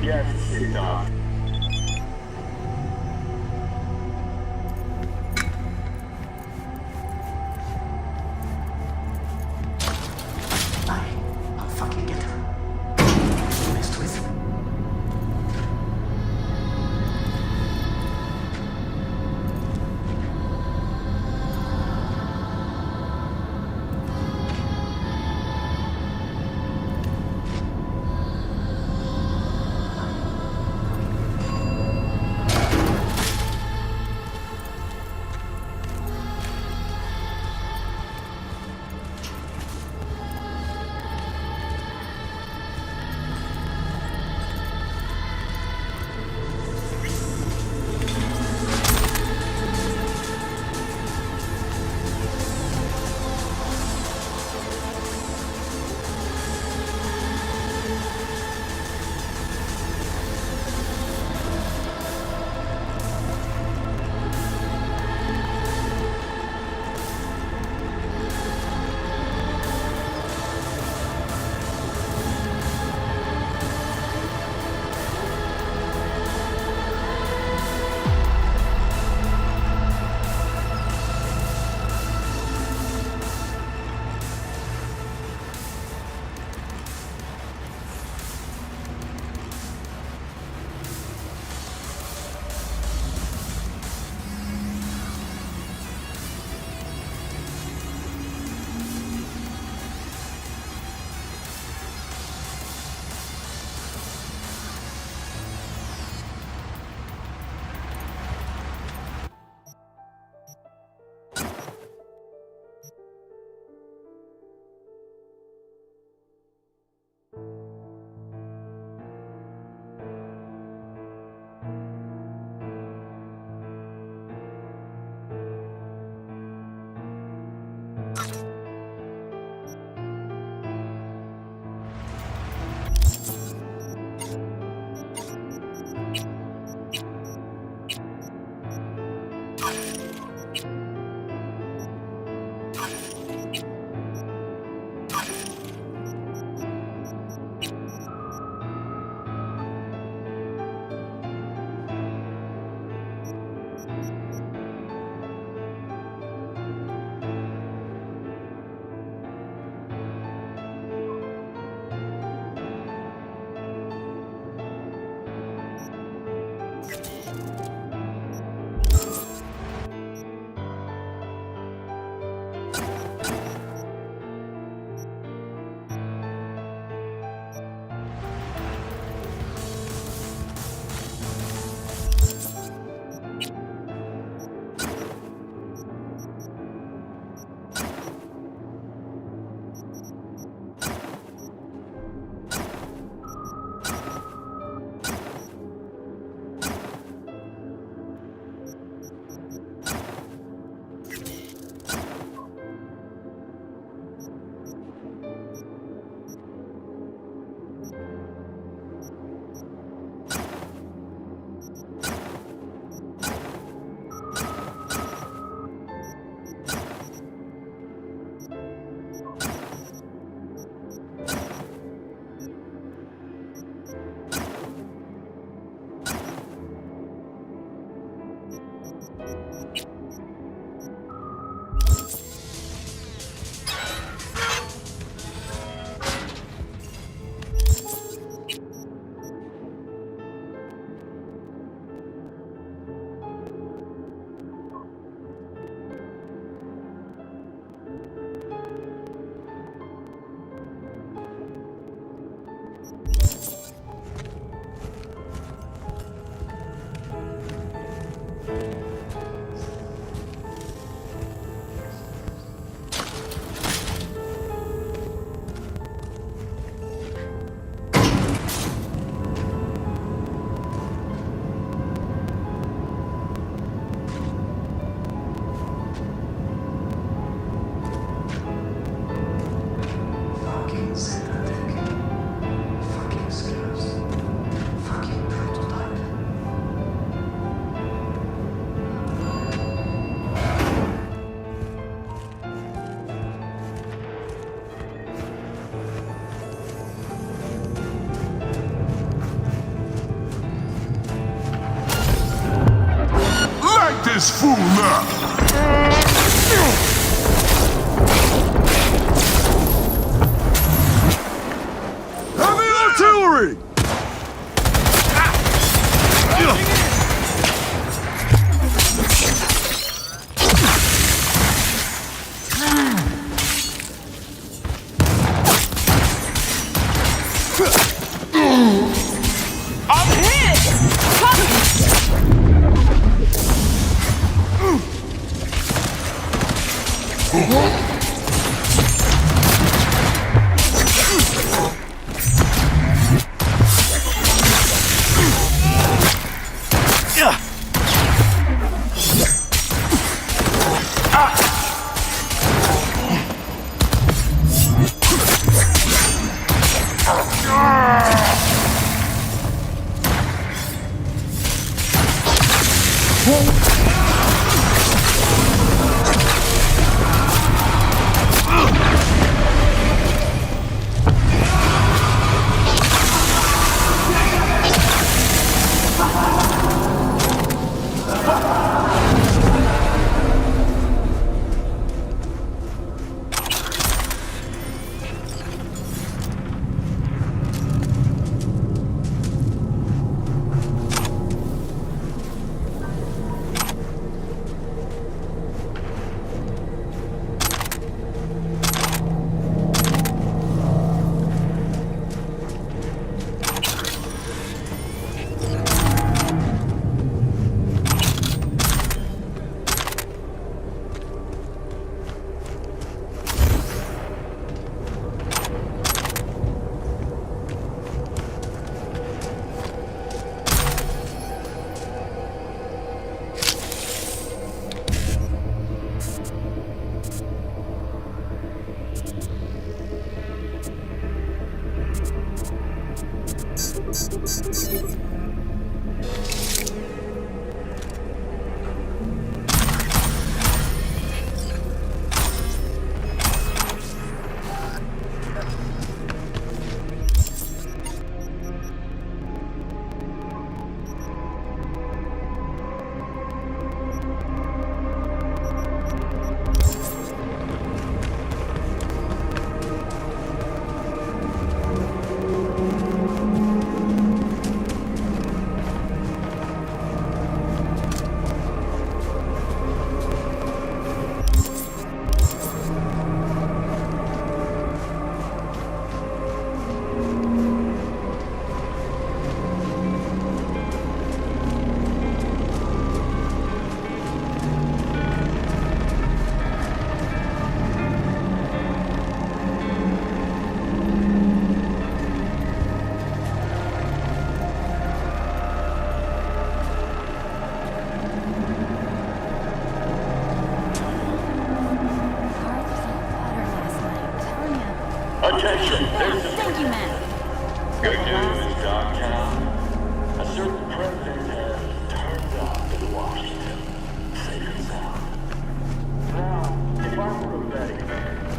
Yes, it does. I'll fucking get her. Messed with. is full now. Heavy artillery! I'm hit! Attention, Thank you, man. good news, Dogtown. A certain president has turned up in Washington. Safe and sound. Now, if I were a betting man,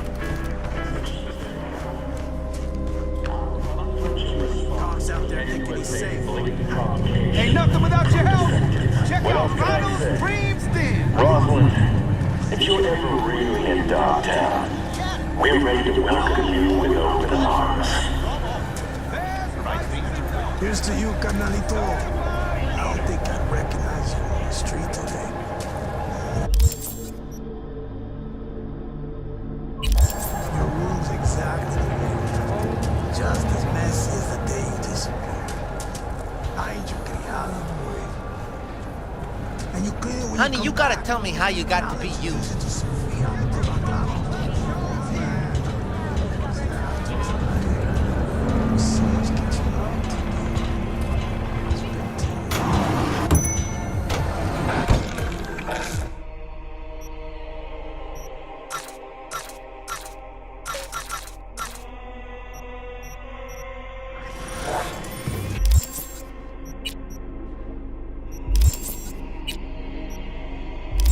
Dogs out there thinking he's safe. Ain't Ain't nothing without your help. Check What out else can I Ronald's say? Dreams Den. Roslyn, if you're ever really in Dogtown, we're ready to welcome you with open arms. Here's to you, carnalito. I don't think I'd recognize you on the street today. Your room's exactly the way you know. Just as messy as the day you disappeared. Ay, yo criado, boy. And you clean when Honey, you you come gotta back. tell me how you got to be you.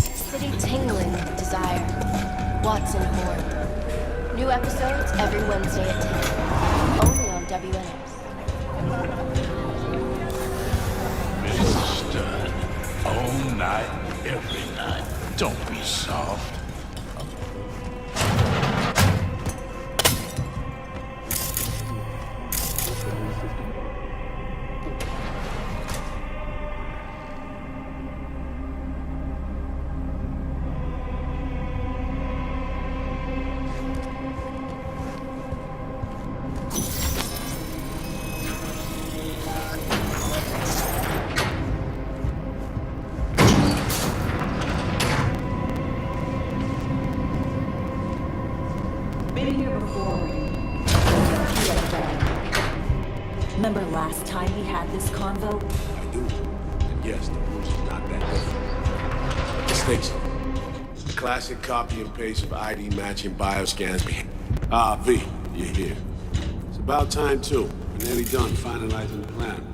City tingling with desire. Watson Horn. New episodes every Wednesday at 10. Only on WNS. Mr. Stern, all night every night. Don't be soft. Been here before. Remember last time we had this convo? I do. And yes, the rules is not that different. The stakes. The classic copy and paste of ID matching bioscans. Ah, V, you're here. It's about time too. We're nearly done finalizing the plan.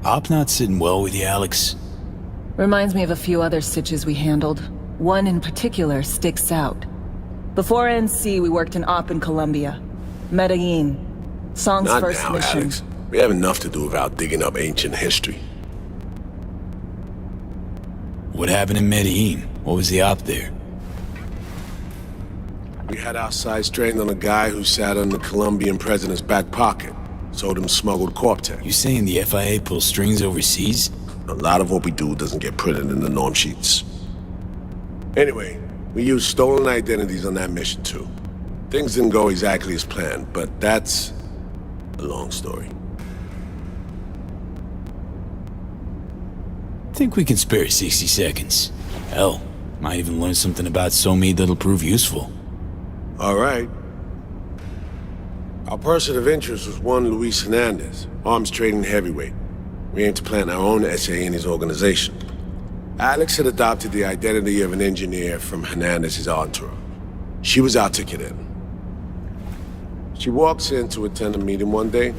Op not sitting well with you, Alex. Reminds me of a few other stitches we handled. One in particular sticks out. Before NC, we worked in Op in Colombia. Medellin. Song's Not first now, mission. Alex. We have enough to do without digging up ancient history. What happened in Medellin? What was the op there? We had our sights trained on a guy who sat in the Colombian president's back pocket. Sold him smuggled Corp-Tech. You saying the FIA pulls strings overseas? A lot of what we do doesn't get printed in the norm sheets. Anyway, we used stolen identities on that mission too. Things didn't go exactly as planned, but that's a long story. Think we can spare 60 seconds. Hell, might even learn something about SOMI that'll prove useful. All right. Our person of interest was one Luis Hernandez, arms trading heavyweight. We aim to plant our own SA in his organization. Alex had adopted the identity of an engineer from Hernandez's entourage. She was our ticket in. She walks in to attend a meeting one day.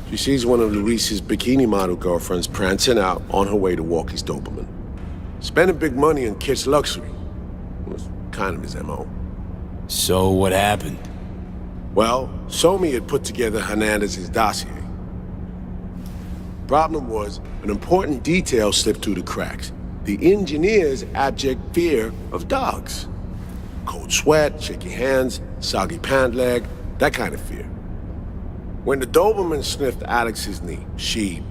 She sees one of Luis's bikini model girlfriends prancing out on her way to walk his Doberman. Spending big money on kitsch luxury was kind of his MO. So what happened? Well, SOMI had put together Hernandez's dossier. Problem was, an important detail slipped through the cracks. The engineer's abject fear of dogs. Cold sweat, shaky hands, soggy pant leg. That kind of fear. When the Doberman sniffed Alex's knee, she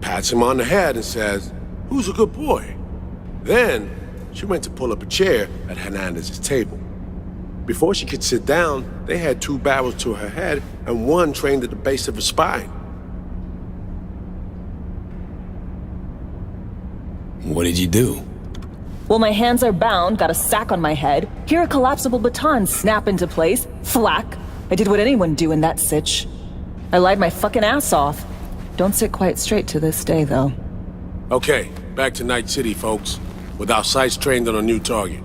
pats him on the head and says, "Who's a good boy?" Then, she went to pull up a chair at Hernandez's table. Before she could sit down, they had 2 barrels to her head and 1 trained at the base of her spine. What did you do? Well, my hands are bound, got a sack on my head, hear a collapsible baton snap into place, thwack. I did what anyone do in that sitch. I lied my fucking ass off. Don't sit quite straight to this day, though. Okay, back to Night City, folks, with our sights trained on a new target.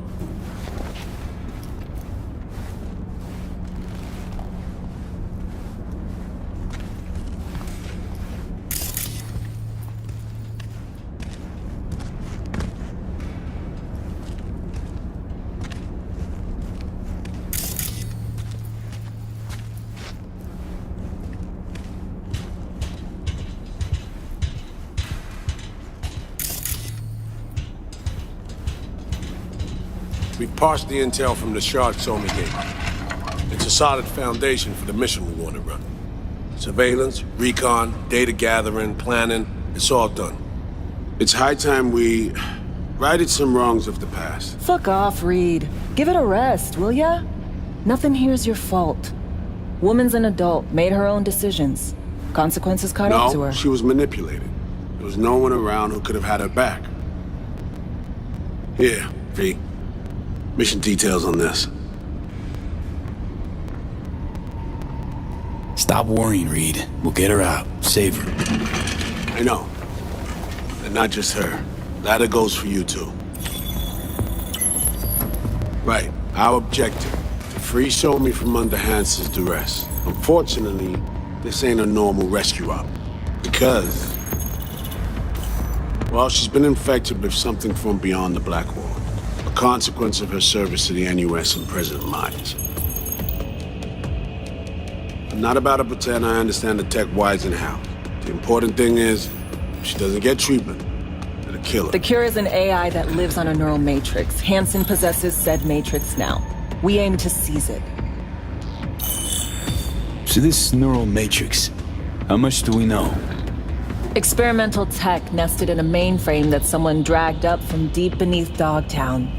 We've parsed the intel from the shard Somi gave. It's a solid foundation for the mission we want to run. Surveillance, recon, data gathering, planning, it's all done. It's high time we righted some wrongs of the past. Fuck off, Reed. Give it a rest, will ya? Nothing here's your fault. Woman's an adult, made her own decisions. Consequences caught up to her. No, she was manipulated. There was no one around who could have had her back. Here, V. Mission details on this. Stop worrying, Reed. We'll get her out. Save her. I know. And not just her. That goes for you too. Right. Our objective. To free Somi from under Hansen's duress. Unfortunately, this ain't a normal rescue op. Because... well, she's been infected with something from beyond the Black Wall. A consequence of her service to the NUS and President Myers. I'm not about to pretend I understand the tech whys and how. The important thing is, if she doesn't get treatment, it'll kill her. The cure is an AI that lives on a neural matrix. Hansen possesses said matrix now. We aim to seize it. So this neural matrix, how much do we know? Experimental tech nested in a mainframe that someone dragged up from deep beneath Dogtown.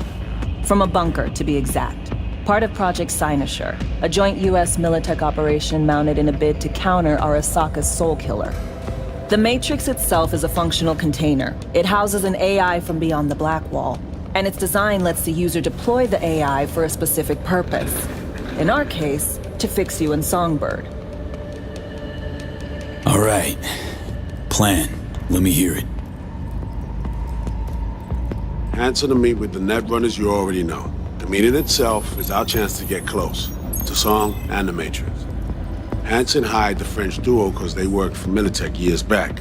From a bunker, to be exact. Part of Project Cynosure, a joint US Militech operation mounted in a bid to counter Arasaka's Soul Killer. The Matrix itself is a functional container. It houses an AI from beyond the Black Wall, and its design lets the user deploy the AI for a specific purpose. In our case, to fix you and Songbird. All right. Plan. Let me hear it. Answer to meet with the Netrunners you already know. The meeting itself is our chance to get close. To Song and the Matrix. Hansen hired the French duo because they worked for Militech years back.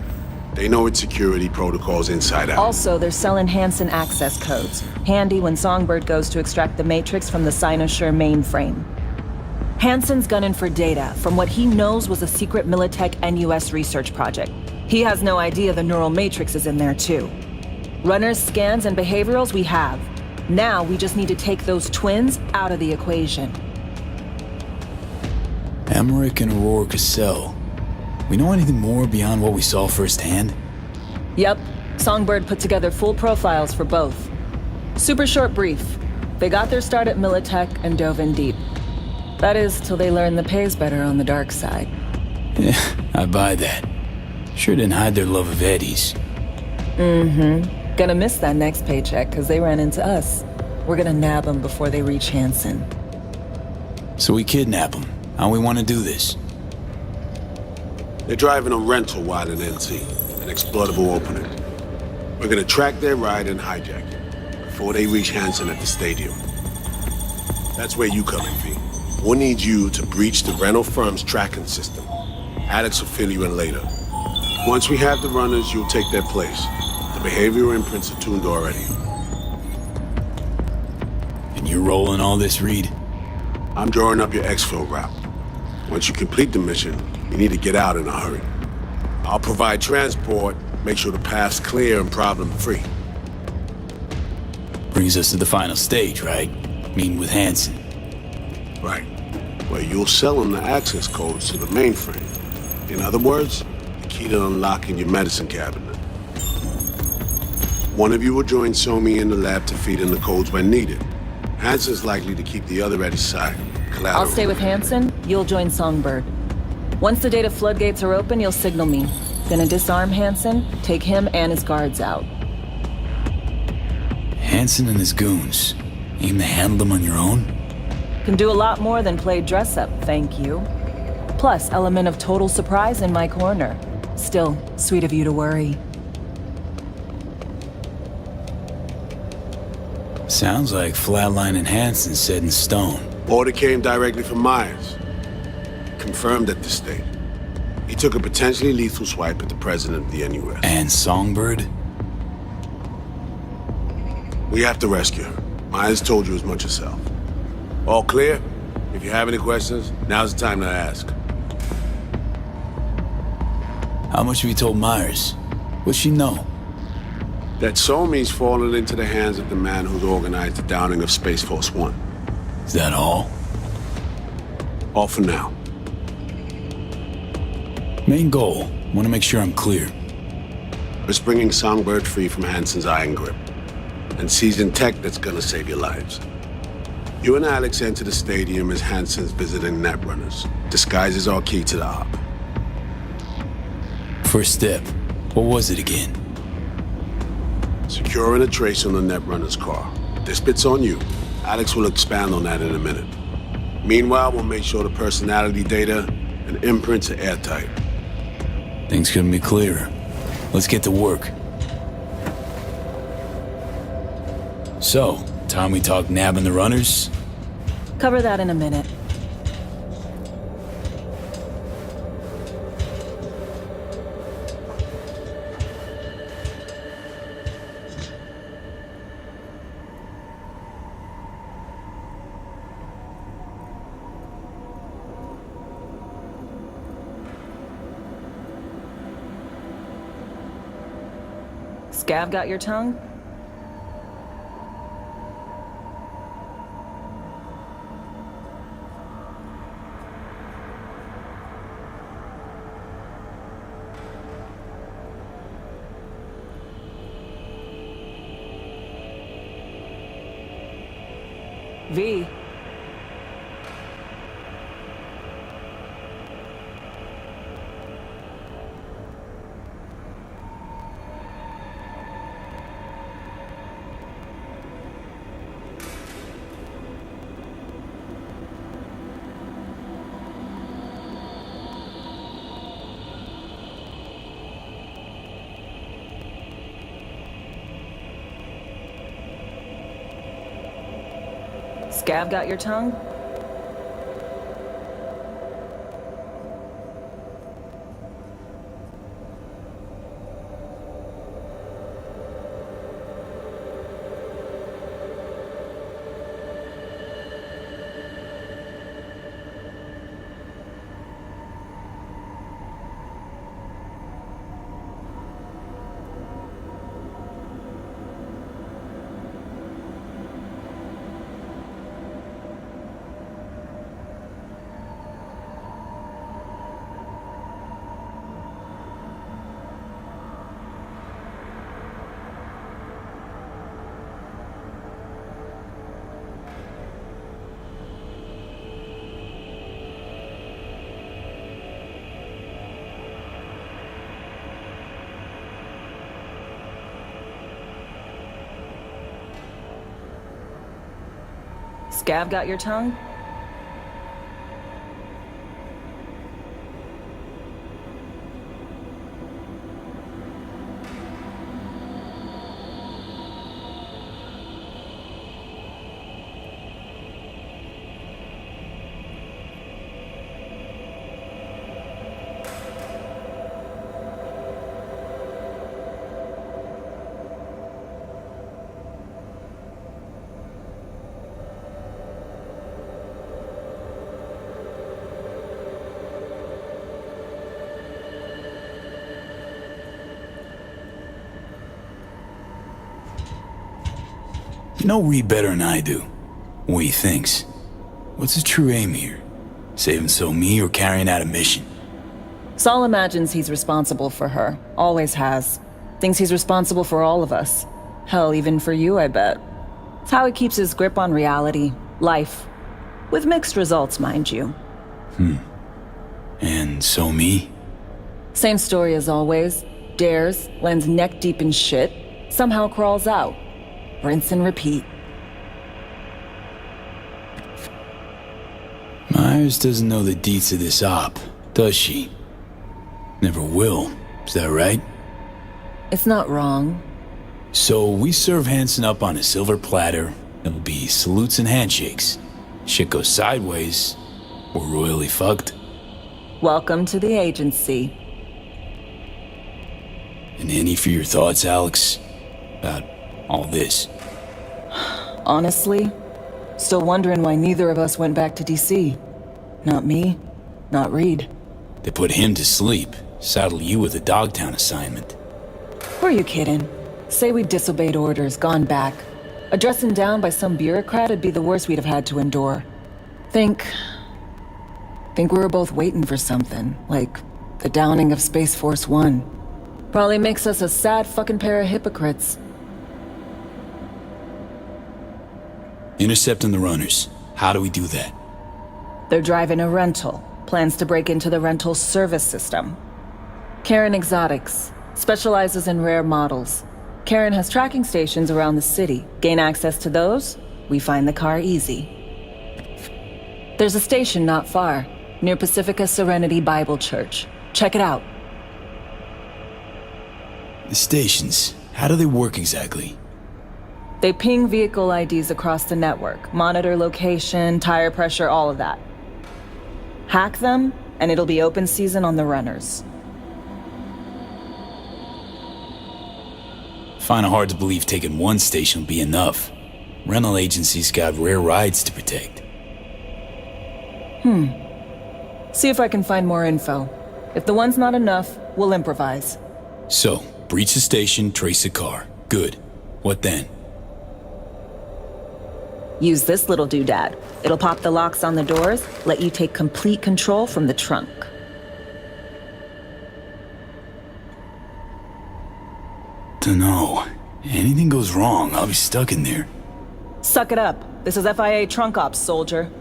They know its security protocols inside out. Also, they're selling Hansen access codes. Handy when Songbird goes to extract the Matrix from the Cynosure mainframe. Hansen's gunning for data from what he knows was a secret Militech NUS research project. He has no idea the neural matrix is in there too. Runners, scans, and behaviorals we have. Now we just need to take those twins out of the equation. Emmerich and Aurora Cassell. We know anything more beyond what we saw firsthand? Yep. Songbird put together full profiles for both. Super short brief. They got their start at Militech and dove in deep. That is, till they learned the pay's better on the dark side. Yeah, I buy that. Sure didn't hide their love of Eddie's. Mm-hmm. Gonna miss that next paycheck, because they ran into us. We're gonna nab them before they reach Hansen. So we kidnap them. How we want to do this? They're driving a rental while in NC, an exploitable opening. We're gonna track their ride and hijack it before they reach Hansen at the stadium. That's where you come in, V. We'll need you to breach the rental firm's tracking system. Alex will fill you in later. Once we have the runners, you'll take their place. The behavioral imprints are tuned already. And you're rolling all this, Reed? I'm drawing up your exfil route. Once you complete the mission, you need to get out in a hurry. I'll provide transport, make sure the path's clear and problem-free. Brings us to the final stage, right? Meeting with Hansen. Right. where you'll sell them the access codes to the mainframe. In other words, the key to unlocking your medicine cabinet. One of you will join Somi in the lab to feed in the codes when needed. Hansen's likely to keep the other at his side. I'll stay with Hansen, you'll join Songbird. Once the data floodgates are open, you'll signal me. Gonna disarm Hansen, take him and his guards out. Hansen and his goons. Aim to handle them on your own? Can do a lot more than play dress-up, thank you. Plus, element of total surprise in my corner. Still, sweet of you to worry. Sounds like Flatline and Hansen set in stone. Order came directly from Myers. Confirmed at the state. He took a potentially lethal swipe at the president of the NUS. And Songbird? We have to rescue her. Myers told you as much herself. All clear? If you have any questions, now's the time to ask. How much have you told Myers? What's she know? That Somi's fallen into the hands of the man who's organized the downing of Space Force One. Is that all? All for now. Main goal. Want to make sure I'm clear. It's bringing Songbird free from Hansen's iron grip. And seizing tech that's gonna save your lives. You and Alex enter the stadium as Hansen's visiting netrunners. Disguise is our key to the op. First step. What was it again? Securing a trace on the netrunner's car. This bit's on you. Alex will expand on that in a minute. Meanwhile, we'll make sure the personality data and imprints are airtight. Things couldn't be clearer. Let's get to work. So, time we talk nabbing the runners? Cover that in a minute. Scav got your tongue? V. Scav got your tongue? Scav got your tongue? You know Reed better than I do. What he thinks. What's his true aim here? Saving So-Mi or carrying out a mission? Saul imagines he's responsible for her. Always has. Thinks he's responsible for all of us. Hell, even for you, I bet. It's how he keeps his grip on reality. Life. With mixed results, mind you. And So-Mi? Same story as always. Dares, lands neck deep in shit, somehow crawls out. Rinse and repeat. Myers doesn't know the deets of this op, does she? Never will, is that right? It's not wrong. So we serve Hansen up on a silver platter. It'll be salutes and handshakes. Shit goes sideways, we're royally fucked. Welcome to the agency. And any for your thoughts, Alex? About all this? Honestly, still wondering why neither of us went back to DC. Not me, not Reed. They put him to sleep, saddle you with a Dogtown assignment. Who are you kidding? Say we disobeyed orders, gone back. Addressing down by some bureaucrat would be the worst we'd have had to endure. Think we were both waiting for something, like the downing of Space Force One. Probably makes us a sad fucking pair of hypocrites. Intercepting the runners. How do we do that? They're driving a rental. Plans to break into the rental service system. Karen Exotics. Specializes in rare models. Karen has tracking stations around the city. Gain access to those, we find the car easy. There's a station not far, near Pacifica Serenity Bible Church. Check it out. The stations, how do they work exactly? They ping vehicle IDs across the network, monitor location, tire pressure, all of that. Hack them, and it'll be open season on the runners. Find it hard to believe taking one station will be enough. Rental agencies got rare rides to protect. See if I can find more info. If the one's not enough, we'll improvise. So, breach the station, trace the car. Good. What then? Use this little doodad. It'll pop the locks on the doors, let you take complete control from the trunk. Dunno. Anything goes wrong, I'll be stuck in there. Suck it up. This is FIA trunk ops, soldier.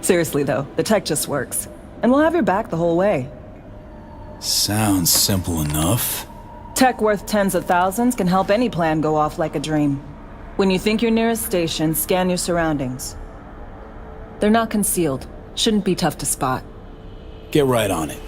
Seriously though, the tech just works. And we'll have your back the whole way. Sounds simple enough. Tech worth tens of thousands can help any plan go off like a dream. When you think your nearest station, scan your surroundings. They're not concealed. Shouldn't be tough to spot. Get right on it.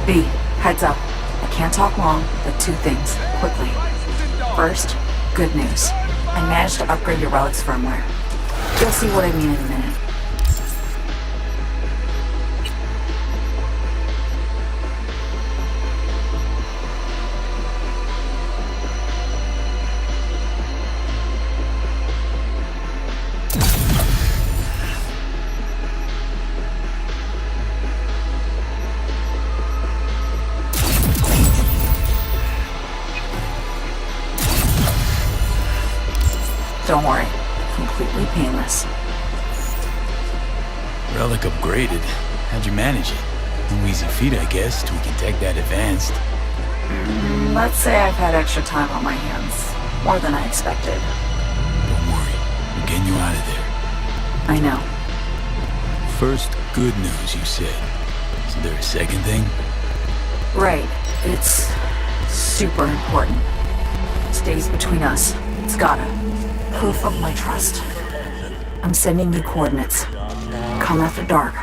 B, heads up. I can't talk long, but two things, quickly. First, good news. I managed to upgrade your relic's firmware. You'll see what I mean in a minute. Don't worry, completely painless. Relic upgraded. How'd you manage it? No easy feat, I guess, tweaking tech that advanced. Let's say I've had extra time on my hands. More than I expected. Don't worry, we're getting you out of there. I know. First, good news, you said. Is there a second thing? Right. It's super important. Stays between us. It's gotta. Proof of my trust. I'm sending you coordinates. Come after dark.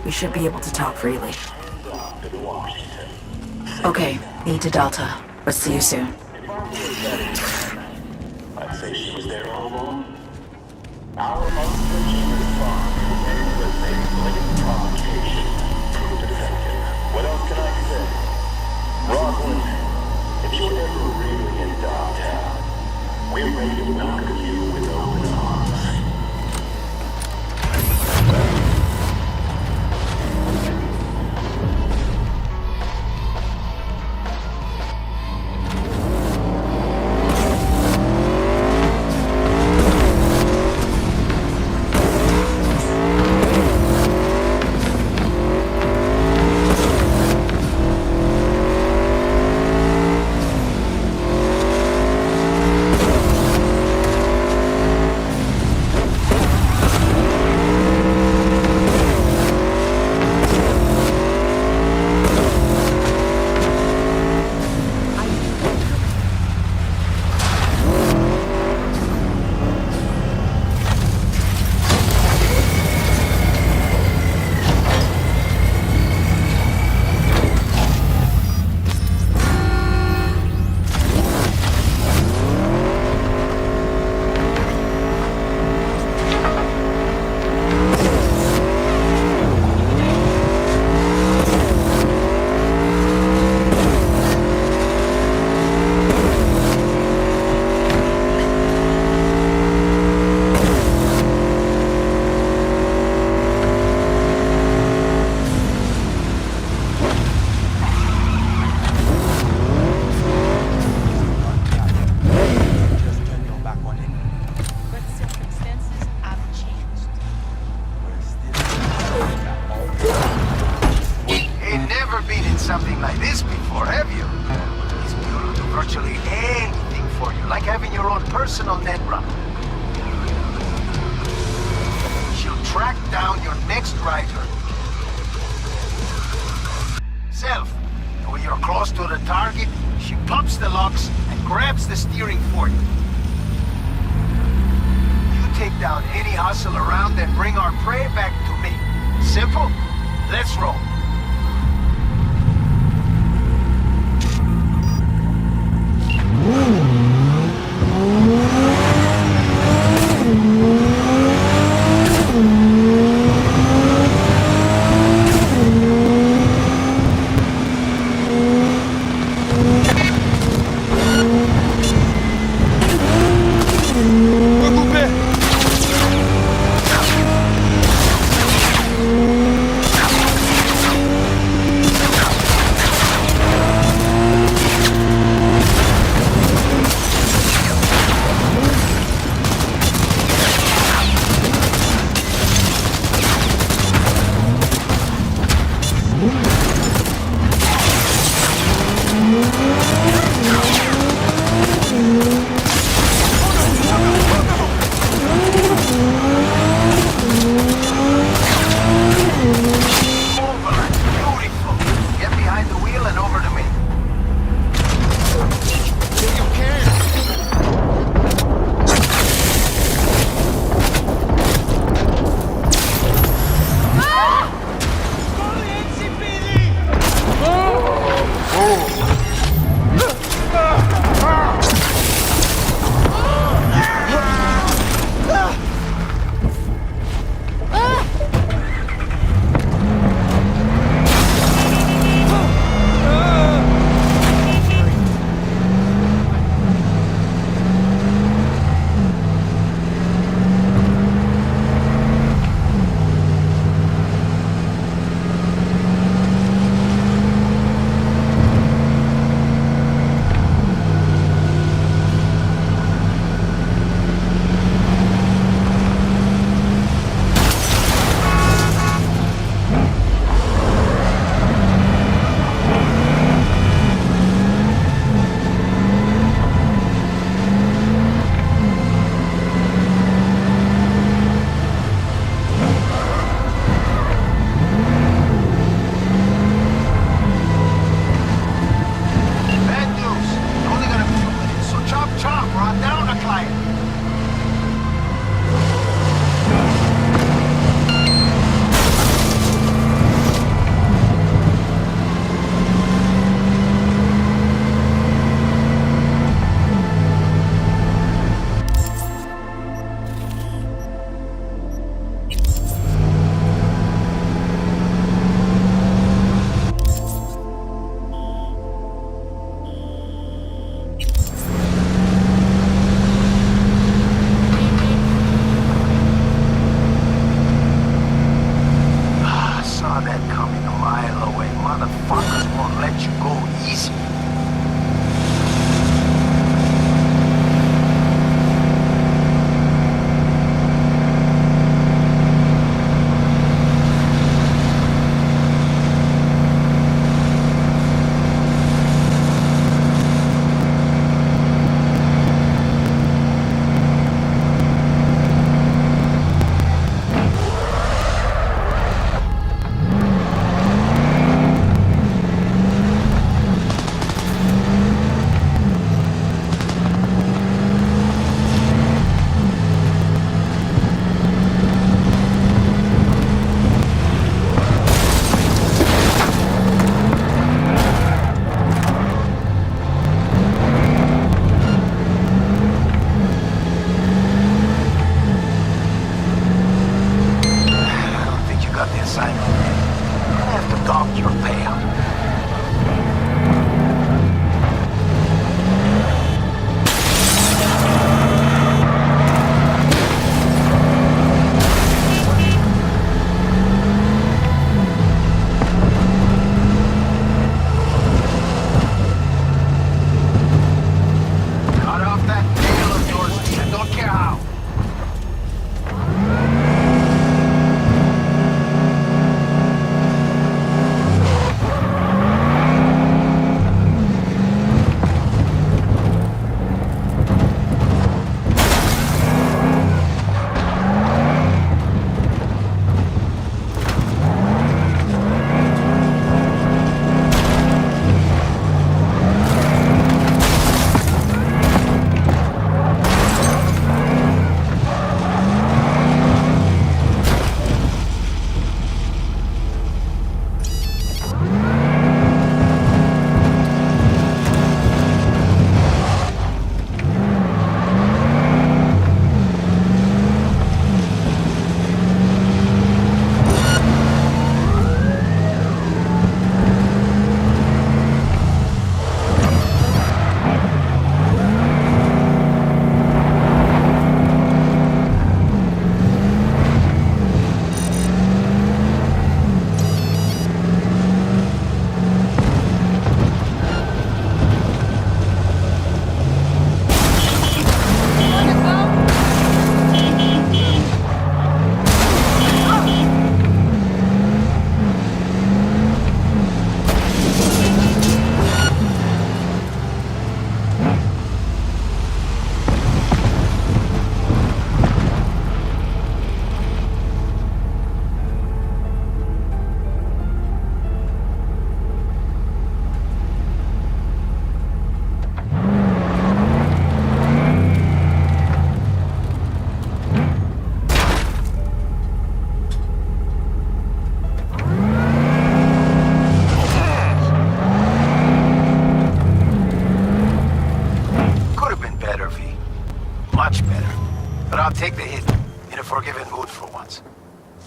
We should be able to talk freely. Okay, E to Delta. Let's see you soon. I'd say she was there all along. Our unfortunate response to a blatant provocation proved effective. What else can I say? Rockland, if you're ever really in Dogtown, we're ready to welcome you with open arms. Something like this before, have you? This bureau will do virtually anything for you, like having your own personal net runner. She'll track down your next rider. Self, and when you're close to the target, she pops the locks and grabs the steering for you. You take down any hustle around and bring our prey back to me. Simple? Let's roll.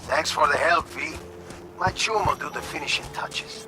Thanks for the help, V. My chum will do the finishing touches.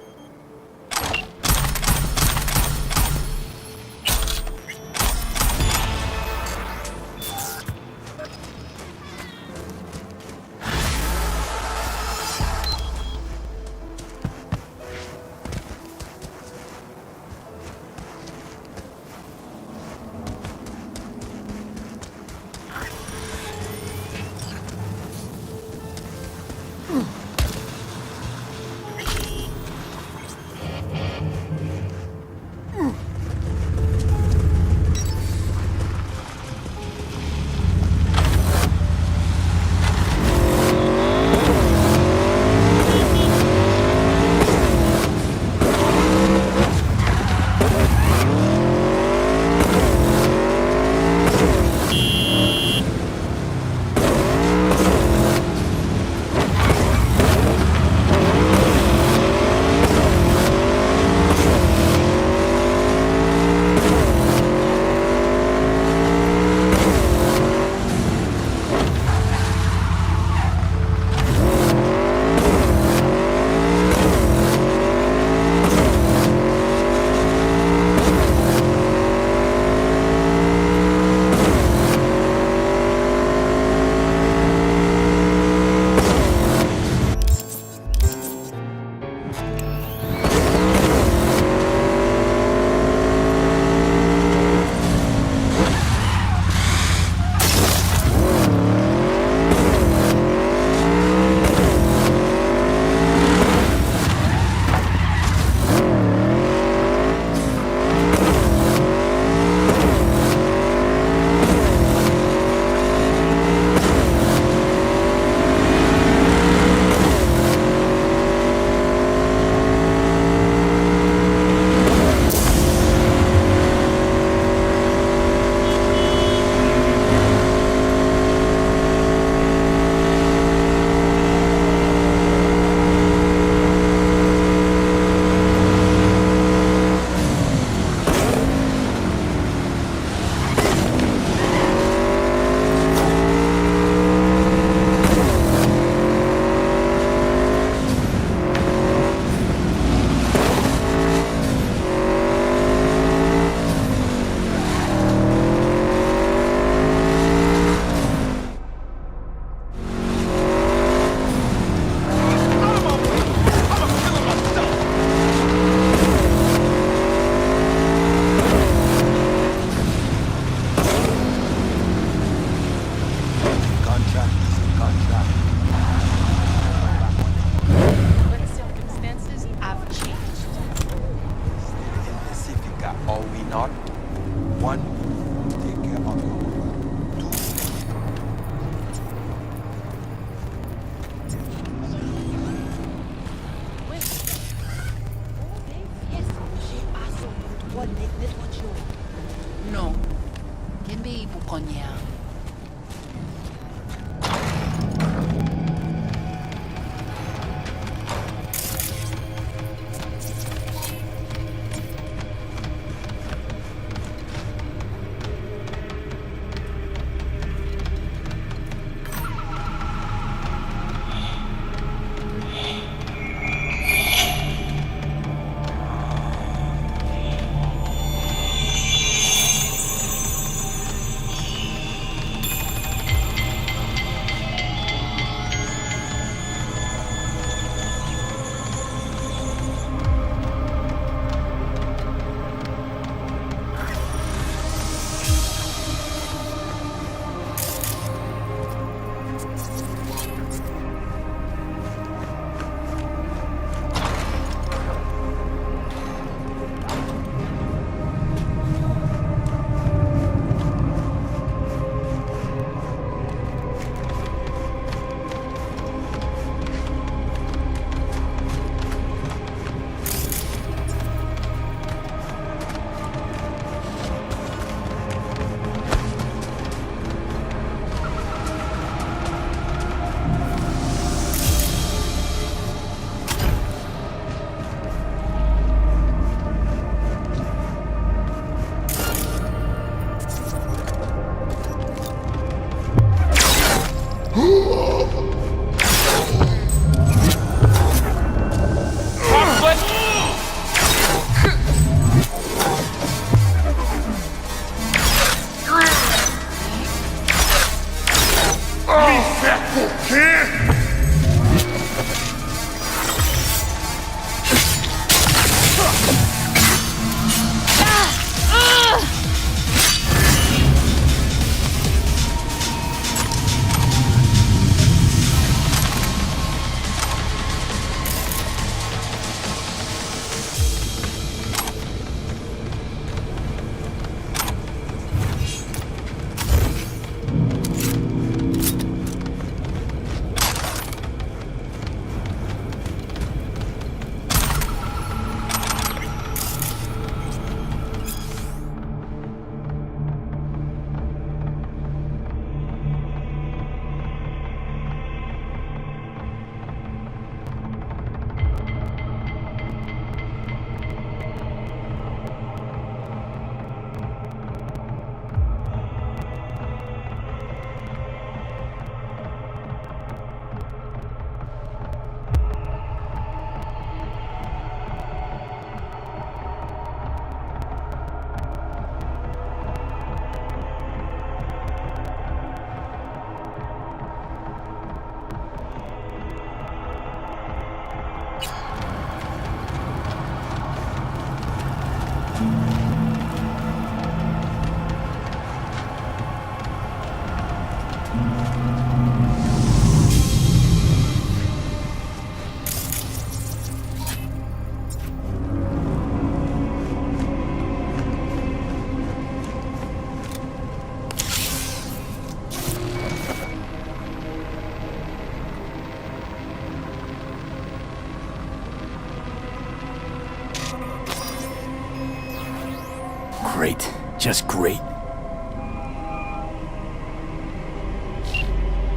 Great. Just great.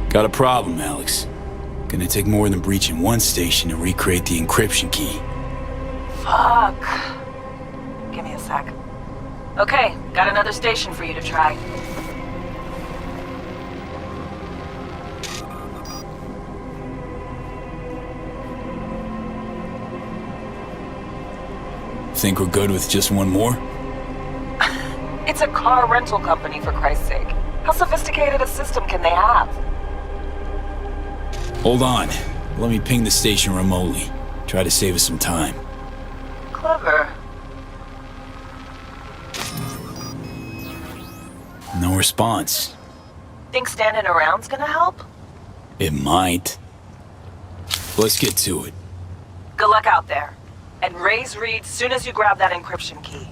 Got a problem, Alex. Gonna take more than breaching one station to recreate the encryption key. Fuck. Give me a sec. Okay, got another station for you to try. Think we're good with just one more? It's a car rental company, for Christ's sake. How sophisticated a system can they have? Hold on. Let me ping the station remotely. Try to save us some time. Clever. No response. Think standing around's gonna help? It might. Let's get to it. Good luck out there. And raise Reed soon as you grab that encryption key.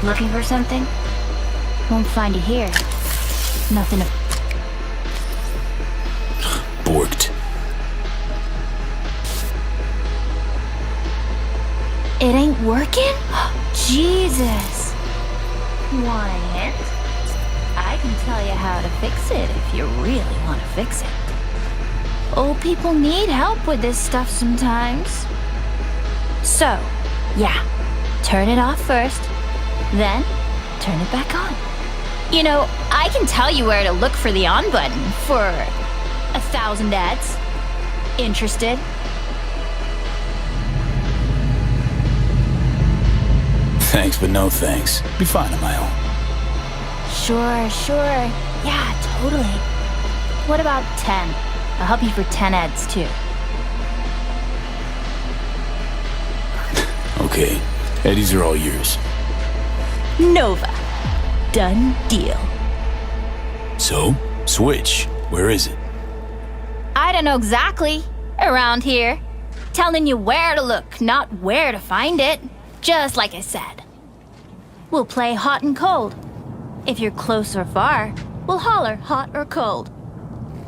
Looking for something? Won't find you here. Nothing to... Borked. It ain't working? Jesus. Want a hint? I can tell you how to fix it if you really want to fix it. Old people need help with this stuff sometimes. So, yeah, turn it off first, then turn it back on. You know, I can tell you where to look for the on button for 1,000 ads. Interested? Thanks, but no thanks. Be fine on my own. Sure. Yeah, totally. What about 10? I'll help you for 10 ads too. Okay, Eddies are all yours. Nova. Done deal. So, Switch, where is it? I don't know exactly. Around here. Telling you where to look, not where to find it. Just like I said. We'll play hot and cold. If you're close or far, we'll holler hot or cold.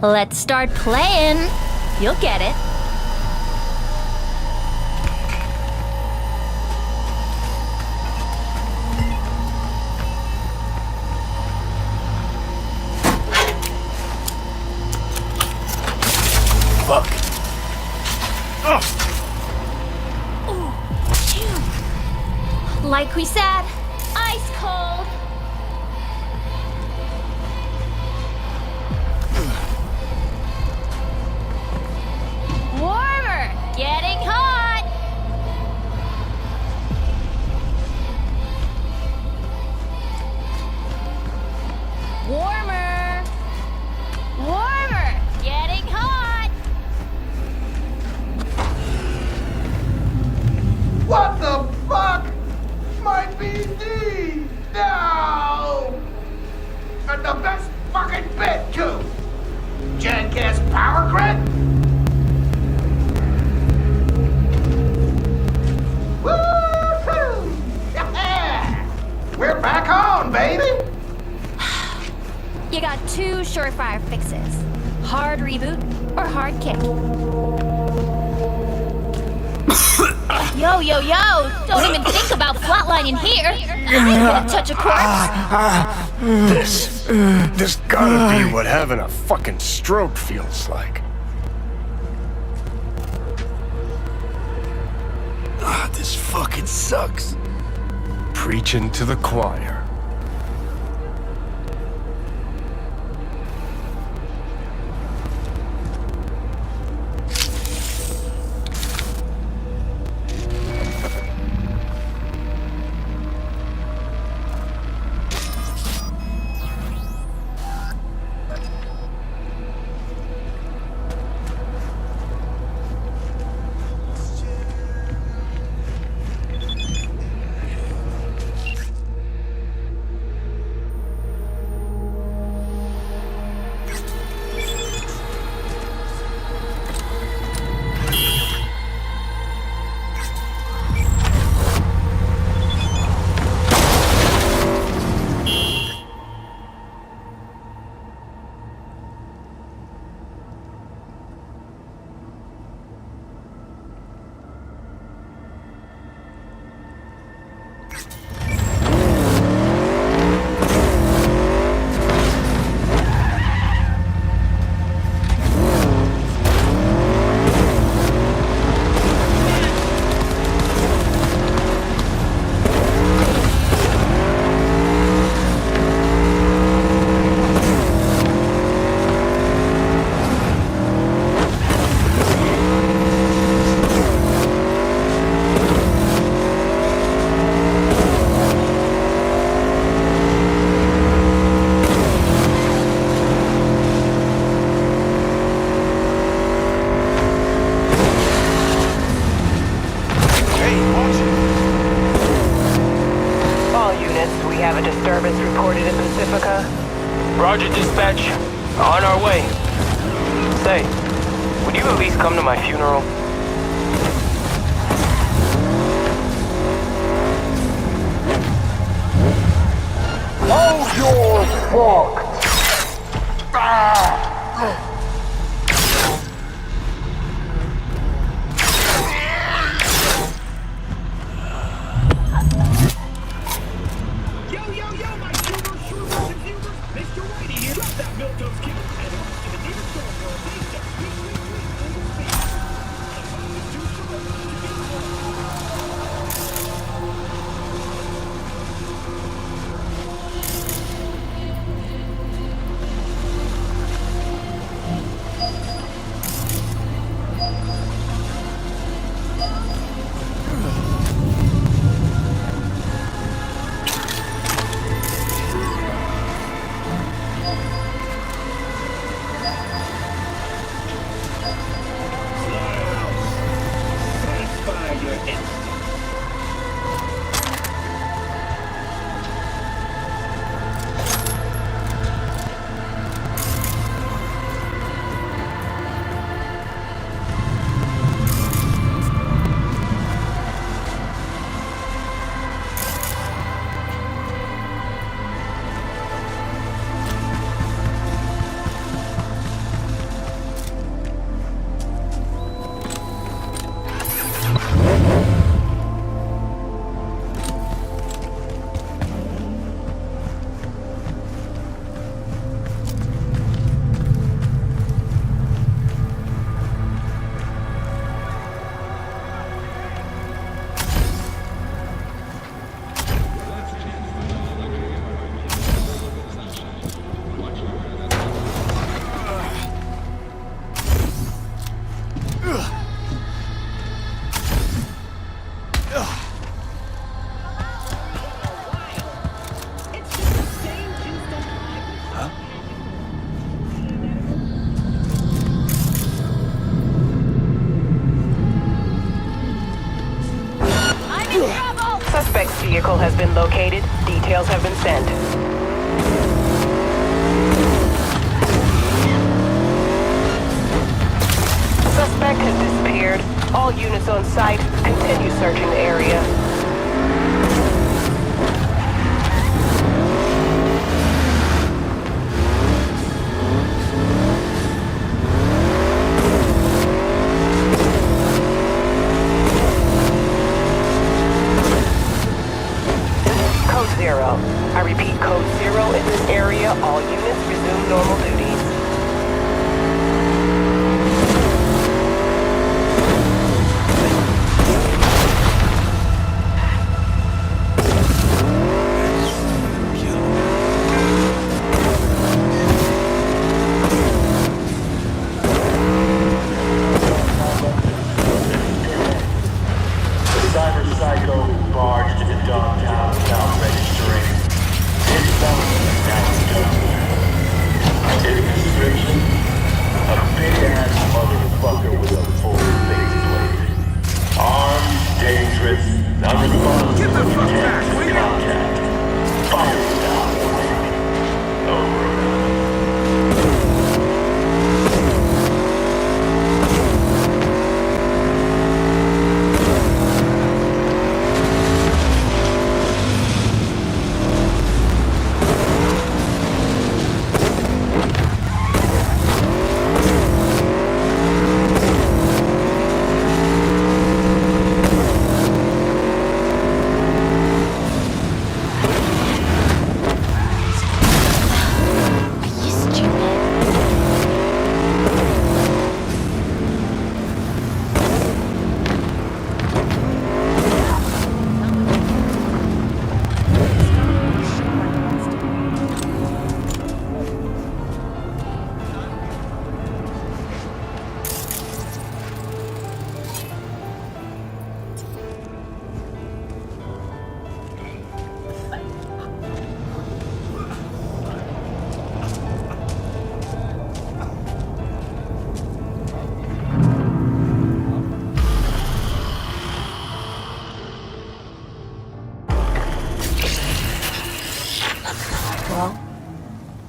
Let's start playing. You'll get it. Fuck. Like we said, ice cold. Warmer, getting hot. Warmer, getting hot. What the fuck? My beef! surefire fixes. Hard reboot or hard kick. Yo, yo, yo! Don't even think about flatlining here! I ain't gonna touch a corpse! This gotta be what having a fucking stroke feels like. This fucking sucks. Preaching to the choir. Roger, dispatch. On our way. Say, would you at least come to my funeral? Hold your fuck! Suspect's vehicle has been located. Details have been sent. Suspect has disappeared. All units on site continue searching the area.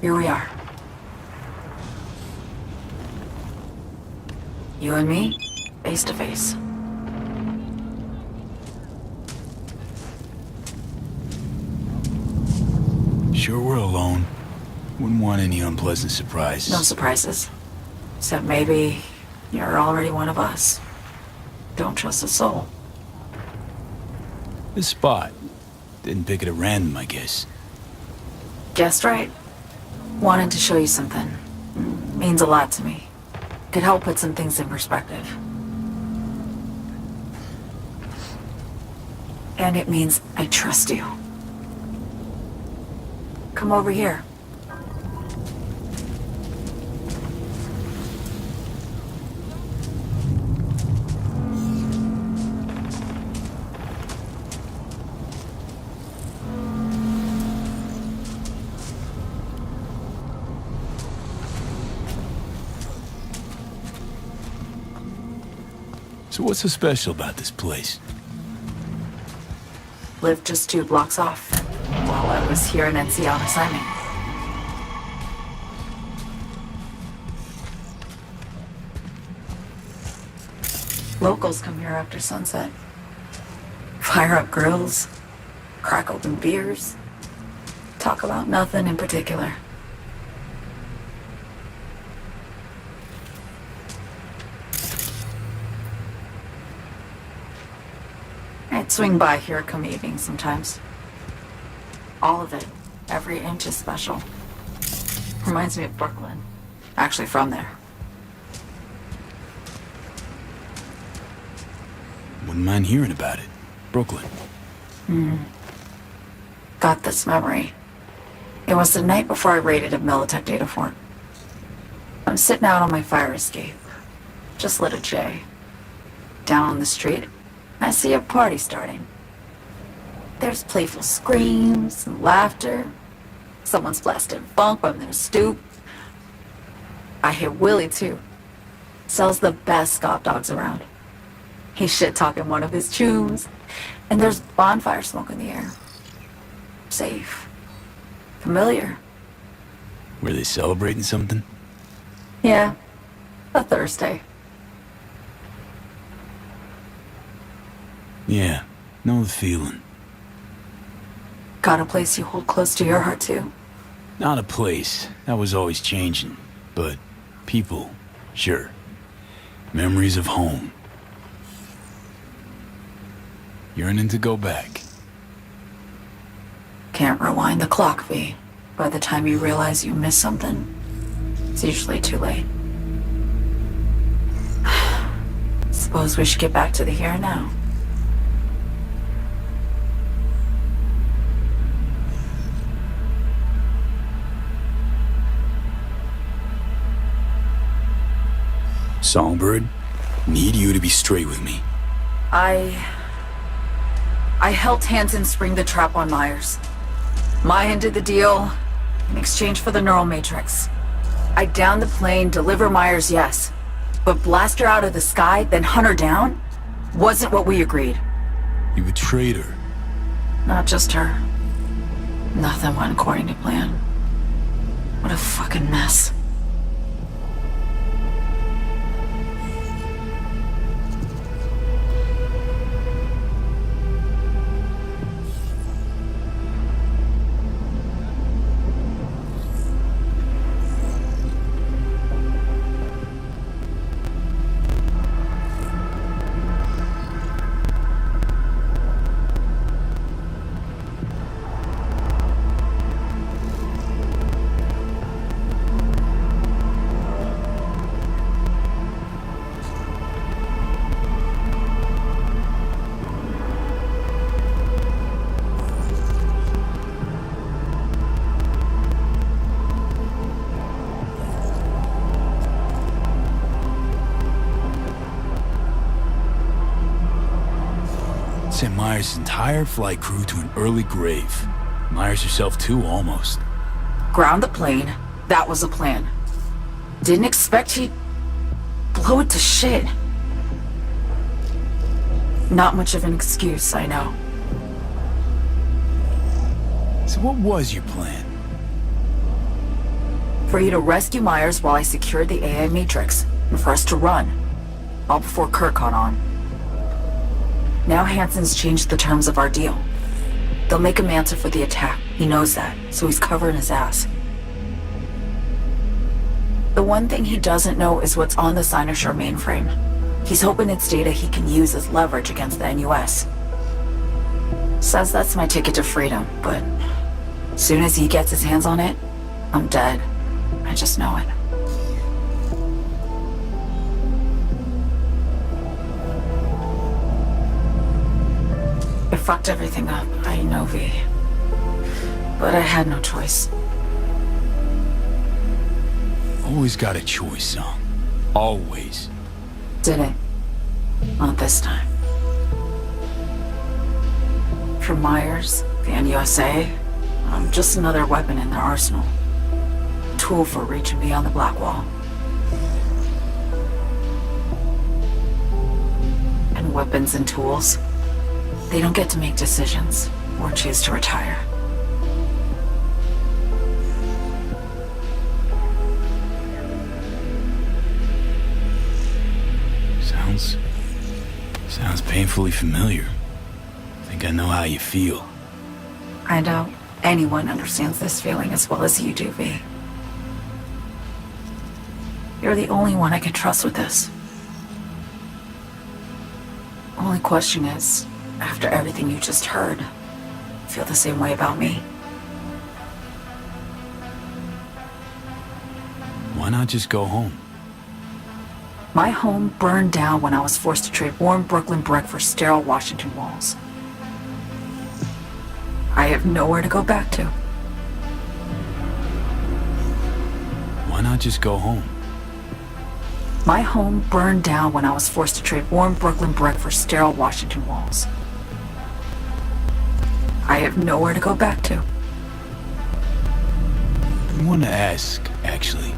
Here we are. You and me, face to face. Sure we're alone. Wouldn't want any unpleasant surprises. No surprises. Except maybe you're already one of us. Don't trust a soul. This spot. Didn't pick it at random, I guess. Guessed right. Wanted to show you something. Means a lot to me. Could help put some things in perspective. And it means I trust you. Come over here. So what's so special about this place? Lived just 2 blocks off while I was here in NC on assignment. Locals come here after sunset. Fire up grills, crack open beers, talk about nothing in particular. I'd swing by here come evening sometimes. All of it, every inch is special. Reminds me of Brooklyn. Actually from there. Wouldn't mind hearing about it. Brooklyn. Got this memory. It was the night before I raided a Militech data fort. I'm sitting out on my fire escape. Just lit a J. Down on the street, I see a party starting. There's playful screams and laughter. Someone's blasting funk on their stoop. I hear Willie too. Sells the best scout dogs around. He's shit-talking one of his chooms. And there's bonfire smoke in the air. Safe. Familiar. Were they celebrating something? Yeah. A Thursday. Yeah, know the feeling. Got a place you hold close to your heart too? Not a place. That was always changing. But people, sure. Memories of home. Yearning to go back. Can't rewind the clock, V. By the time you realize you missed something, it's usually too late. Suppose we should get back to the here and now. Songbird, need you to be straight with me. I helped Hansen spring the trap on Myers. Maya did the deal in exchange for the neural matrix. I downed the plane, deliver Myers, yes. But blast her out of the sky, then hunt her down? Wasn't what we agreed. You betrayed her. Not just her. Nothing went according to plan. What a fucking mess. Sent Myers' entire flight crew to an early grave. Myers herself too, almost. Ground the plane. That was the plan. Didn't expect he'd blow it to shit. Not much of an excuse, I know. So what was your plan? For you to rescue Myers while I secured the AI Matrix, and for us to run. All before Kurt caught on. Now Hansen's changed the terms of our deal. They'll make him answer for the attack. He knows that, so he's covering his ass. The one thing he doesn't know is what's on the Cynosure mainframe. He's hoping it's data he can use as leverage against the NUS. Says that's my ticket to freedom, but as soon as he gets his hands on it, I'm dead. I just know it. I fucked everything up, I know, V. But I had no choice. Always got a choice, son. Always. Didn't. Not this time. For Myers, the NUSA, I'm just another weapon in their arsenal. A tool for reaching beyond the Black Wall. And weapons and tools, they don't get to make decisions or choose to retire. Sounds painfully familiar. I think I know how you feel. I doubt anyone understands this feeling as well as you do, V. You're the only one I can trust with this. Only question is, after everything you just heard, feel the same way about me? Why not just go home? My home burned down when I was forced to trade warm Brooklyn brick for sterile Washington walls. I have nowhere to go back to. Why not just go home? My home burned down when I was forced to trade warm Brooklyn brick for sterile Washington walls. I have nowhere to go back to. I want to ask, actually,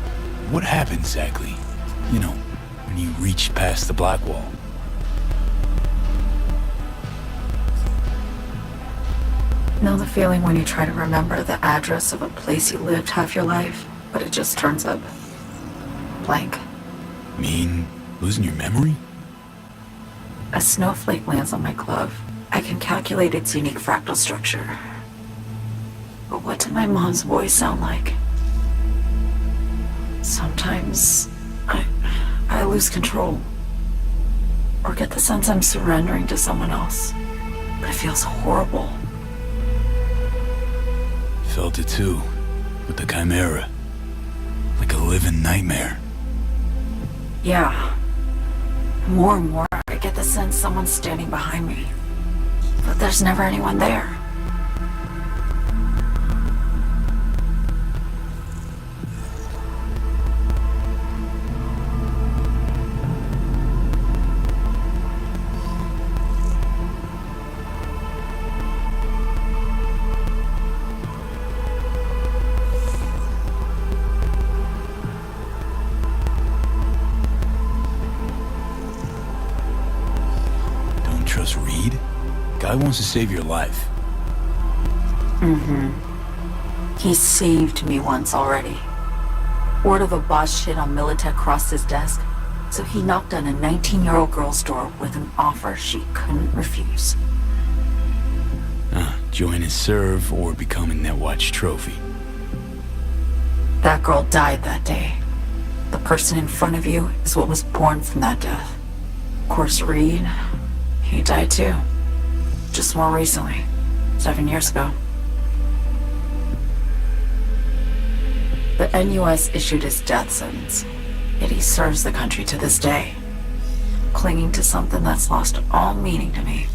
what happened exactly? You know, when you reached past the Black Wall. Know the feeling when you try to remember the address of a place you lived half your life, but it just turns up blank. Mean losing your memory? A snowflake lands on my glove. I can calculate its unique fractal structure. But what did my mom's voice sound like? Sometimes I lose control. Or get the sense I'm surrendering to someone else. But it feels horrible. Felt it too, with the Chimera. Like a living nightmare. Yeah. More and more, I get the sense someone's standing behind me. But there's never anyone there. Trust Reed? Guy wants to save your life. He saved me once already. Word of a boss shit on Militech crossed his desk, so he knocked on a 19-year-old girl's door with an offer she couldn't refuse. Join and serve or become a Netwatch trophy. That girl died that day. The person in front of you is what was born from that death. Of course, Reed, he died too. Just more recently. 7 years ago. The NUS issued his death sentence, yet he serves the country to this day, clinging to something that's lost all meaning to me.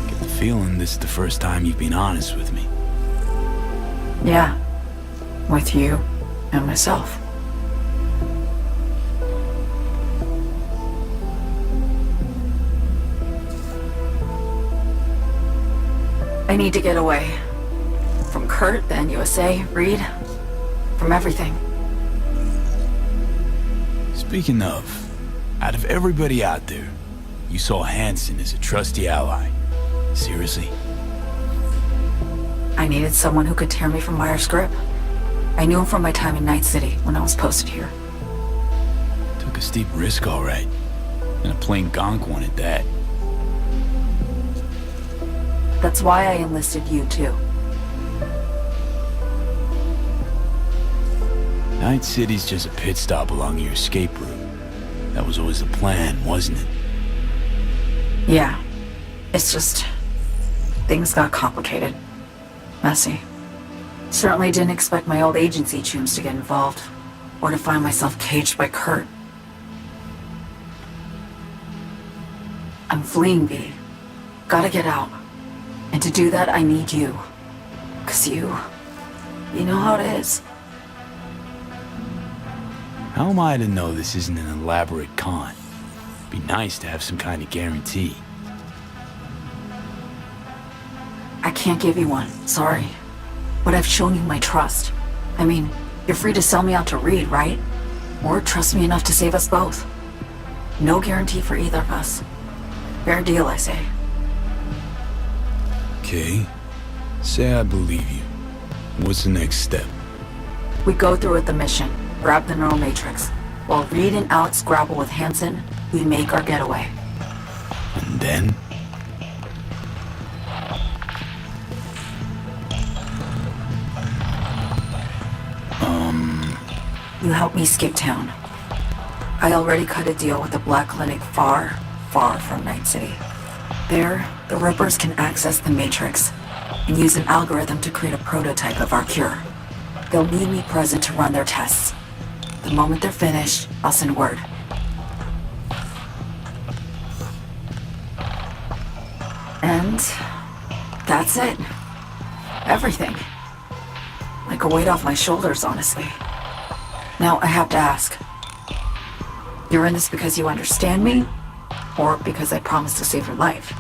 Get the feeling this is the first time you've been honest with me. Yeah, with you and myself. I need to get away. From Kurt, the NUSA, Reed, from everything. Speaking of, out of everybody out there, you saw Hansen as a trusty ally. Seriously? I needed someone who could tear me from Myers' grip. I knew him from my time in Night City when I was posted here. Took a steep risk, all right. And a plain gonk one at that. That's why I enlisted you, too. Night City's just a pit stop along your escape route. That was always the plan, wasn't it? Yeah. It's just... things got complicated. Messy. Certainly didn't expect my old agency chooms to get involved. Or to find myself caged by Kurt. I'm fleeing, V. Gotta get out. And to do that, I need you. 'Cause you know how it is. How am I to know this isn't an elaborate con? Be nice to have some kind of guarantee. I can't give you one, sorry. But I've shown you my trust. I mean, you're free to sell me out to Reed, right? Or trust me enough to save us both. No guarantee for either of us. Fair deal, I say. Okay. Say I believe you. What's the next step? We go through with the mission, grab the neural matrix. While Reed and Alex grapple with Hansen, we make our getaway. And then? You help me skip town. I already cut a deal with the Black Clinic far, far from Night City. There, the Rippers can access the Matrix and use an algorithm to create a prototype of our cure. They'll need me present to run their tests. The moment they're finished, I'll send word. And that's it. Everything. Like a weight off my shoulders, honestly. Now, I have to ask. You're in this because you understand me? Or because I promised to save your life?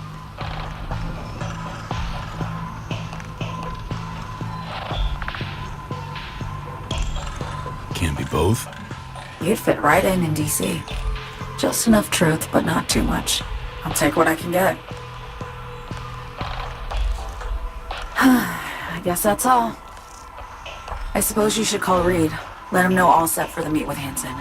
Can't be both. You'd fit right in DC. Just enough truth, but not too much. I'll take what I can get. I guess that's all. I suppose you should call Reed. Let him know all set for the meet with Hansen.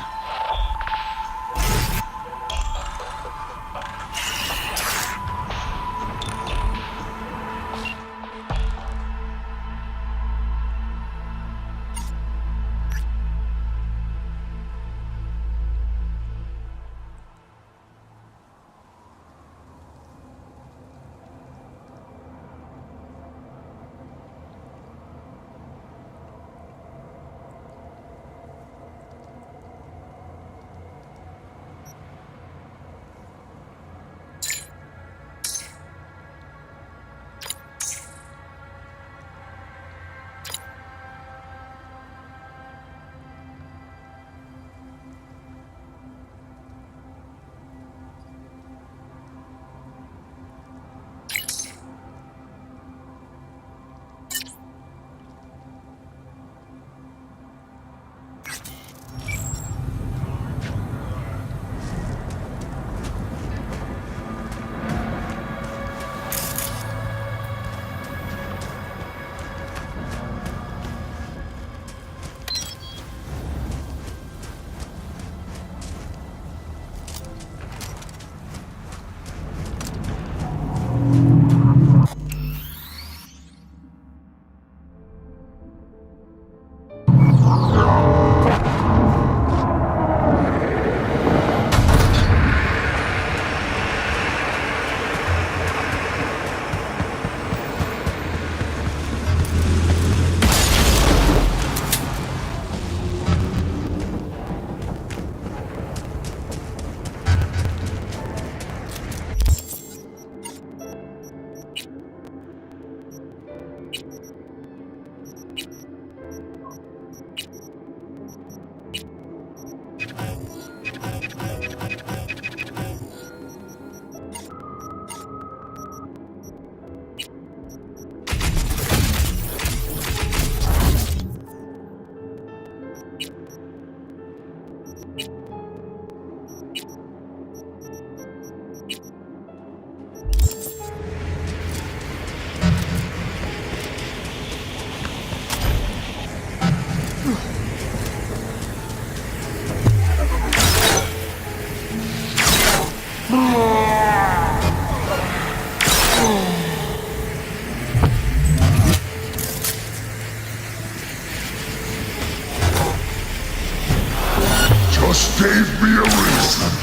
gave me a reason.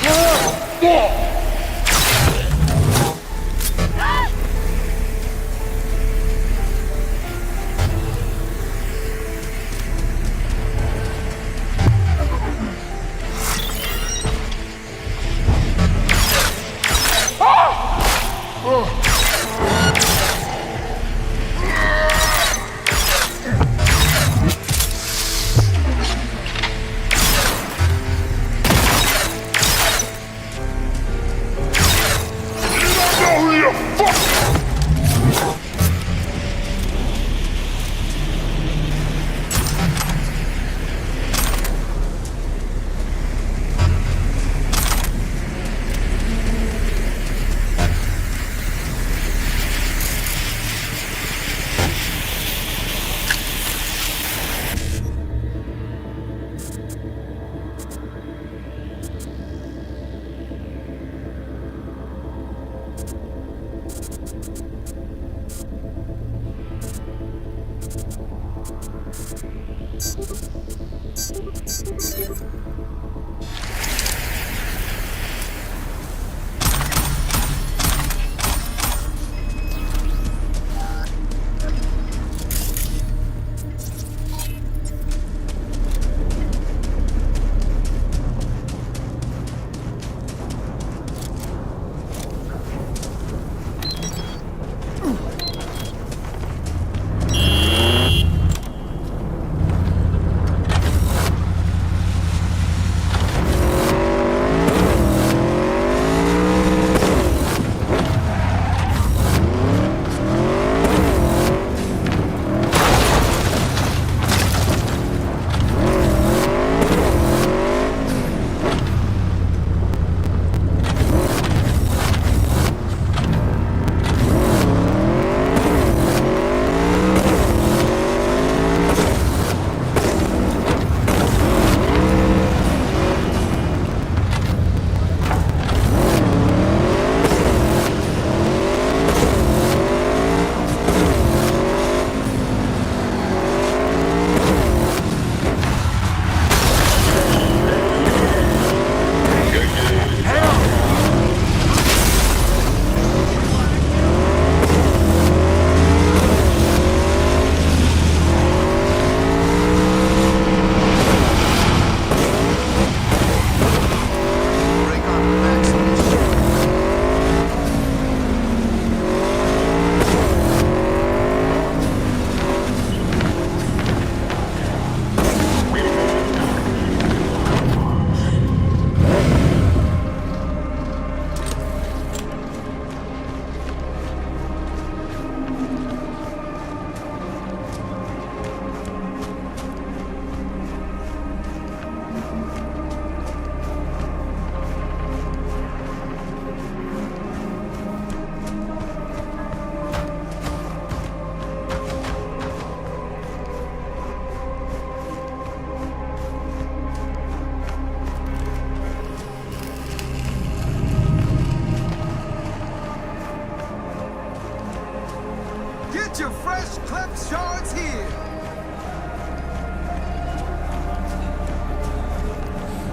Get your fresh clipped shards here!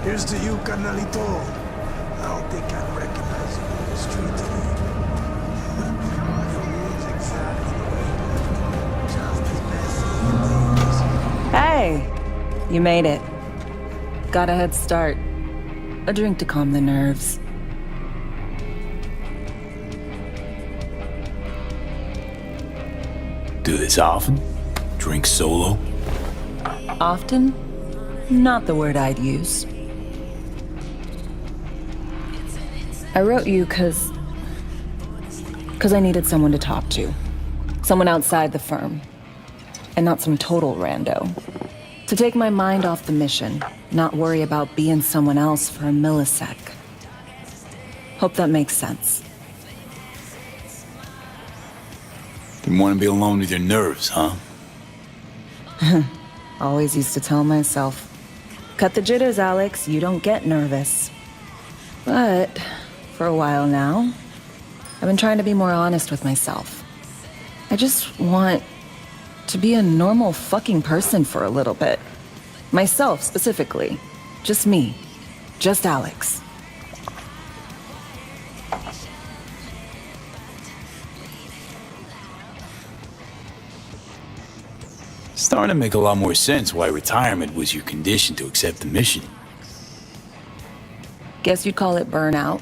Here's to you, carnalito. I don't think I'd recognize you on the street today. Your room's exactly the way you want it. Just as messy and dangerous. Hey, you made it. Got a head start. A drink to calm the nerves. Do this often? Drink solo? Often? Not the word I'd use. I wrote you because I needed someone to talk to. Someone outside the firm. And not some total rando. To take my mind off the mission, not worry about being someone else for a millisec. Hope that makes sense. Didn't want to be alone with your nerves, huh? Always used to tell myself, cut the jitters, Alex, you don't get nervous. But for a while now, I've been trying to be more honest with myself. I just want to be a normal fucking person for a little bit. Myself, specifically. Just me. Just Alex. Starting to make a lot more sense why retirement was your condition to accept the mission. Guess you'd call it burnout.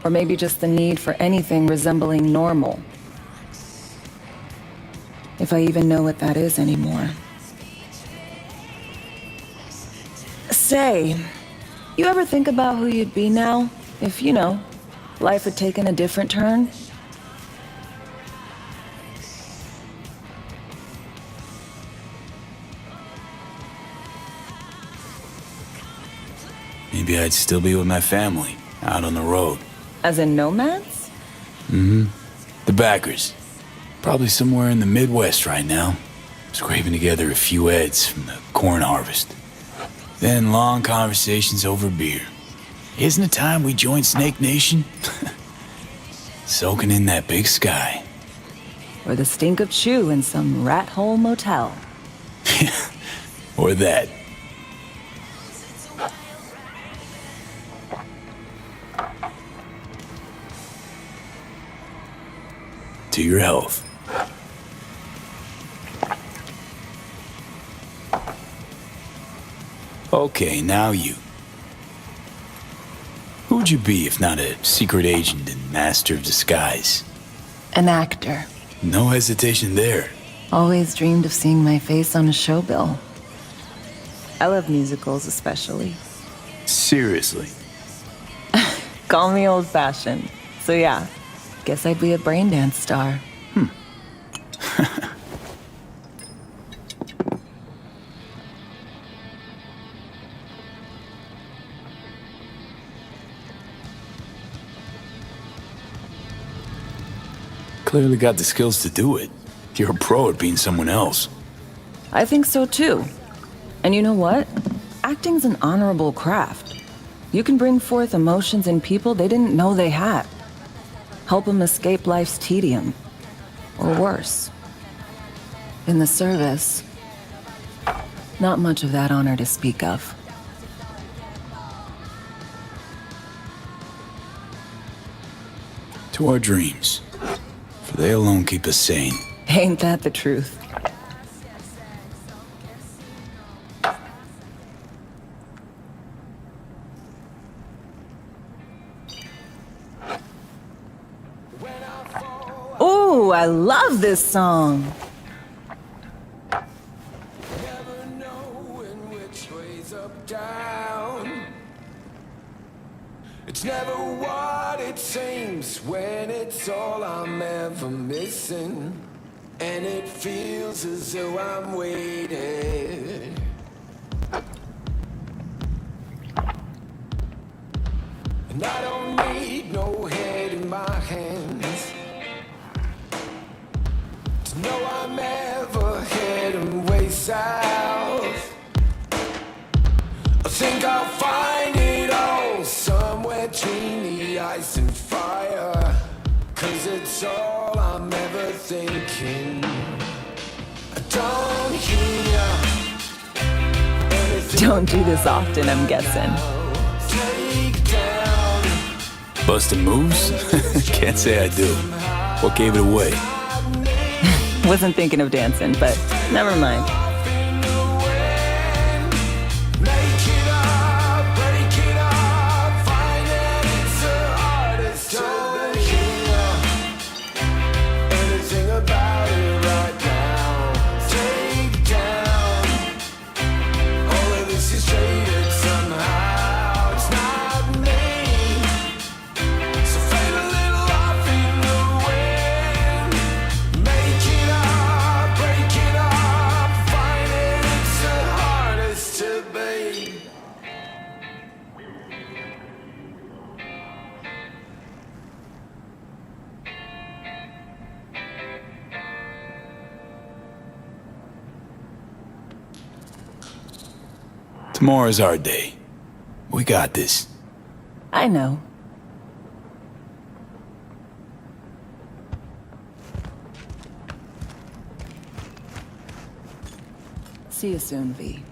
Or maybe just the need for anything resembling normal. If I even know what that is anymore. Say, you ever think about who you'd be now if, you know, life had taken a different turn? Maybe I'd still be with my family, out on the road. As in nomads? Mm-hmm. The backers. Probably somewhere in the Midwest right now. Scraping together a few heads from the corn harvest. Then long conversations over beer. Isn't it time we joined Snake Nation? Soaking in that big sky. Or the stink of chew in some rat hole motel. Or that. To your health. Okay, now you. Who'd you be if not a secret agent and master of disguise? An actor. No hesitation there. Always dreamed of seeing my face on a show bill. I love musicals especially. Seriously. Call me old-fashioned. So yeah, guess I'd be a braindance star. Clearly got the skills to do it. You're a pro at being someone else. I think so too. And you know what? Acting's an honorable craft. You can bring forth emotions in people they didn't know they had. Help them escape life's tedium. Or worse. In the service, not much of that honor to speak of. To our dreams. For they alone keep us sane. Ain't that the truth? Ooh, I love this song. Never knowing which way's up, down. It's never what it seems when it's all I'm ever missing. And it feels as though I'm waiting. And I don't need no head in my hands to know I'm ever heading way south. I think I'll find it all somewhere between the ice and fire. 'Cause it's all I'm ever thinking. I don't hear anything. Don't do this often, I'm guessing. Take down. Busting moves? Can't say I do. What gave it away? Wasn't thinking of dancing, but never mind. Tomorrow's our day. We got this. I know. See you soon, V.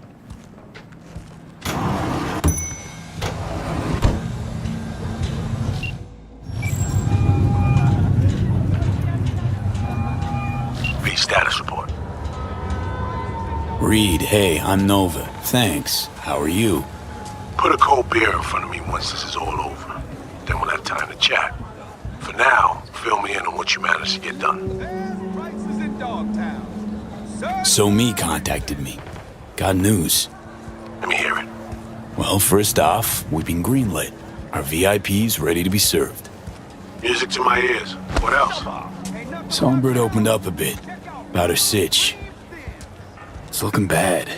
Reed, hey, I'm Nova. Thanks. How are you? Put a cold beer in front of me once this is all over. Then we'll have time to chat. For now, fill me in on what you managed to get done. So Me contacted me. Got news. Let me hear it. Well, first off, we've been greenlit. Our VIP's ready to be served. Music to my ears. What else? Songbird opened up a bit about her sitch. It's looking bad.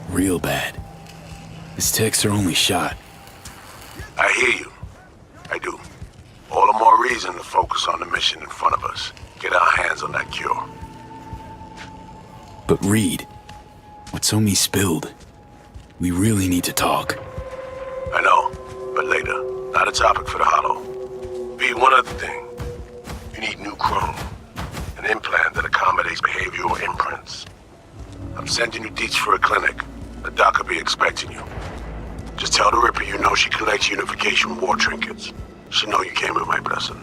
Real bad. His tech's her only shot. I hear you. I do. All the more reason to focus on the mission in front of us. Get our hands on that cure. But Reed, what So Me spilled, we really need to talk. I know, but later. Not a topic for the hollow. Be one other thing. You need new chrome. An implant that accommodates behavioral imprints. I'm sending you deets for a clinic. The doc will be expecting you. Just tell the Ripper you know she collects unification war trinkets. She'll know you came with my blessing.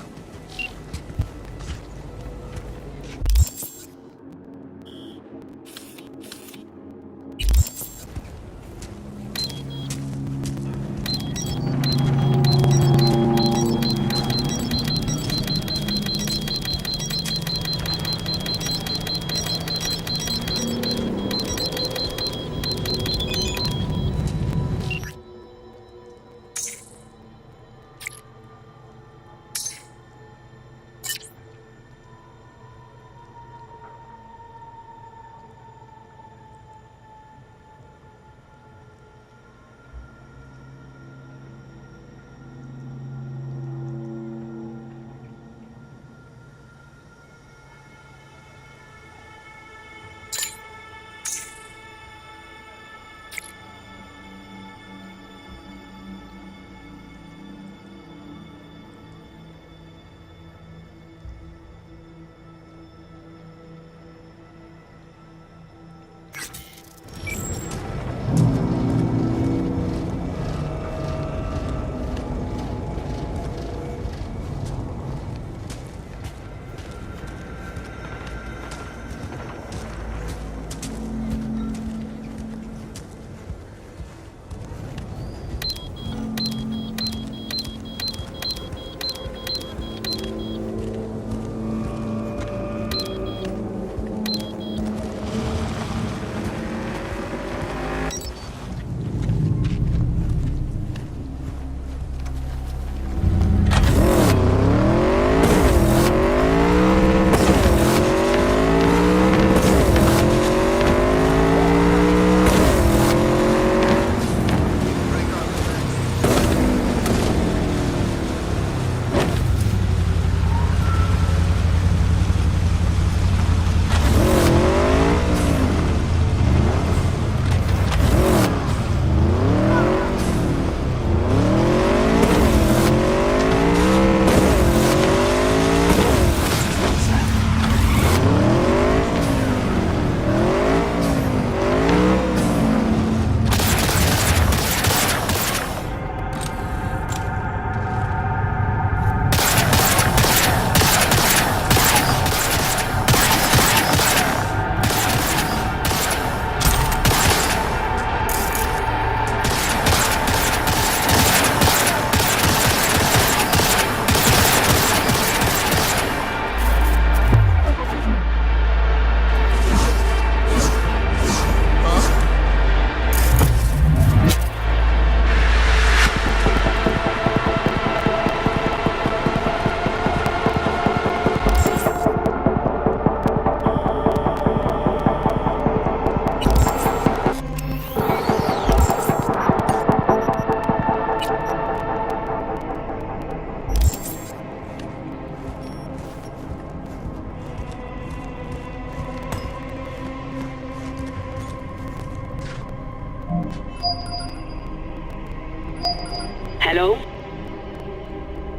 Hello?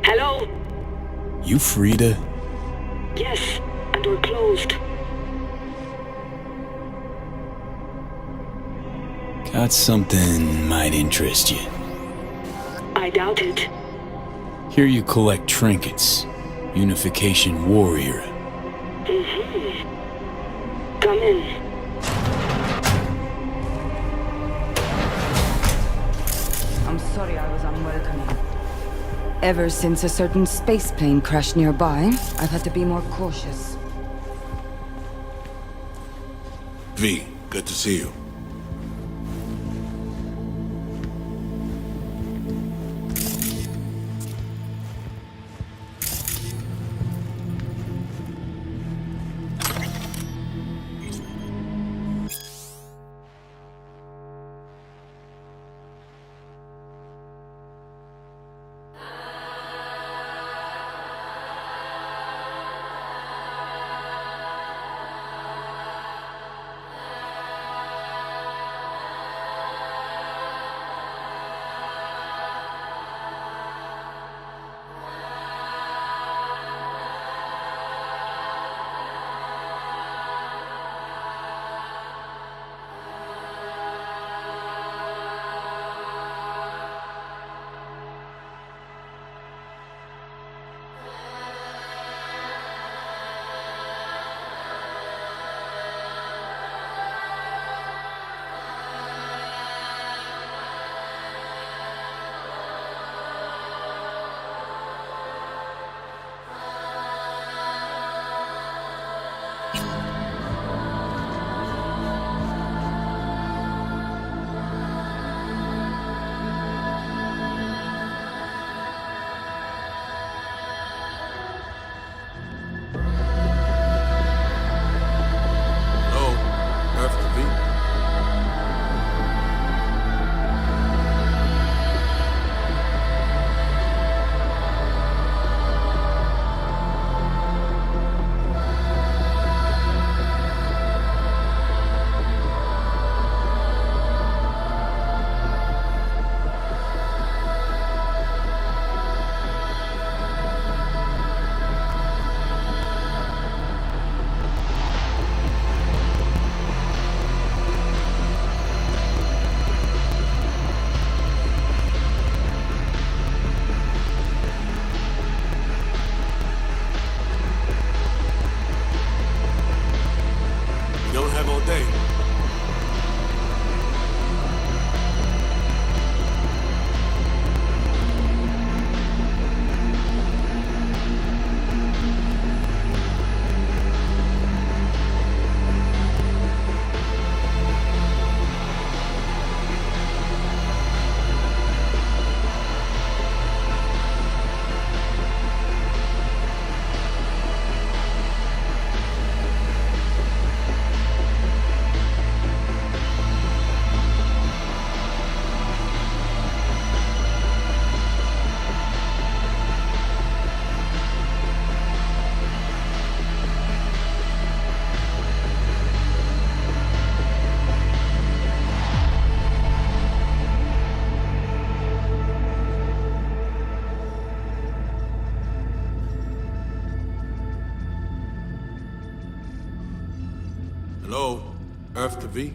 Hello? You Frida? Yes, and we're closed. Got something might interest you. I doubt it. Here you collect trinkets. Unification Warrior. Mm-hmm. Come in. sorry I was unwelcoming. Ever since a certain space plane crashed nearby, I've had to be more cautious. V, good to see you. Hello? Earth to V?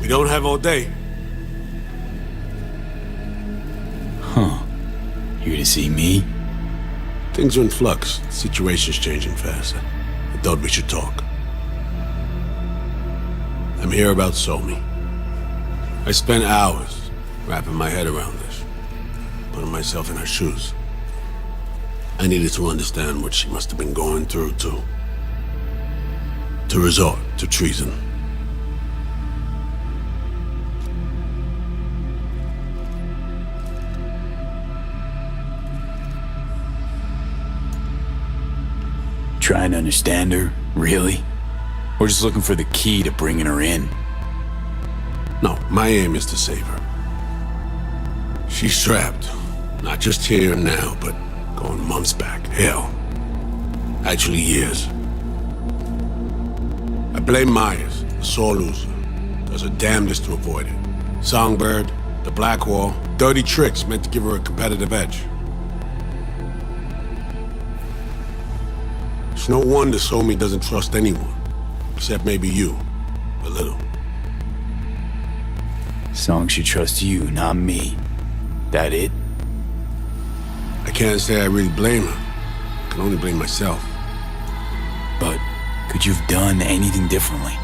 We don't have all day. Huh. Here to see me? Things are in flux. The situation's changing fast. I thought we should talk. I'm here about Somi. I spent hours wrapping my head around this, putting myself in her shoes. I needed to understand what she must have been going through to resort to treason. Trying to understand her, really? Or just looking for the key to bringing her in? No, my aim is to save her. She's trapped. Not just here and now, but going months back. Hell. Actually years. I blame Myers, the sore loser. Does her damnedest to avoid it. Songbird, the Blackwall, dirty tricks meant to give her a competitive edge. It's no wonder Somi doesn't trust anyone. Except maybe you. A little. Song should trust you, not me. That it? I can't say I really blame her. I can only blame myself. But could you have done anything differently?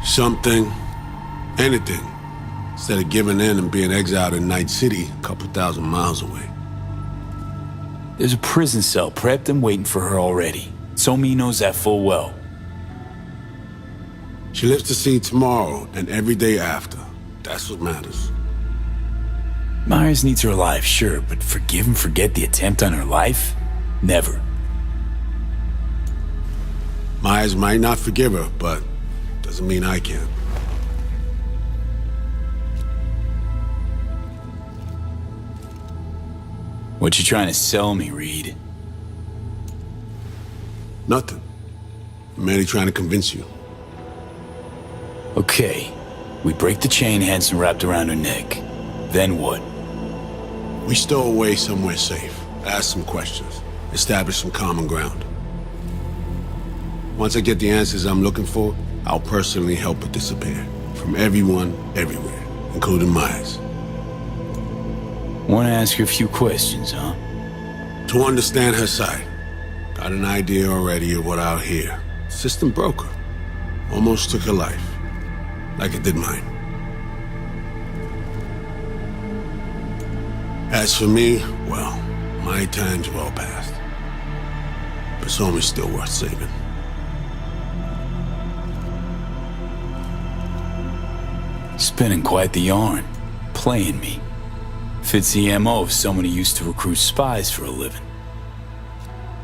Something. Anything. Instead of giving in and being exiled in Night City, a couple thousand miles away. There's a prison cell prepped and waiting for her already. Somi knows that full well. She lives to see tomorrow and every day after. That's what matters. Myers needs her alive, sure, but forgive and forget the attempt on her life? Never. Myers might not forgive her, but doesn't mean I can. What you trying to sell me, Reed? Nothing. I'm merely trying to convince you. Okay. We break the chain Hanson wrapped around her neck. Then what? We stow away somewhere safe. Ask some questions. Establish some common ground. Once I get the answers I'm looking for, I'll personally help her disappear. From everyone, everywhere, including Myers. Want to ask you a few questions, huh? To understand her side. Got an idea already of what I'll hear. System broke her. Almost took her life. Like it did mine. As for me, well, my time's well past. But Somi's still worth saving. Spinning quite the yarn. Playing me. Fits the MO of someone who used to recruit spies for a living.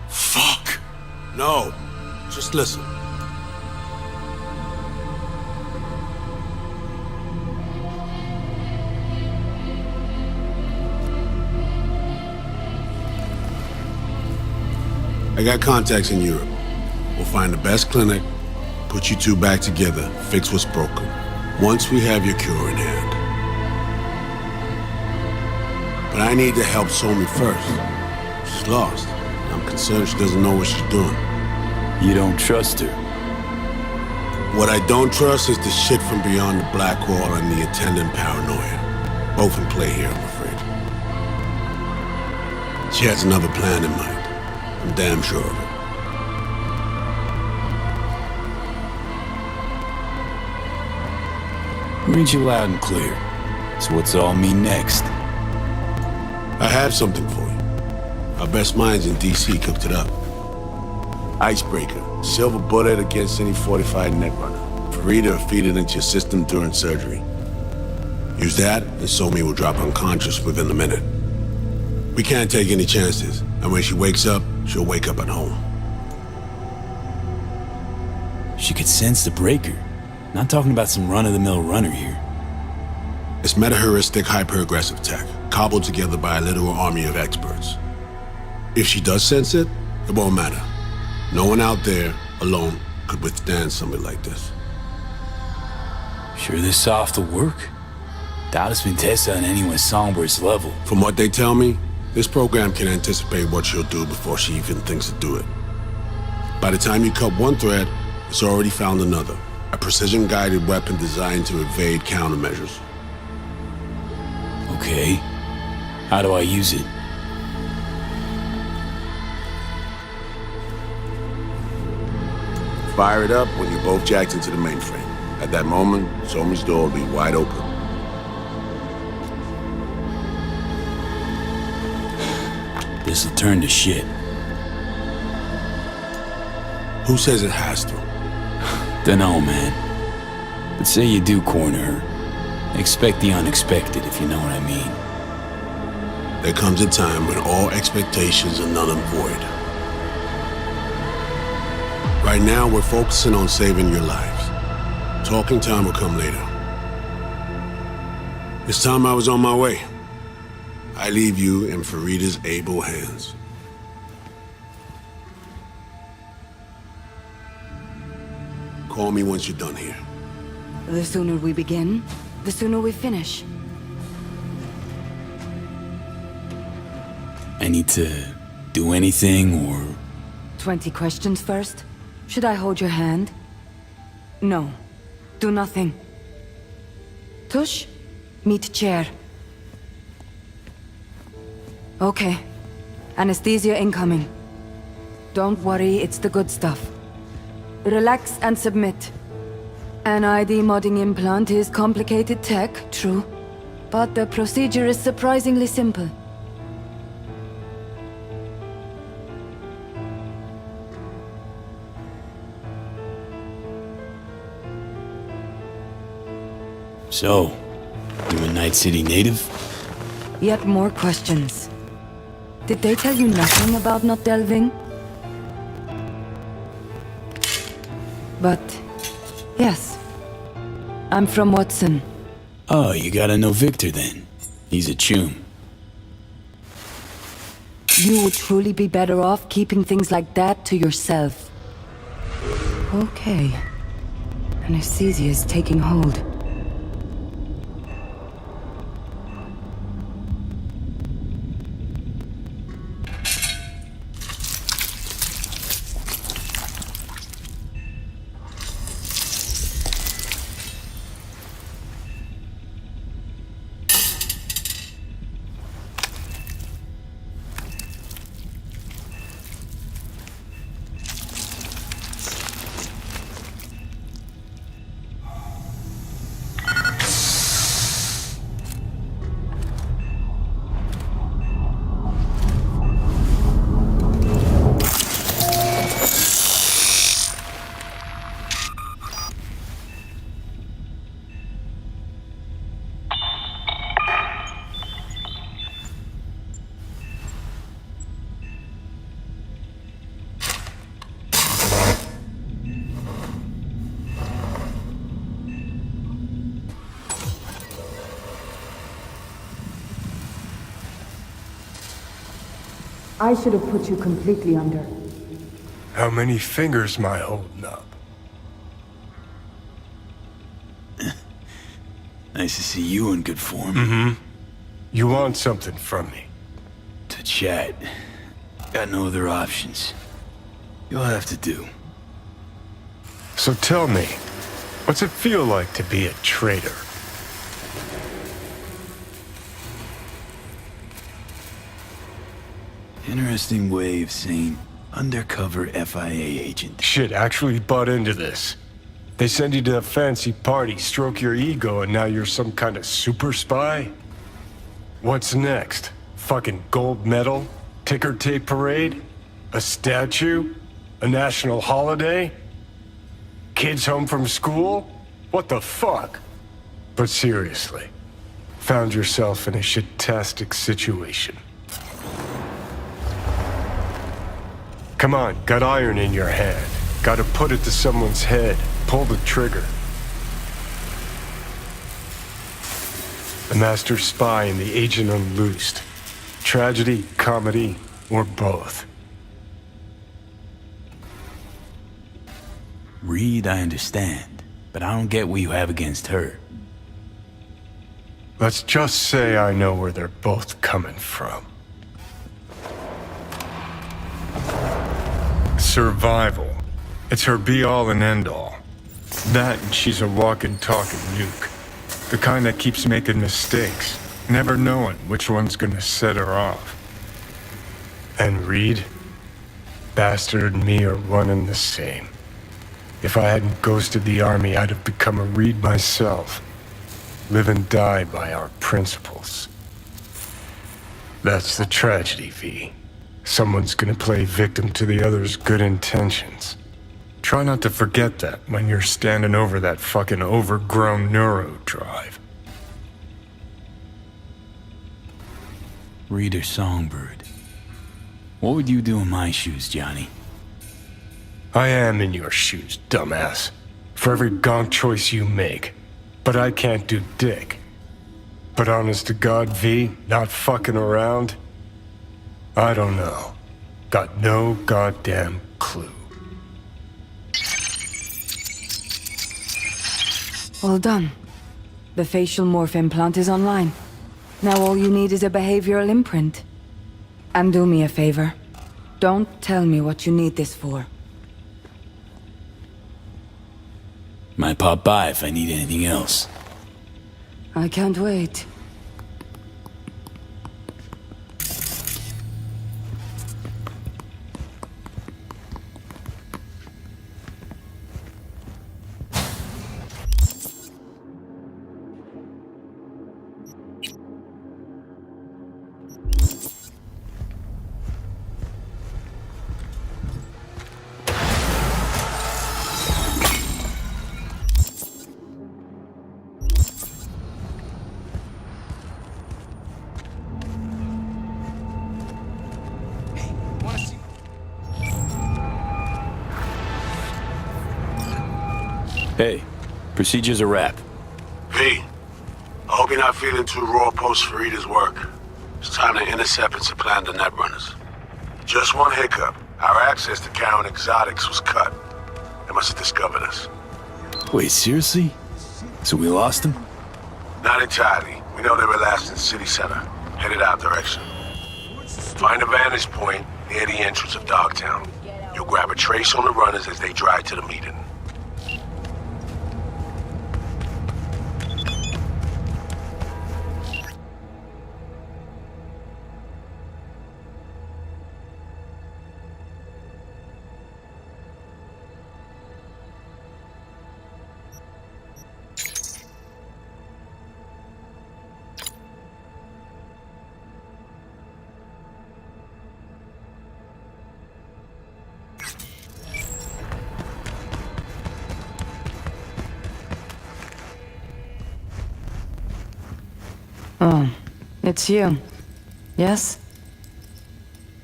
Fuck! No. Just listen. I got contacts in Europe. We'll find the best clinic, put you two back together, fix what's broken. Once we have your cure in hand. But I need to help Somi first. She's lost. I'm concerned she doesn't know what she's doing. You don't trust her? What I don't trust is the shit from beyond the Blackwall and the attendant paranoia. Both in play here, I'm afraid. She has another plan in mind. I'm damn sure of it. Read you loud and clear. So what's it all mean next? I have something for you. Our best minds in DC cooked it up. Icebreaker. Silver bullet against any fortified netrunner. Free to feed it into your system during surgery. Use that, and Somi will drop unconscious within a minute. We can't take any chances, and when she wakes up, she'll wake up at home. She could sense the breaker. Not talking about some run-of-the-mill runner here. It's meta-heuristic, hyper-aggressive tech, cobbled together by a literal army of experts. If she does sense it, it won't matter. No one out there, alone, could withstand something like this. Sure this soft will work? Doubt it's been tested on anyone's Songbird's level. From what they tell me, this program can anticipate what she'll do before she even thinks to do it. By the time you cut one thread, it's already found another. A precision-guided weapon designed to evade countermeasures. Okay. How do I use it? Fire it up when you're both jacked into the mainframe. At that moment, Somi's door will be wide open. This'll turn to shit. Who says it has to? Dunno, man. But say you do corner her. Expect the unexpected, if you know what I mean. There comes a time when all expectations are null and void. Right now, we're focusing on saving your lives. Talking time will come later. This time I was on my way. I leave you in Farida's able hands. Call me once you're done here. The sooner we begin, the sooner we finish. I need to do anything, or... 20 questions first? Should I hold your hand? No. Do nothing. Tush, meet chair. Okay. Anesthesia incoming. Don't worry, it's the good stuff. Relax and submit. An ID modding implant is complicated tech, true. But the procedure is surprisingly simple. So, you a Night City native? Yet more questions. Did they tell you nothing about not delving? But, yes. I'm from Watson. Oh, you gotta know Victor then. He's a chum. You would truly be better off keeping things like that to yourself. Okay. Anesthesia is taking hold. I should have put you completely under. How many fingers am I holding up? Nice to see you in good form. Mm-hmm. You want something from me? To chat. Got no other options. You'll have to do. So tell me, what's it feel like to be a traitor? Interesting way of saying undercover FIA agent. Shit, actually butt into this. They send you to a fancy party, stroke your ego, and now you're some kind of super spy? What's next? Fucking gold medal? Ticker tape parade? A statue? A national holiday? Kids home from school? What the fuck? But seriously, found yourself in a shit-tastic situation. Come on, got iron in your hand. Gotta put it to someone's head. Pull the trigger. The master spy and the agent unloosed. Tragedy, comedy, or both. Reed, I understand, but I don't get what you have against her. Let's just say I know where they're both coming from. Survival. It's her be-all and end-all. That and she's a walking, talking nuke. The kind that keeps making mistakes, never knowing which one's gonna set her off. And Reed? Bastard and me are one and the same. If I hadn't ghosted the army, I'd have become a Reed myself. Live and die by our principles. That's the tragedy, V. Someone's gonna play victim to the other's good intentions. Try not to forget that when you're standing over that fucking overgrown neuro drive. Reader Songbird. What would you do in my shoes, Johnny? I am in your shoes, dumbass. For every gonk choice you make. But I can't do dick. But honest to God, V, not fucking around? I don't know. Got no goddamn clue. Well done. The facial morph implant is online. Now all you need is a behavioral imprint. And do me a favor. Don't tell me what you need this for. Might pop by if I need anything else. I can't wait. Hey, procedure's a wrap. V, I hope you're not feeling too raw post Farida's work. It's time to intercept and supplant the netrunners. Just one hiccup. Our access to Karen Exotics was cut. They must have discovered us. Wait, seriously? So we lost them? Not entirely. We know they were last in the city center, headed our direction. Find a vantage point near the entrance of Dogtown. You'll grab a trace on the runners as they drive to the meeting. Oh, it's you. Yes?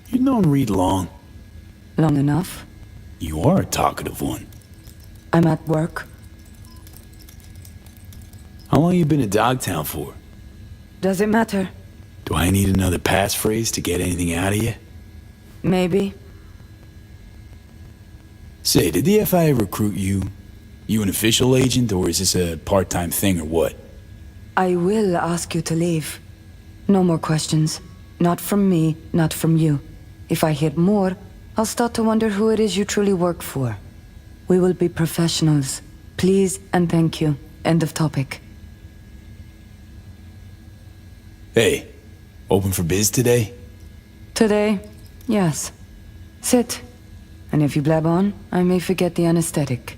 You've known Reed long. Long enough. You are a talkative one. I'm at work. How long you been in Dogtown for? Does it matter? Do I need another passphrase to get anything out of you? Maybe. Say, did the FIA recruit you? You an official agent, or is this a part-time thing, or what? I will ask you to leave. No more questions. Not from me, not from you. If I hear more, I'll start to wonder who it is you truly work for. We will be professionals. Please and thank you. End of topic. Hey, open for biz today? Today, yes. Sit. And if you blab on, I may forget the anesthetic.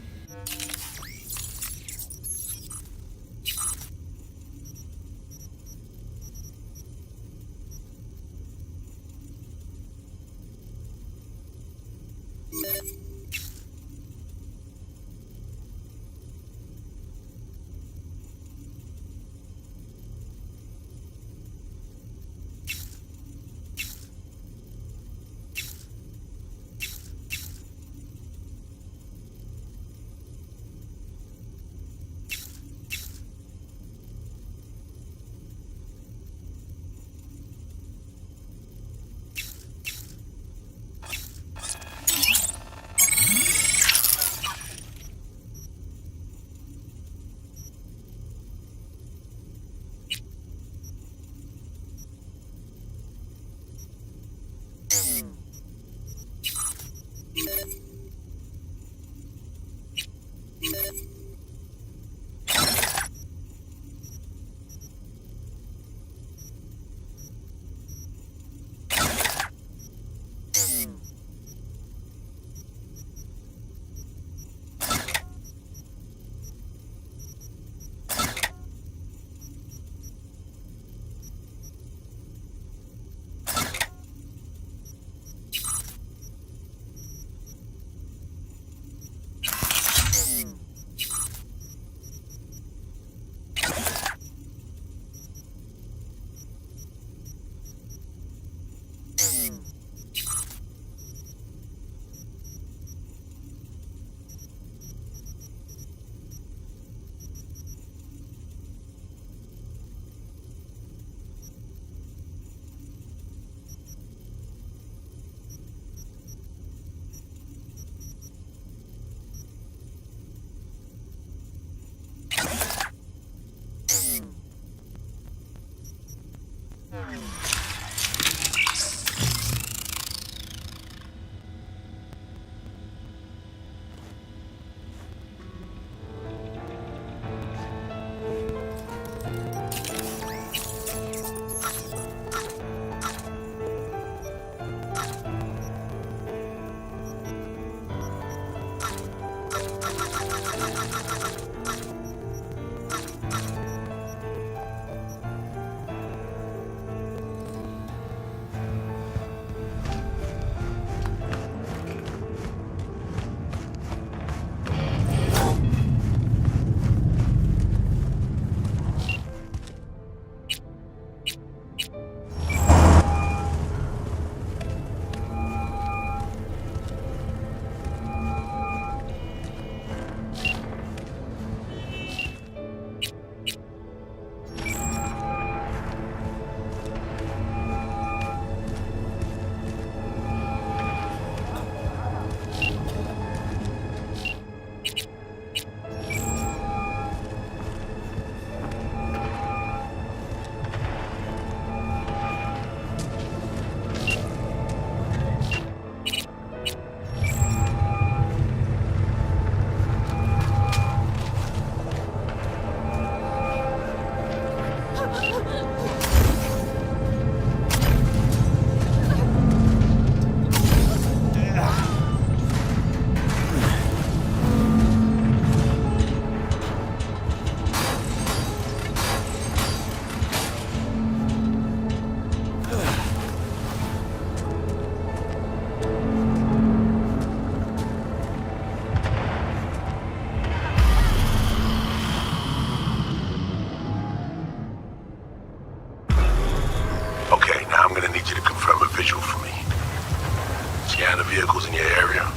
Scan the vehicles in your area.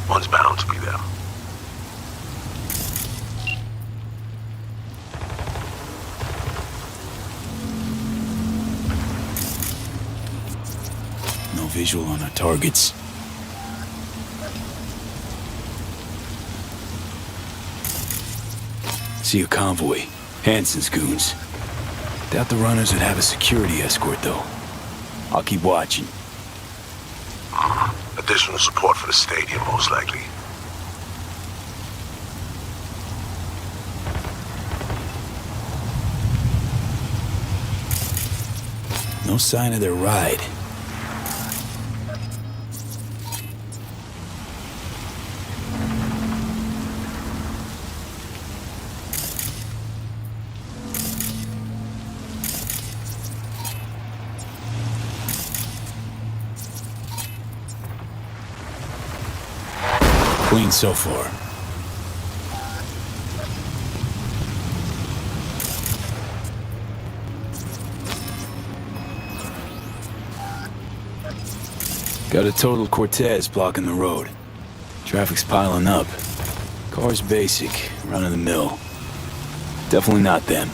One's bound to be there. No visual on our targets. See a convoy. Hansen's goons. Doubt the runners would have a security escort, though. I'll keep watching. Additional support for the stadium, most likely. No sign of their ride. Clean so far. Got a total Cortez blocking the road. Traffic's piling up. Car's basic, run of the mill. Definitely not them.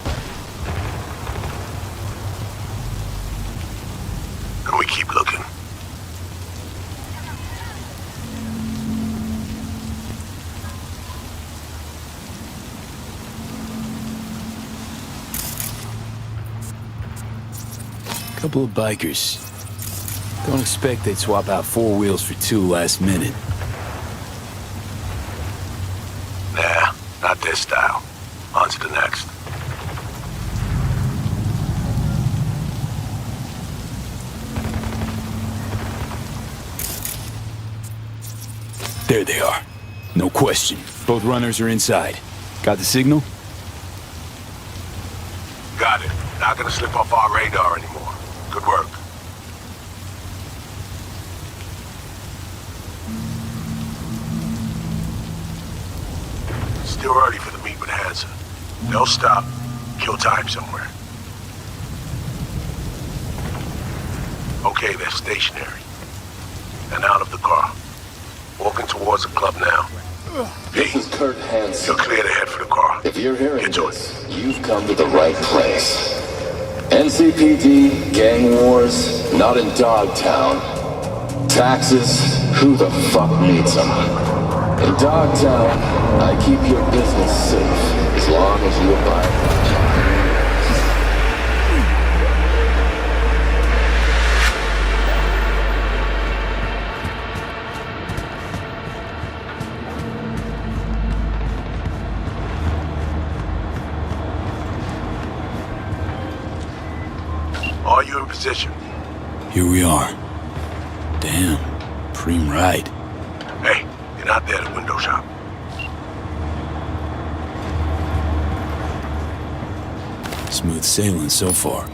And we keep looking. Couple of bikers. Don't expect they'd swap out 4 wheels for 2 last minute. Nah, not this style. On to the next. There they are. No question. Both runners are inside. Got the signal? Got it. Not gonna slip off our radar anymore. Good work. Still early for the meet with Hansen. They'll stop. Kill time somewhere. Okay, they're stationary. And out of the car. Walking towards the club now. This is Kurt Hansen. You're clear to head for the car. If you're hearing Get to this, you've come to the right place. NCPD, gang wars, not in Dogtown. Taxes, who the fuck needs them? In Dogtown, I keep your business safe, as long as you abide. Are you in position? Here we are. Damn. Preem ride. Hey, you're not there to window shop. Smooth sailing so far.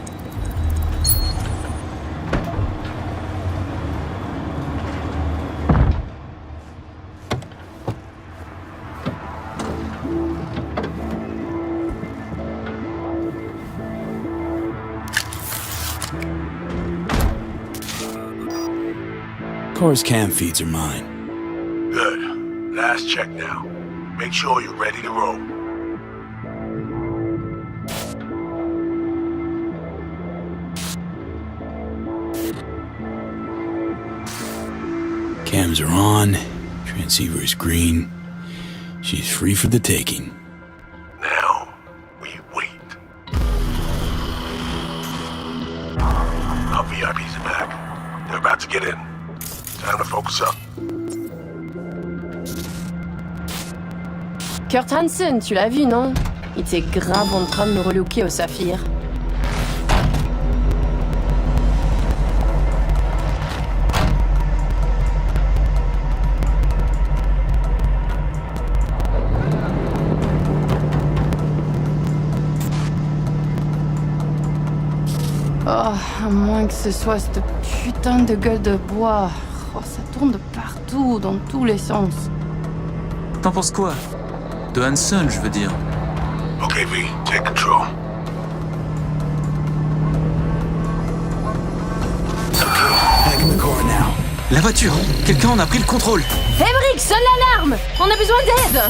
Car's cam feeds are mine. Good. Last check now. Make sure you're ready to roll. Cams are on. Transceiver is green. She's free for the taking. Now, we wait. Our VIPs are back. They're about to get in. Time to focus up. Kurt Hansen, tu l'as vu, non? Il était grave en train de me relooker au saphir. Oh, à moins que ce soit cette putain de gueule de bois. Oh, ça tourne de partout, dans tous les sens. T'en penses quoi? De Hansen, je veux dire. Okay, V, take control. Back in the car now. La voiture! Quelqu'un en a pris le contrôle! Emmerich, sonne l'alarme! On a besoin d'aide!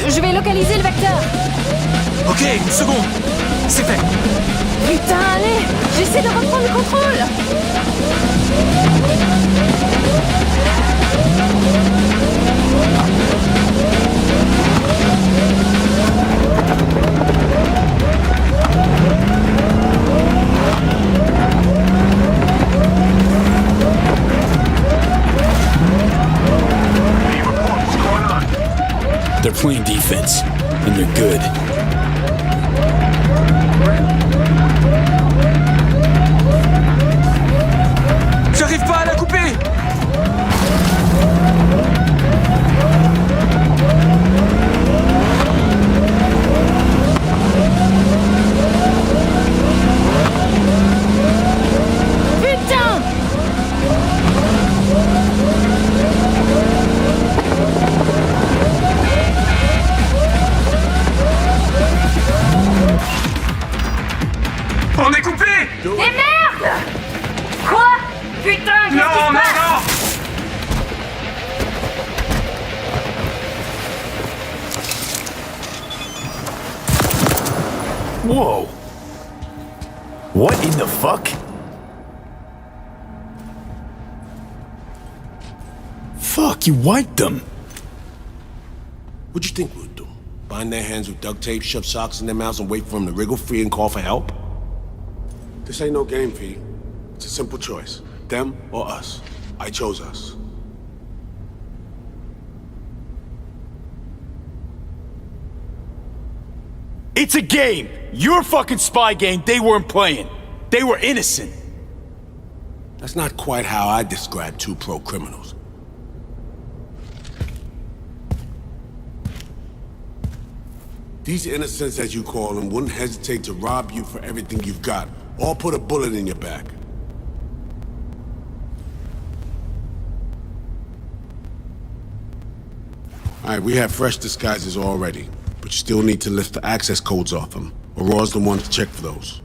Je vais localiser le vecteur. Ok, une seconde! C'est fait! Putain, allez! J'essaie de reprendre le contrôle! They're playing defense, and they're good. J'arrive pas à la couper! Putain! On est coupé! Et merde! Quoi? Putain, qu'est-ce qui se passe? Whoa! What in the fuck? Fuck, you wiped them! What'd you think we'd do? Bind their hands with duct tape, shove socks in their mouths, and wait for them to wriggle free and call for help? This ain't no game, V. It's a simple choice. Them or us. I chose us. It's a game! Your fucking spy game they weren't playing. They were innocent. That's not quite how I describe two pro-criminals. These innocents, as you call them, wouldn't hesitate to rob you for everything you've got, or put a bullet in your back. Alright, we have fresh disguises already, but you still need to lift the access codes off them. Aurora's the one to check for those.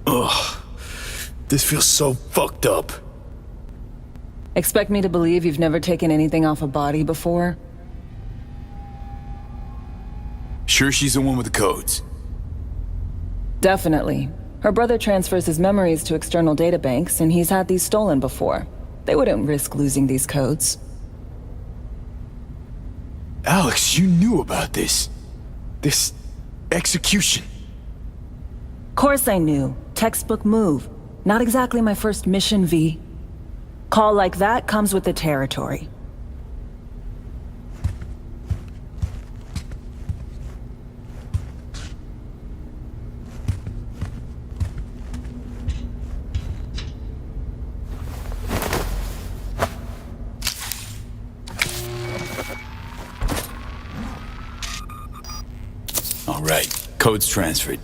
Ugh. This feels so fucked up. Expect me to believe you've never taken anything off a body before? Sure she's the one with the codes? Definitely. Her brother transfers his memories to external databanks, and he's had these stolen before. They wouldn't risk losing these codes. Alex, you knew about this. This execution. Course I knew. Textbook move. Not exactly my first mission, V. Call like that comes with the territory. All right, code's transferred.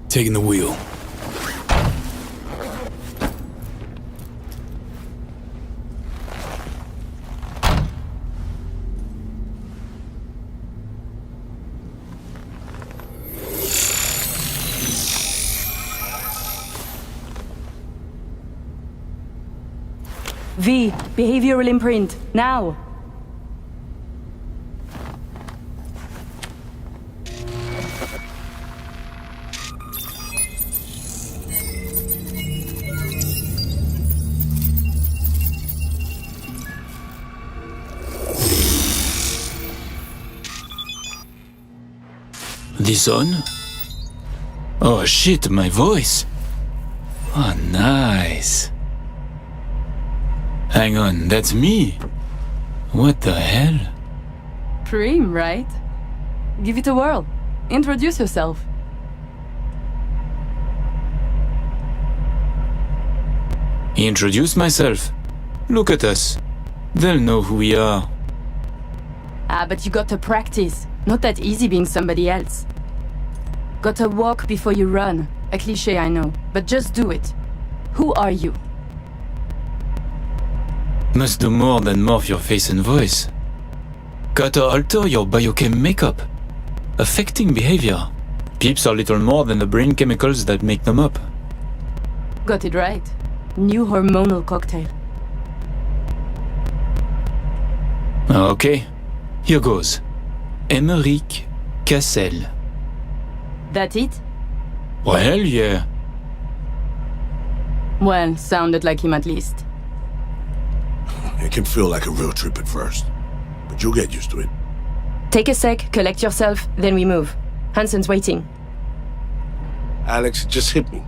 Taking the wheel. V, behavioral imprint, now! This on? Oh shit, my voice. Oh, nice. Hang on, that's me? What the hell? Prim, right? Give it a whirl. Introduce yourself. Introduce myself. Look at us. They'll know who we are. Ah, but you got to practice. Not that easy being somebody else. Gotta walk before you run. A cliché, I know. But just do it. Who are you? Must do more than morph your face and voice. Gotta alter your biochem makeup. Affecting behavior. Peeps are little more than the brain chemicals that make them up. Got it right. New hormonal cocktail. Okay, here goes. Emeric Cassel. That it? Well, yeah. Well, sounded like him at least. It can feel like a real trip at first, but you'll get used to it. Take a sec, collect yourself, then we move. Hansen's waiting. Alex, it just hit me.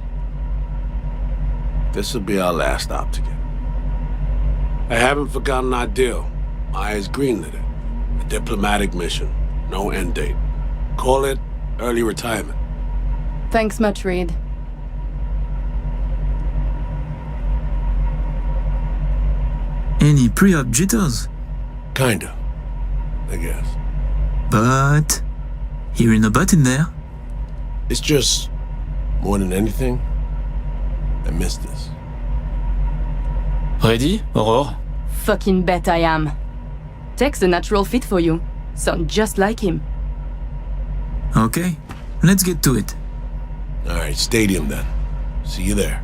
This will be our last stop together. I haven't forgotten our deal. Maya's greenlit it. A diplomatic mission. No end date. Call it early retirement. Thanks much, Reed. Any pre-op jitters? Kinda, I guess. But... hearing a but in there. It's just, more than anything, I miss this. Ready, Aurore? Fucking bet I am. Tech's a natural fit for you. Sound just like him. Okay, let's get to it. Alright, stadium then. See you there.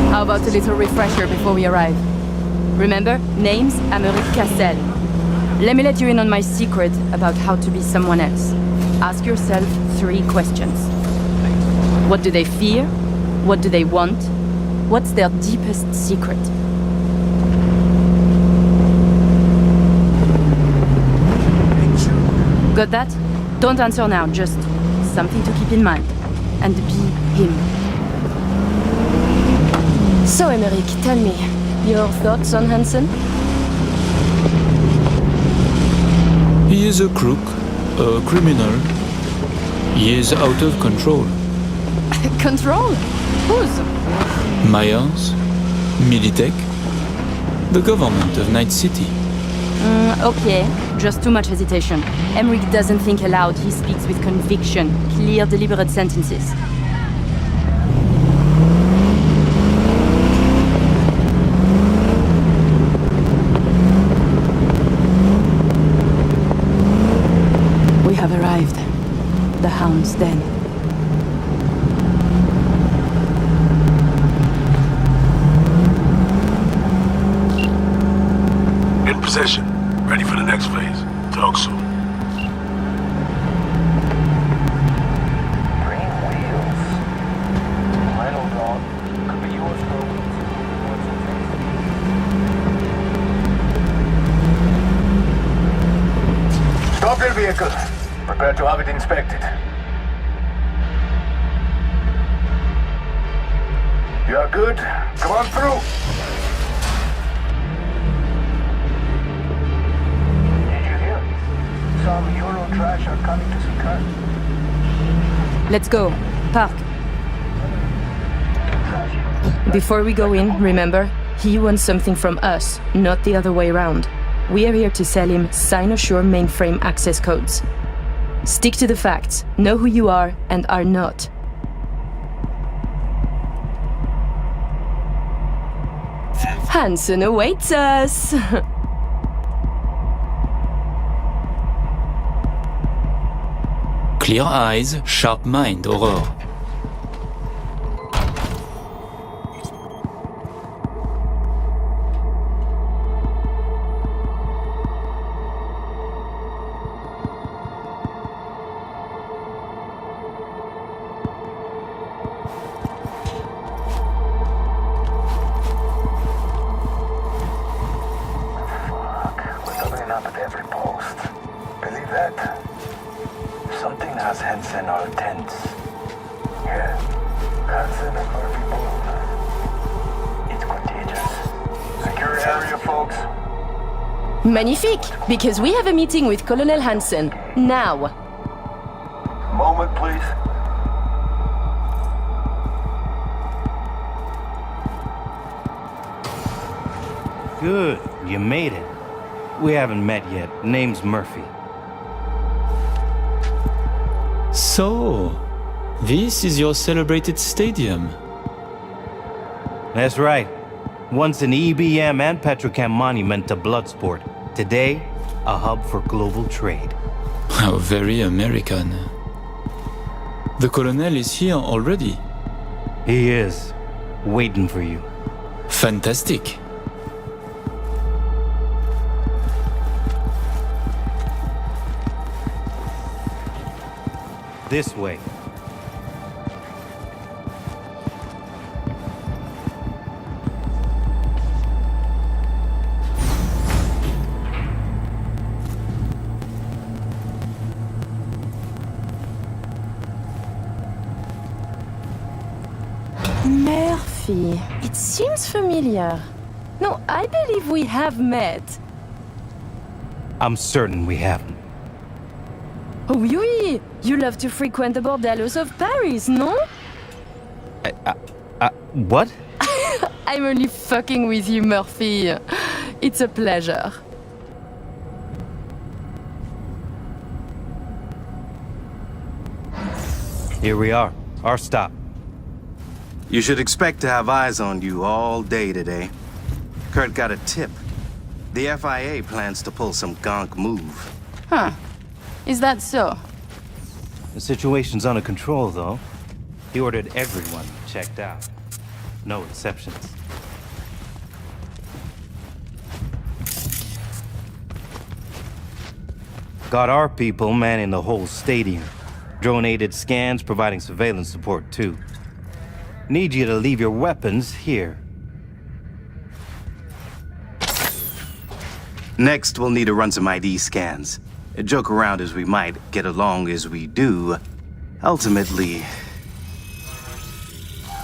How about a little refresher before we arrive? Remember, name's Emeric Cassel. Let me let you in on my secret about how to be someone else. Ask yourself 3 questions. What do they fear? What do they want? What's their deepest secret? Got that? Don't answer now, just something to keep in mind. And be him. So, Emeric, tell me, your thoughts on Hansen? He is a crook, a criminal. He is out of control. Control? Whose? Myers, Militech, the government of Night City. Okay, just too much hesitation. Emmerich doesn't think aloud, he speaks with conviction. Clear, deliberate sentences. We have arrived. The Hound's Den. In position. Ready for the next phase. Talk soon. Green wheels. Final dog. Could be yours for a week. Stop your vehicle. Prepare to have it inspected. You are good. Come on through. Some Euro trash are coming to see car. Let's go. Park. Before we go in, remember, he wants something from us, not the other way around. We are here to sell him Cynosure mainframe access codes. Stick to the facts, know who you are and are not. Hansen awaits us! Clear eyes, sharp mind, Aurore. has Hansen are tense. Yeah, Hansen and Murphy both. It's contagious. Secure area, folks. Magnifique, because we have a meeting with Colonel Hansen. Now. Moment, please. Good, you made it. We haven't met yet. Name's Murphy. So, this is your celebrated stadium. That's right. Once an EBM and Petrochem monument to bloodsport. Today, a hub for global trade. How very American. The Colonel is here already. He is. Waiting for you. Fantastic. This way. Murphy. It seems familiar. No, I believe we have met. I'm certain we haven't. Oh, oui! You love to frequent the bordellos of Paris, no? What? I'm only fucking with you, Murphy. It's a pleasure. Here we are. Our stop. You should expect to have eyes on you all day today. Kurt got a tip. The FIA plans to pull some gonk move. Huh. Is that so? The situation's under control, though. He ordered everyone checked out. No exceptions. Got our people manning the whole stadium. Drone-aided scans providing surveillance support, too. Need you to leave your weapons here. Next, we'll need to run some ID scans. Joke around as we might, get along as we do. Ultimately,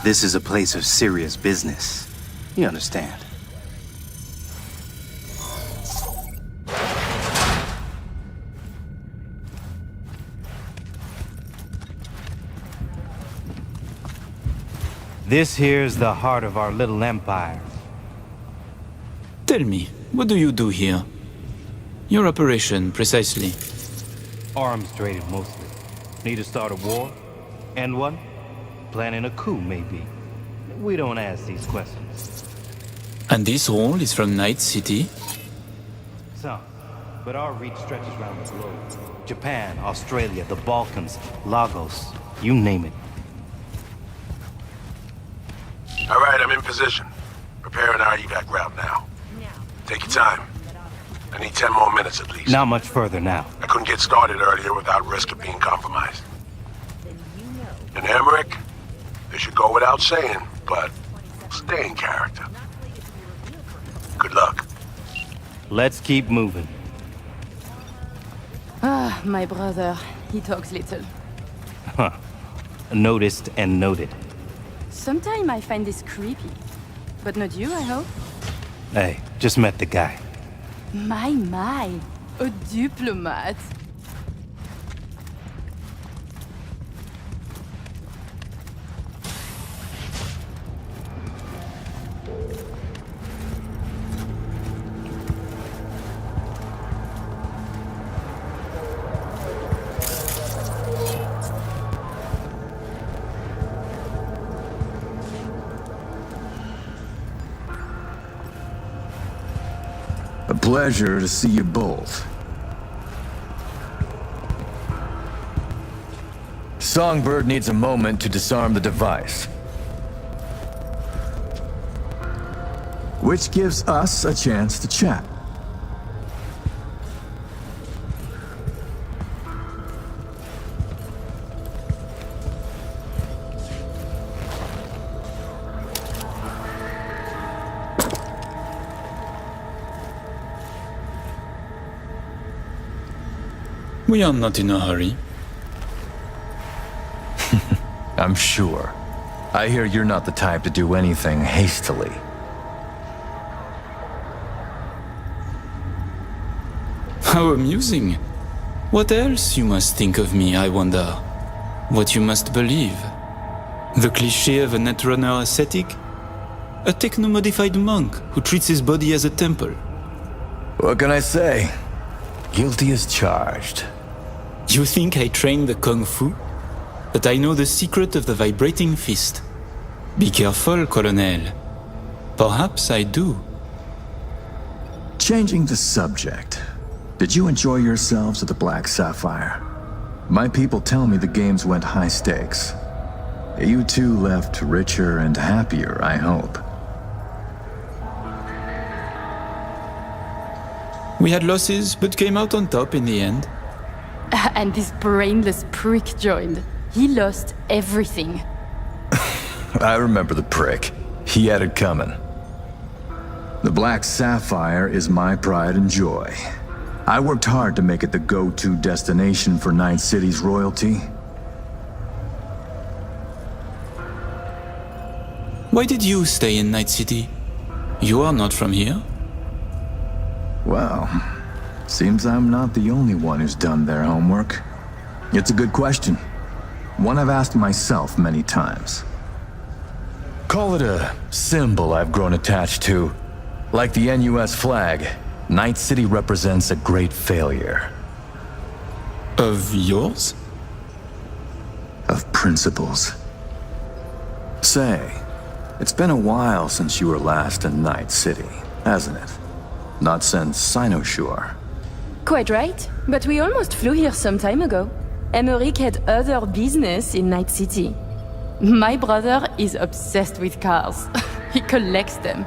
this is a place of serious business. You understand? This here's the heart of our little empire. Tell me, what do you do here? Your operation, precisely. Arms traded mostly. Need to start a war? End one? Planning a coup, maybe. We don't ask these questions. And this role is from Night City? Some. But our reach stretches around the globe. Japan, Australia, the Balkans, Lagos, you name it. All right, I'm in position. Preparing our evac route now. Take your time. I need 10 more minutes at least. Not much further now. I couldn't get started earlier without risk of being compromised. And Emmerich, they should go without saying, but stay in character. Good luck. Let's keep moving. Ah, my brother. He talks little. Huh. Noticed and noted. Sometimes I find this creepy. But not you, I hope? Hey, just met the guy. My. A diplomat. A pleasure to see you both. Songbird needs a moment to disarm the device. Which gives us a chance to chat. We are not in a hurry. I'm sure. I hear you're not the type to do anything hastily. How amusing. What else you must think of me, I wonder? What you must believe? The cliché of a netrunner ascetic? A techno-modified monk who treats his body as a temple? What can I say? Guilty as charged. You think I trained the kung fu? But I know the secret of the vibrating fist. Be careful, Colonel. Perhaps I do. Changing the subject. Did you enjoy yourselves at the Black Sapphire? My people tell me the games went high stakes. You two left richer and happier, I hope. We had losses, but came out on top in the end. And this brainless prick joined. He lost everything. I remember the prick. He had it coming. The Black Sapphire is my pride and joy. I worked hard to make it the go-to destination for Night City's royalty. Why did you stay in Night City? You are not from here. Well, seems I'm not the only one who's done their homework. It's a good question. One I've asked myself many times. Call it a symbol I've grown attached to. Like the NUS flag, Night City represents a great failure. Of yours? Of principles. Say, it's been a while since you were last in Night City, hasn't it? Not since Cynosure. Quite right, but we almost flew here some time ago. Emmerich had other business in Night City. My brother is obsessed with cars. He collects them.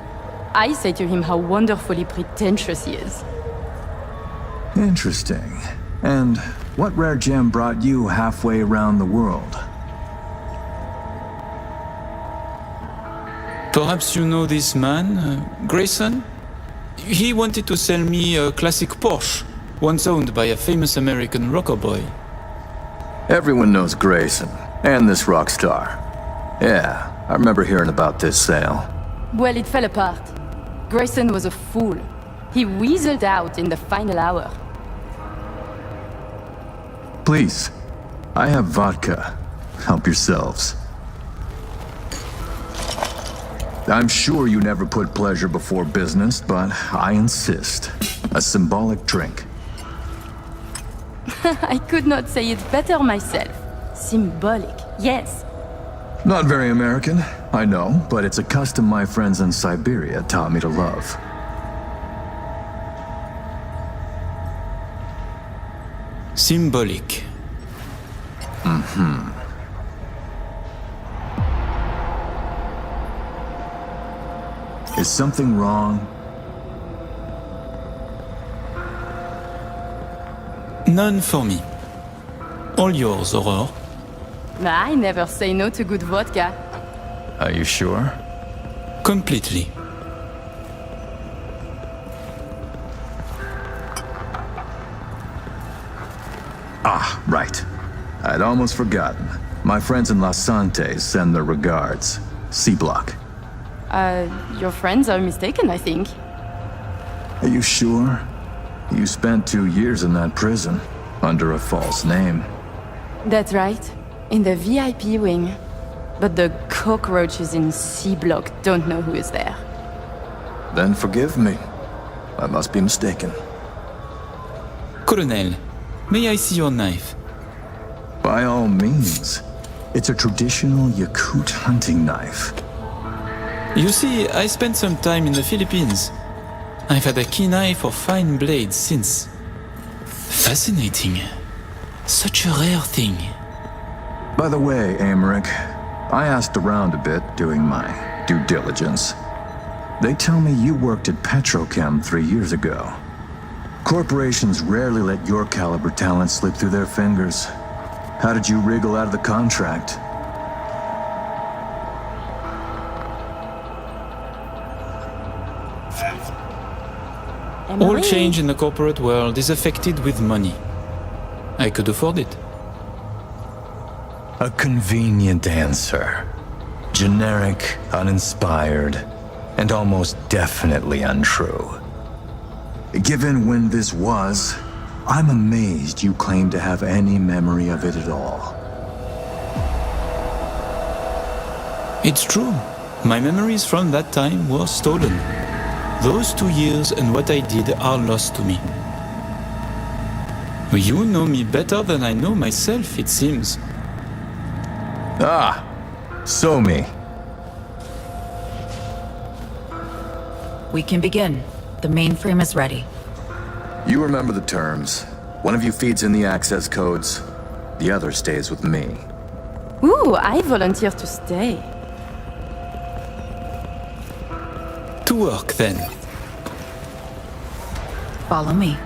I say to him how wonderfully pretentious he is. Interesting. And what rare gem brought you halfway around the world? Perhaps you know this man, Grayson? He wanted to sell me a classic Porsche, once owned by a famous American rocker boy. Everyone knows Grayson, and this rock star. Yeah, I remember hearing about this sale. Well, it fell apart. Grayson was a fool. He weaseled out in the final hour. Please, I have vodka. Help yourselves. I'm sure you never put pleasure before business, but I insist. A symbolic drink. I could not say it better myself. Symbolic, yes. Not very American, I know, but it's a custom my friends in Siberia taught me to love. Symbolic. Mm-hmm. Is something wrong? None for me. All yours, Aurore. I never say no to good vodka. Are you sure? Completely. Ah, right. I'd almost forgotten. My friends in Los Santos send their regards. C-Block. Your friends are mistaken, I think. Are you sure? You spent 2 years in that prison, under a false name. That's right. In the VIP wing. But the cockroaches in C-Block don't know who is there. Then forgive me. I must be mistaken. Colonel, may I see your knife? By all means. It's a traditional Yakut hunting knife. You see, I spent some time in the Philippines. I've had a keen eye for fine blades since. Fascinating. Such a rare thing. By the way, Emmerich, I asked around a bit doing my due diligence. They tell me you worked at Petrochem 3 years ago. Corporations rarely let your caliber talent slip through their fingers. How did you wriggle out of the contract? All change in the corporate world is affected with money. I could afford it. A convenient answer. Generic, uninspired, and almost definitely untrue. Given when this was, I'm amazed you claim to have any memory of it at all. It's true. My memories from that time were stolen. Those 2 years and what I did are lost to me. You know me better than I know myself, it seems. Ah, so me. We can begin. The mainframe is ready. You remember the terms. One of you feeds in the access codes, the other stays with me. Ooh, I volunteer to stay. To work, then. Follow me.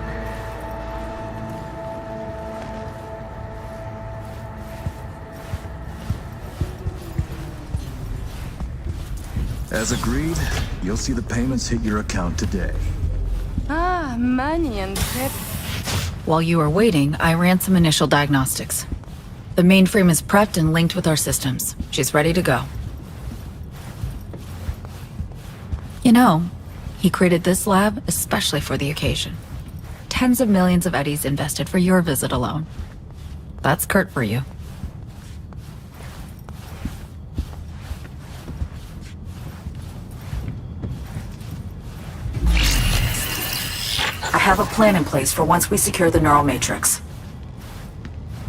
As agreed, you'll see the payments hit your account today. Ah, money and prep. While you were waiting, I ran some initial diagnostics. The mainframe is prepped and linked with our systems. She's ready to go. You know, he created this lab especially for the occasion. Tens of millions of eddies invested for your visit alone. That's Kurt for you. I have a plan in place for once we secure the neural matrix.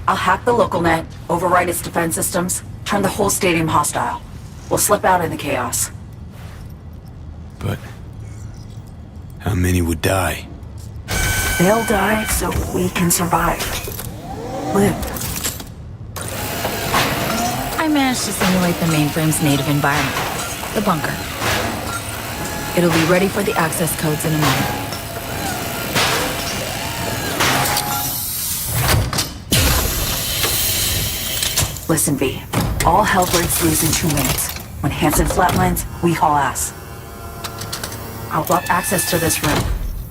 I'll hack the local net, override its defense systems, turn the whole stadium hostile. We'll slip out in the chaos. But how many would die? They'll die so we can survive. Live. I managed to simulate the mainframe's native environment, the bunker. It'll be ready for the access codes in a moment. Listen, V. All hell breaks loose in 2 minutes. When Hansen flatlines, we haul ass. I'll block access to this room.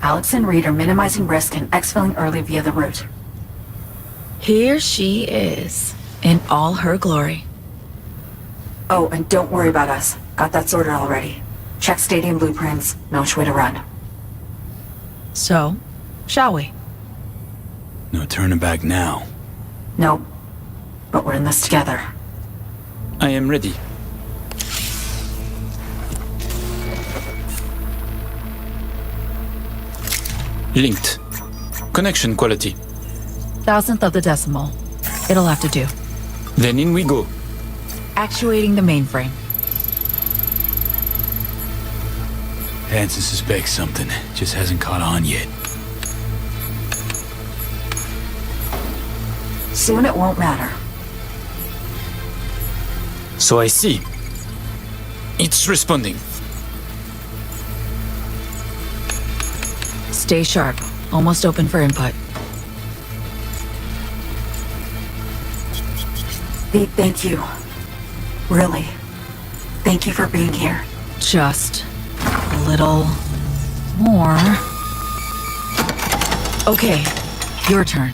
Alex and Reed are minimizing risk and exfilling early via the route. Here she is, in all her glory. Oh, and don't worry about us. Got that sorted already. Check stadium blueprints, no which way to run. So, shall we? No turning back now. No, but we're in this together. I am ready. Linked. Connection quality. 1,000th of the decimal. It'll have to do. Then in we go. Actuating the mainframe. Hansen suspects something, just hasn't caught on yet. Soon it won't matter. So I see. It's responding. Stay sharp. Almost open for input. Pete, thank you. Really. Thank you for being here. Just a little more. Okay, your turn.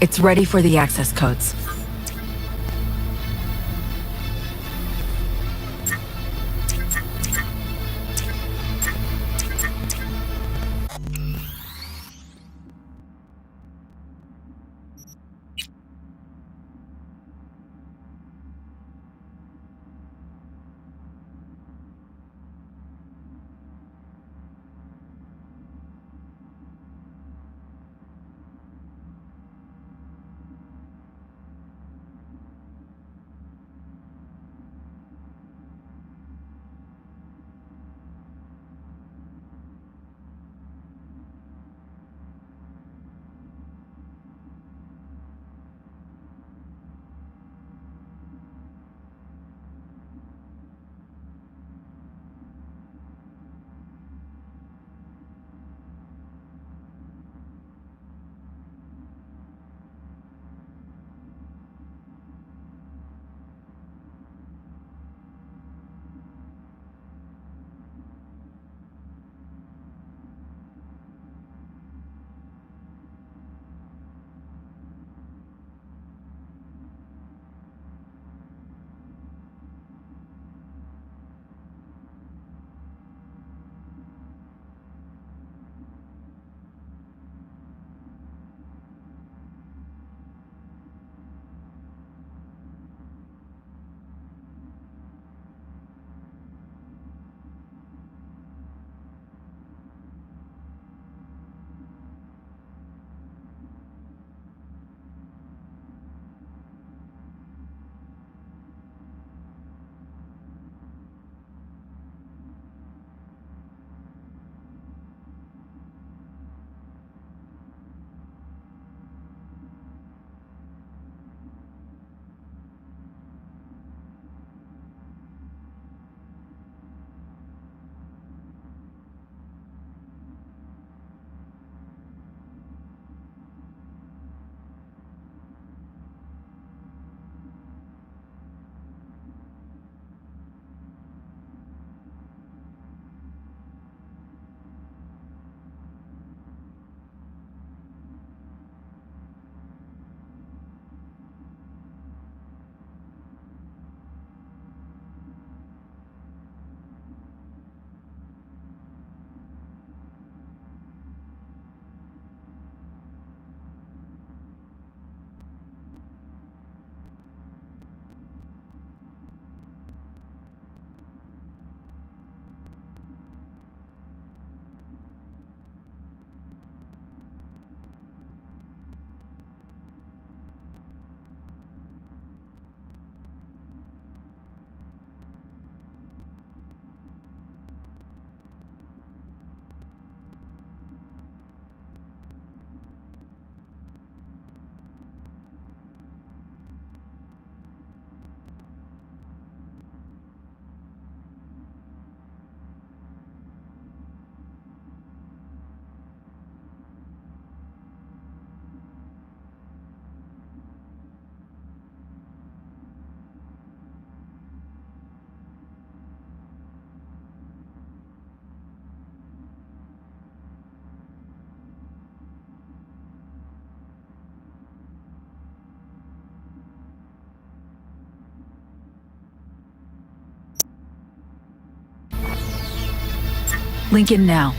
It's ready for the access codes. Link in now.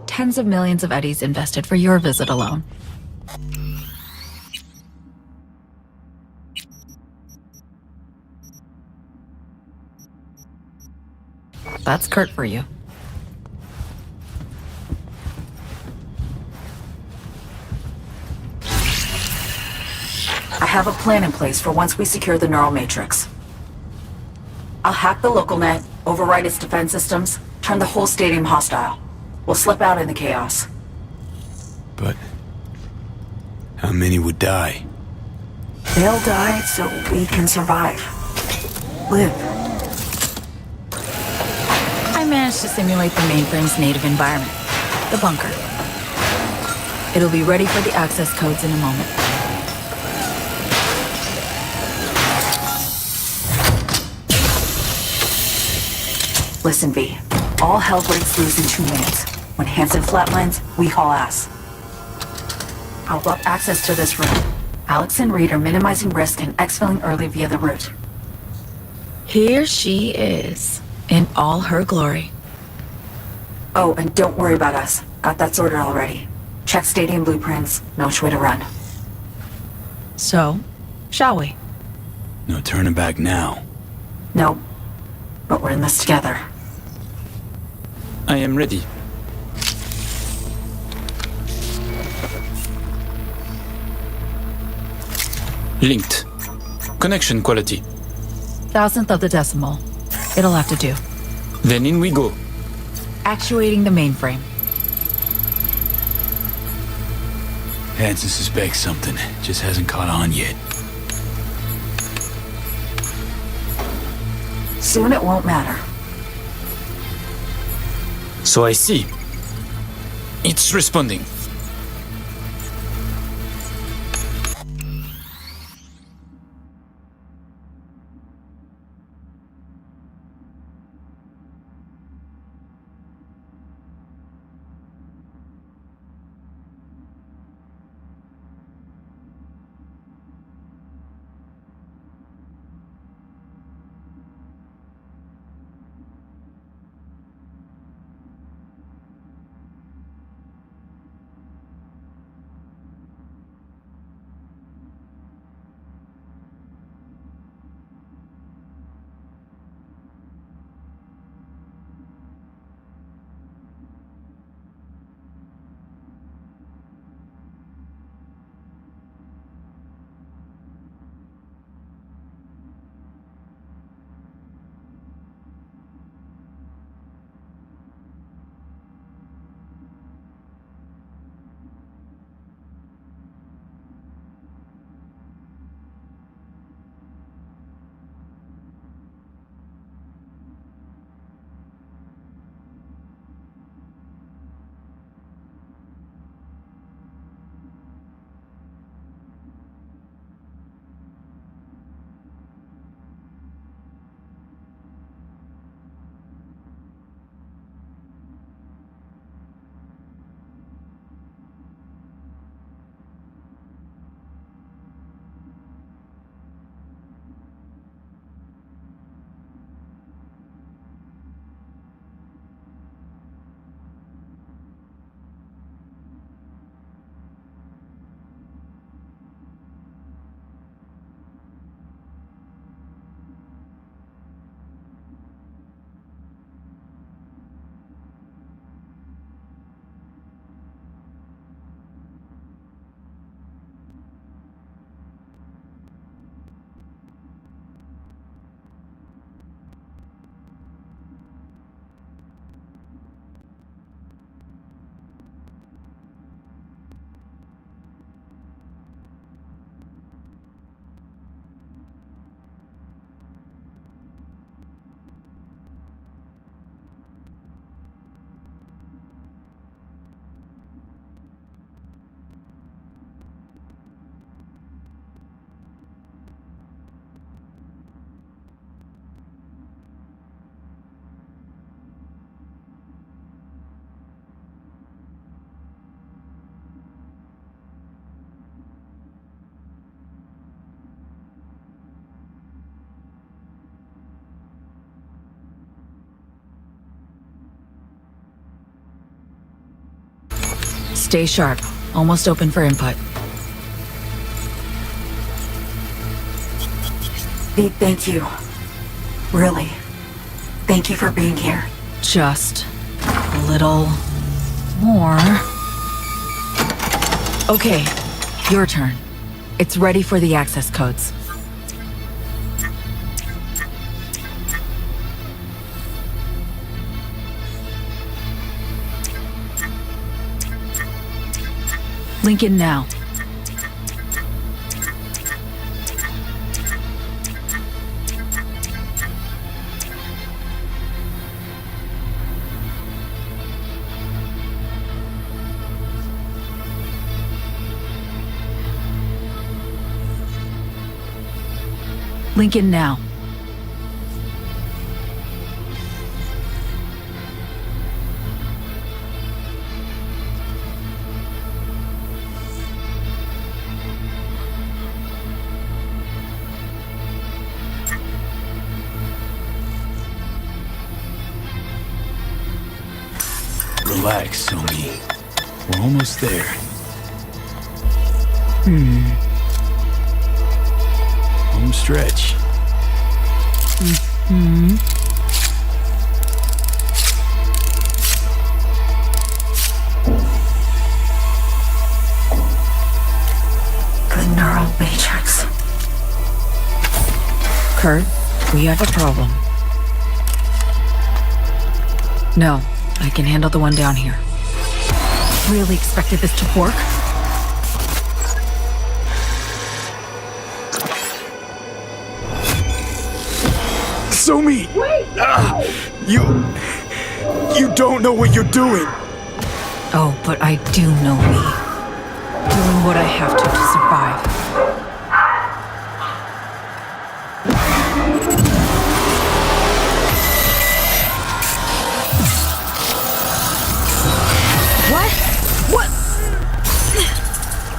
Tens of millions of eddies invested for your visit alone. That's Kurt for you. I have a plan in place for once we secure the neural matrix. I'll hack the local net, override its defense systems, turn the whole stadium hostile. We'll slip out in the chaos. But how many would die? They'll die so we can survive. Live. I managed to simulate the mainframe's native environment, the bunker. It'll be ready for the access codes in a moment. Listen, V. All hell breaks loose in 2 minutes. When Hansen flatlines, we haul ass. I'll block access to this room. Alex and Reed are minimizing risk and exfilling early via the route. Here she is, in all her glory. Oh, and don't worry about us. Got that sorted already. Check stadium blueprints, know which way to run. So, shall we? No turning back now. No, but we're in this together. I am ready. Linked. Connection quality. 1,000th of the decimal. It'll have to do. Then in we go. Actuating the mainframe. Hansen suspects something, just hasn't caught on yet. Soon it won't matter. So I see. It's responding. Stay sharp. Almost open for input. Big thank you. Really. Thank you for being here. Just a little more. Okay, your turn. It's ready for the access codes. Link in now. Link in now. Relax, Somi. We're almost there. Home stretch. The neural matrix. Kurt, we have a problem. No, I can handle the one down here. Really expected this to work? Somi! You don't know what you're doing! Oh, but I do know me. Doing what I have to survive. What?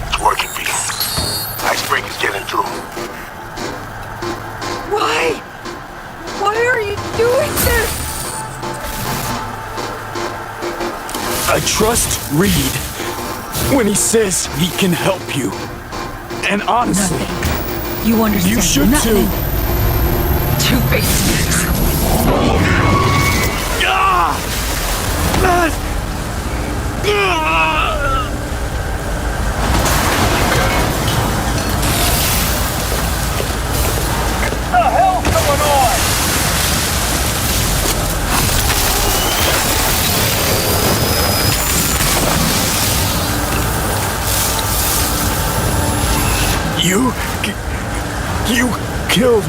It's working, V. Icebreaker's getting through. Why? Why are you doing this? I trust Reed when he says he can help you. And honestly, nothing. You understand? You should nothing. too. Two-faced. What the hell's going on? You killed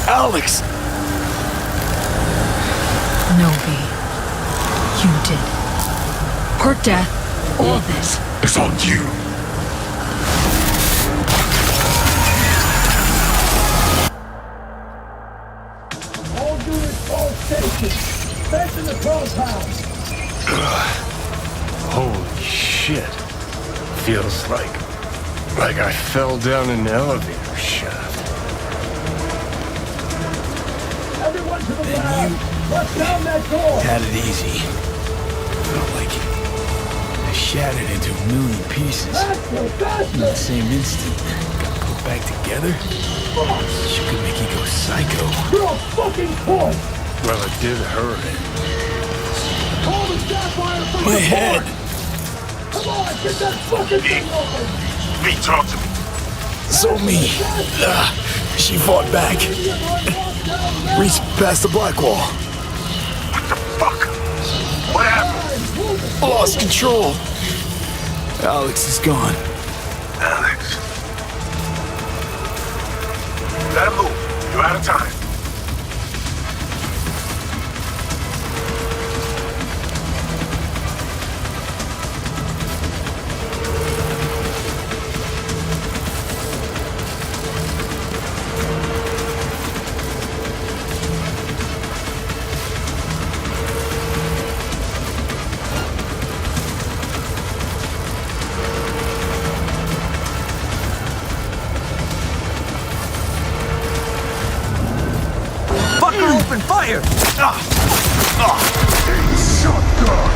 Alex. No, V. You did. Her death, all this. It's on you. All units, all stations. Back in the compound. Holy shit. Feels like I fell down an elevator shaft. Everyone to the lab. Let's down that door. Had it easy. Felt like I shattered into a million pieces. In the same instant, got put back together. She could make you go psycho. You're a fucking point. Well, it did hurt. Call the sapphire from My the head. port. Come on, get that fucking thing open. V, talk to me. Somi. She fought back. Reached past the black wall. What the fuck? What happened? Lost control. Alex is gone. Alex. Let him move. You're out of time. Open fire! Shotgun!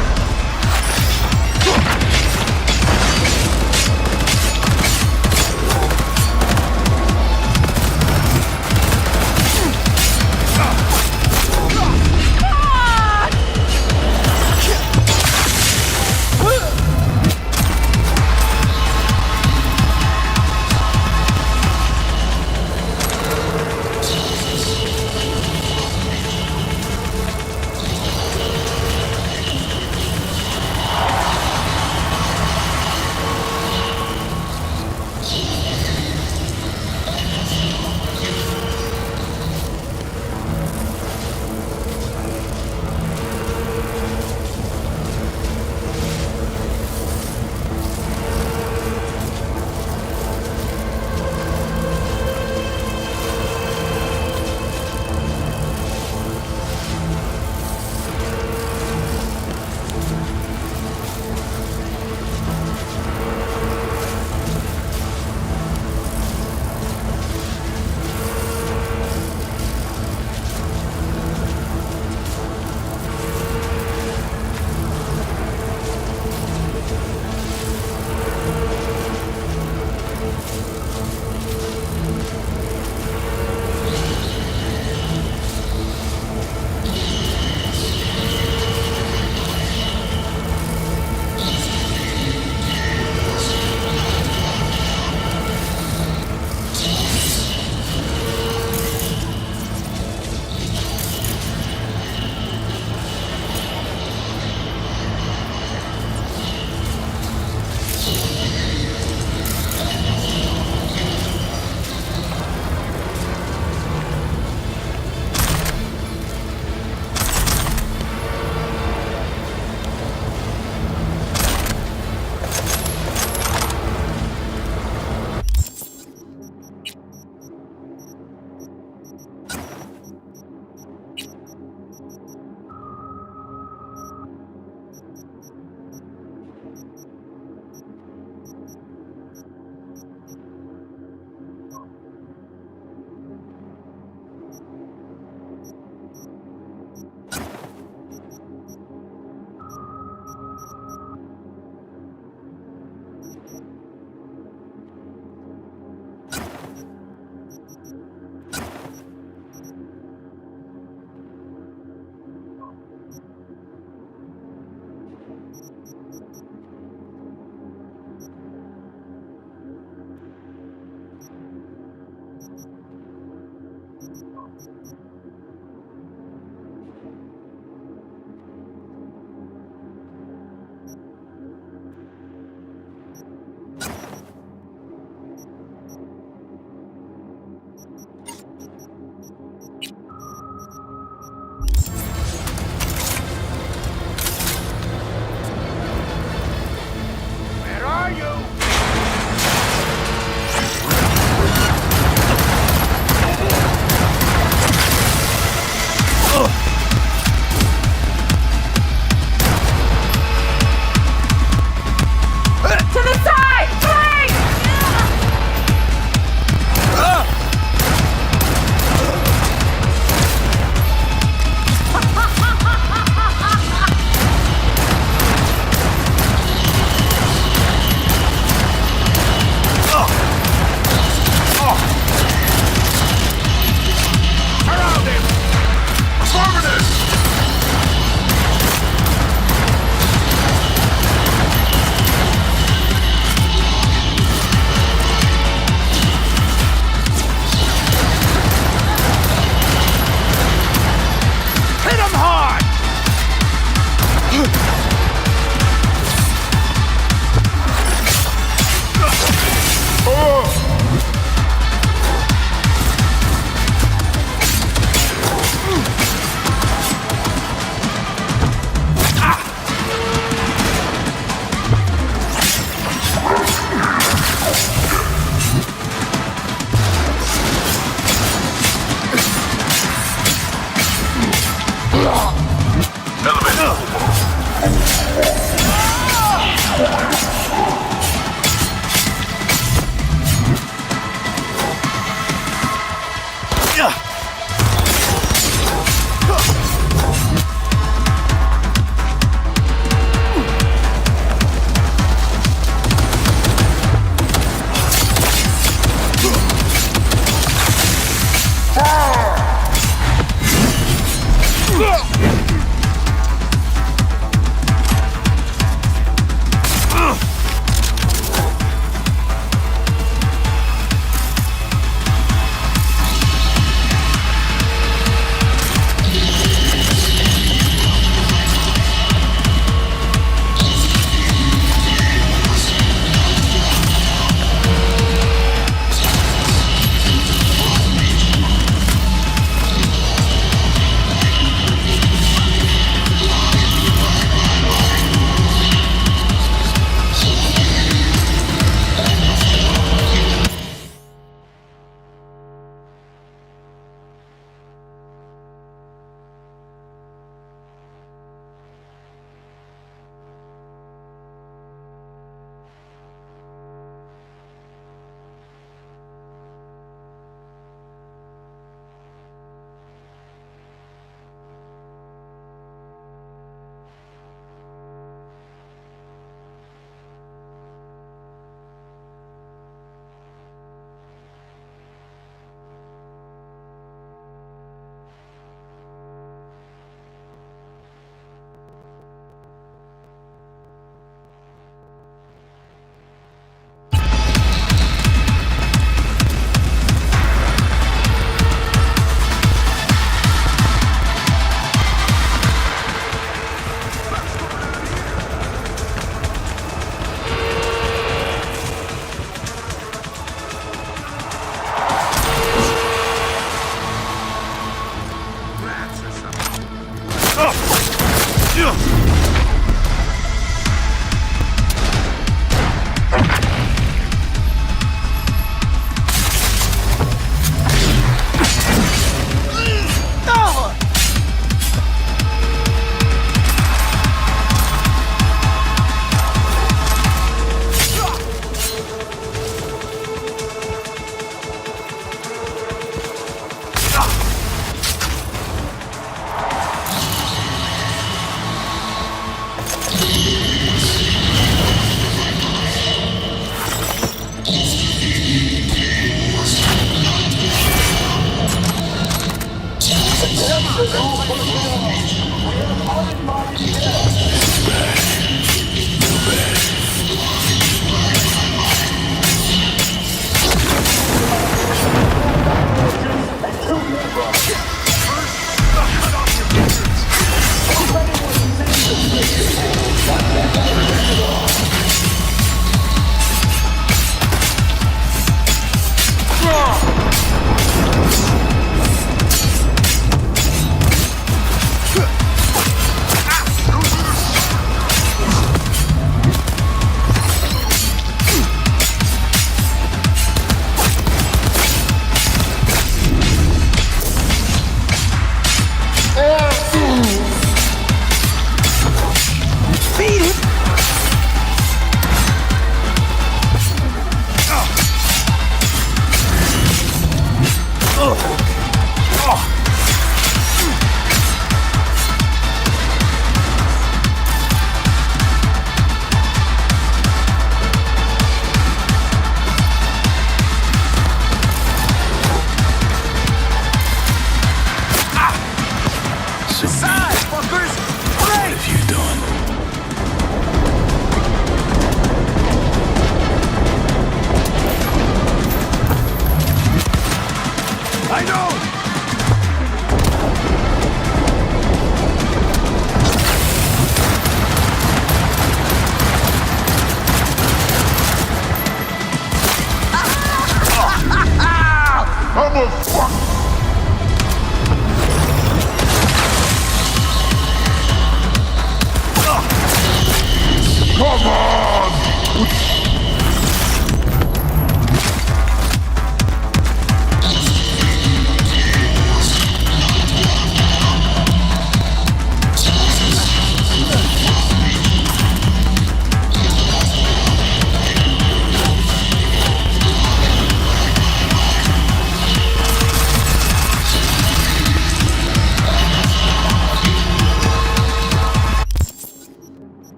Come on!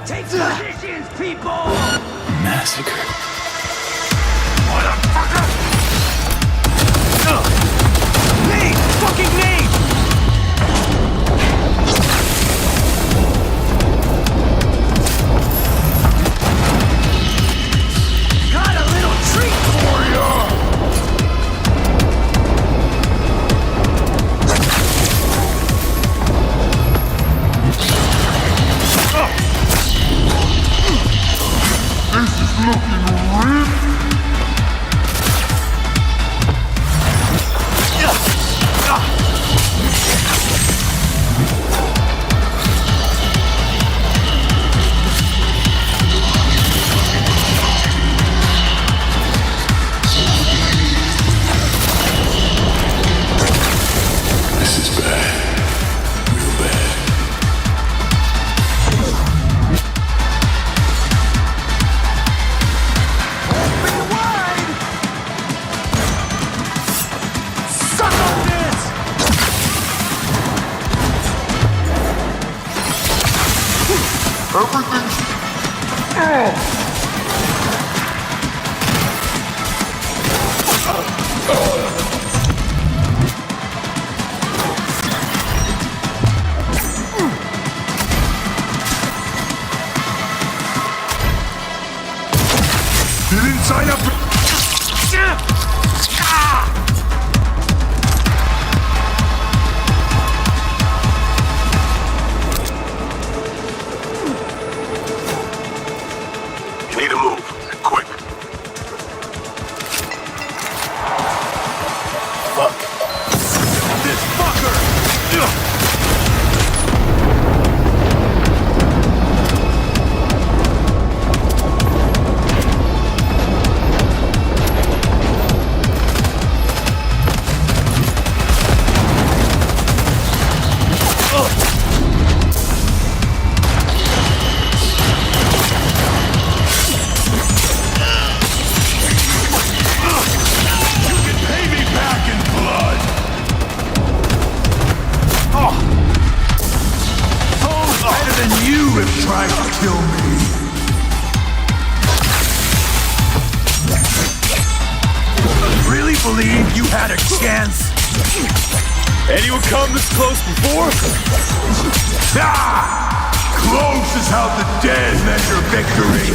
Take positions, people! Massacre. Motherfucker! Me! Fucking me! Got a little treat for you! This is looking real. This is bad. Real bad. You didn't sign up for... You need to move. Quick. Fuck. This fucker! Tried to kill me. Really believe you had a chance? Anyone come this close before? Ah! Close is how the dead measure victory.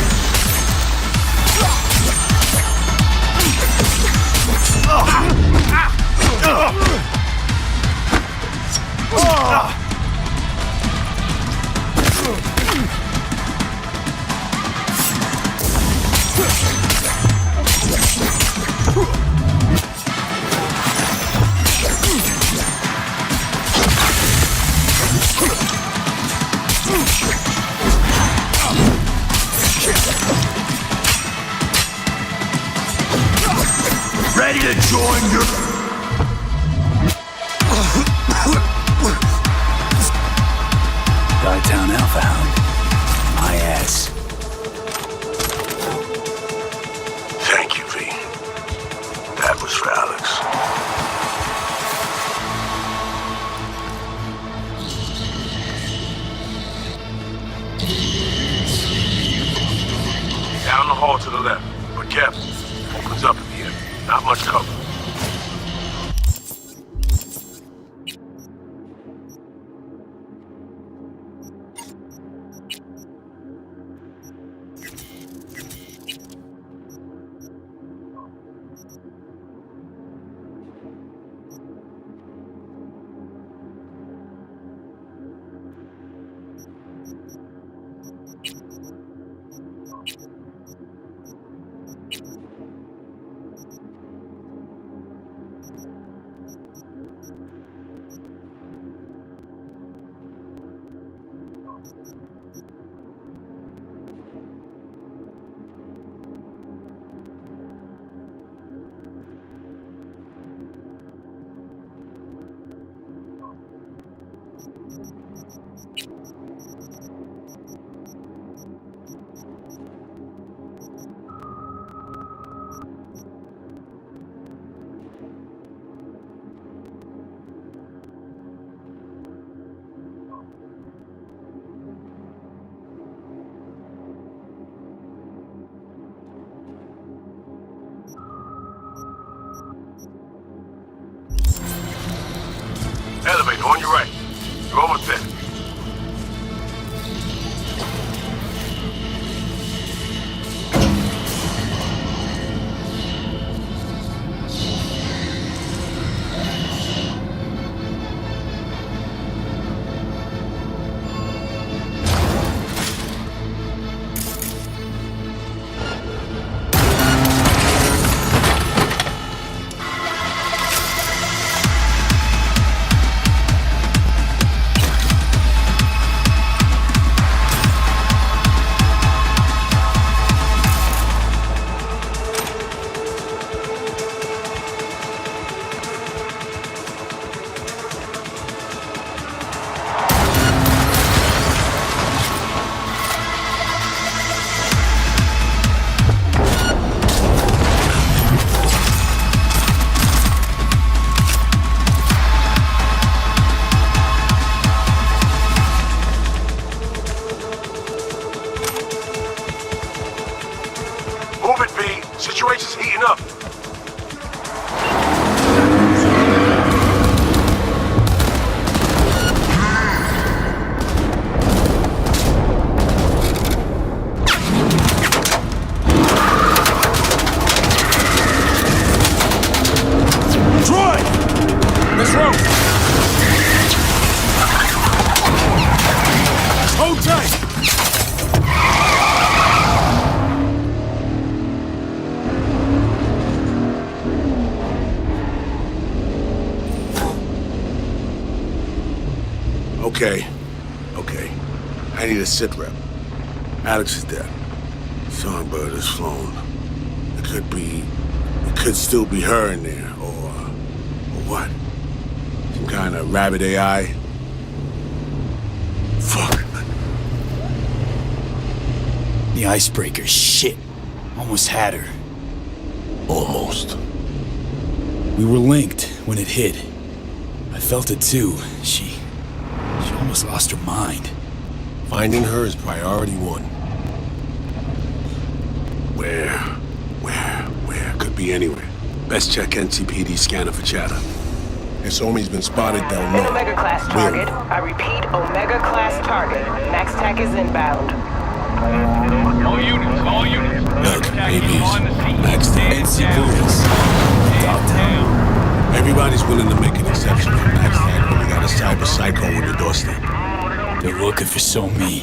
Ready to join your... Dogtown Alpha Hound. My ass. Thank you, V. That was for Alex. Down the hall to the left. But careful. Opens up at the end. Not much cover. Elevator on your right. You're almost there. Move it, V. Situation's heating up. Troy! Let's roll! Hold tight! Okay. I need a sit rep. Alex is dead. Songbird is flown. It could still be her in there, or what? Some kind of rabbit AI? Fuck. The icebreaker, shit. Almost had her. Almost. We were linked when it hit. I felt it too. She almost lost her mind. Finding her is priority one. Where? Could be anywhere. Best check NCPD scanner for chatter. If Somi's been spotted, they'll know. Omega class target. I repeat, Omega class target. Max Tech is inbound. All units. Look, ABs. Max Tech. NC Police. Dogtown. Everybody's willing to make an exception for Max Tech when we got a cyber psycho on the doorstep. They're looking for Somi.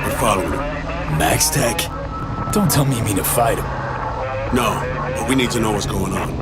We're following him. Max Tech? Don't tell me you mean to fight him. No, but we need to know what's going on.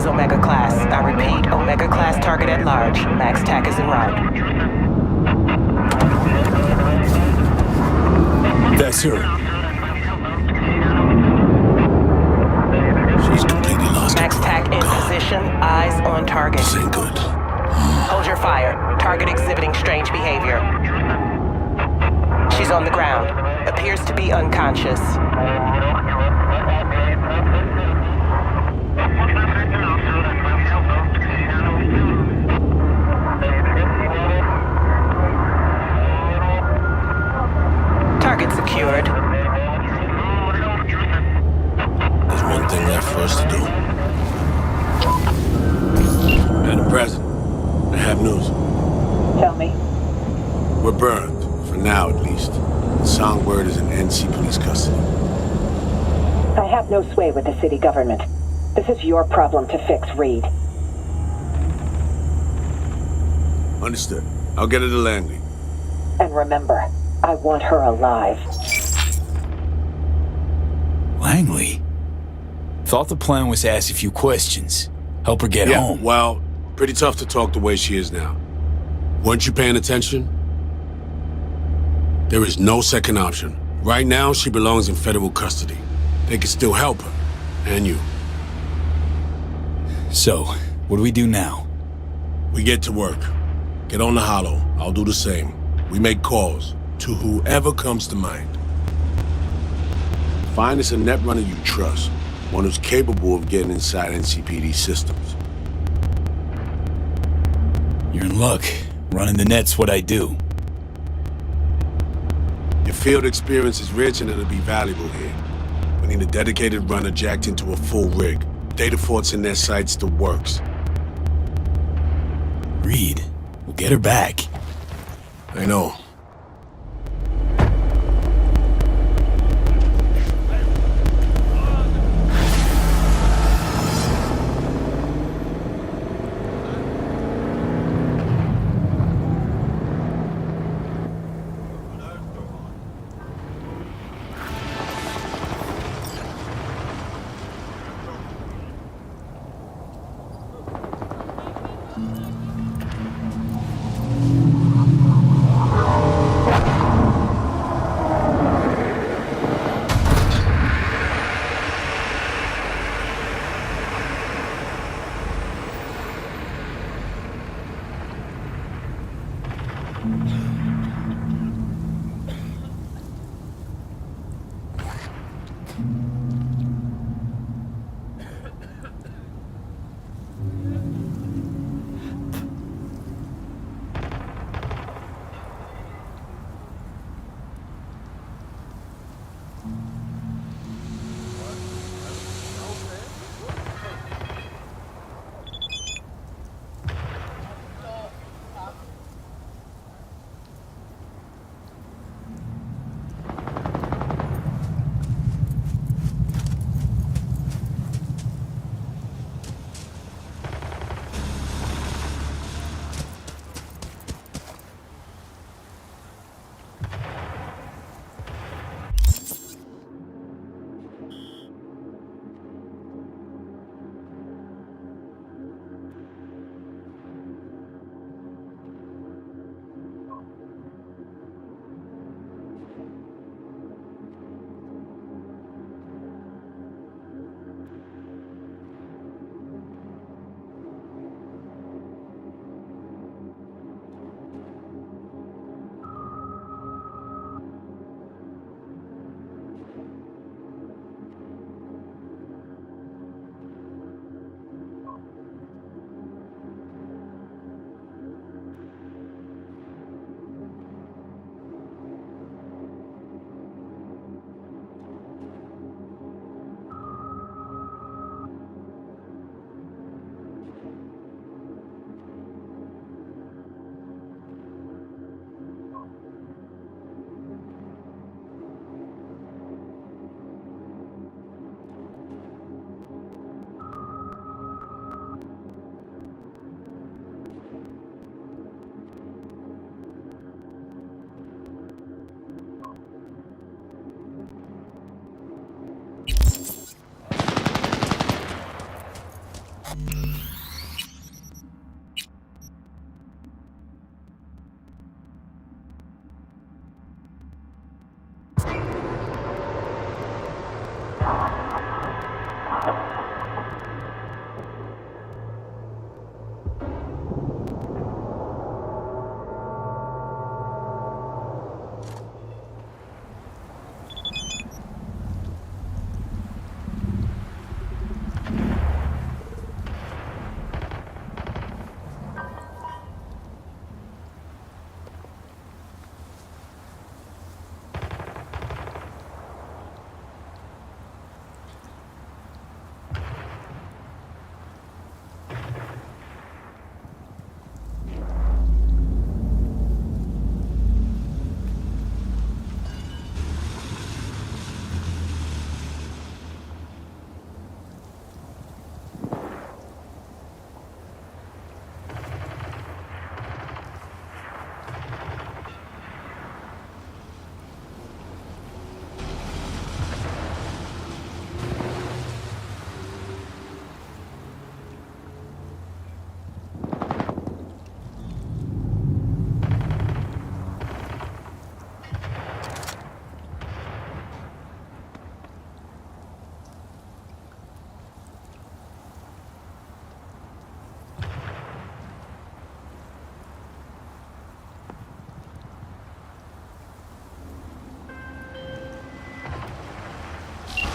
is Omega Class. I repeat, Omega Class target at large. Max TAC is en route. That's her. She's completely lost. Max TAC in position, eyes on target. This ain't good. Hold your fire. Target exhibiting strange behavior. She's on the ground. Appears to be unconscious. Target secured. There's one thing left for us to do. Madam President, I have news. Tell me. We're burned, for now at least. The Songbird is in NC police custody. I have no sway with the city government. This is your problem to fix, Reed. Understood. I'll get her to Langley. And remember, I want her alive. Langley? Thought the plan was to ask a few questions. Help her get home. Well, pretty tough to talk the way she is now. Weren't you paying attention? There is no second option. Right now, she belongs in federal custody. They can still help her, and you. So, what do we do now? We get to work. Get on the Hollow. I'll do the same. We make calls to whoever comes to mind. Find us a netrunner you trust, one who's capable of getting inside NCPD systems. You're in luck. Running the net's what I do. Your field experience is rich and it'll be valuable here. We need a dedicated runner jacked into a full rig. Data forts in their sights, the works. Reed, we'll get her back. I know.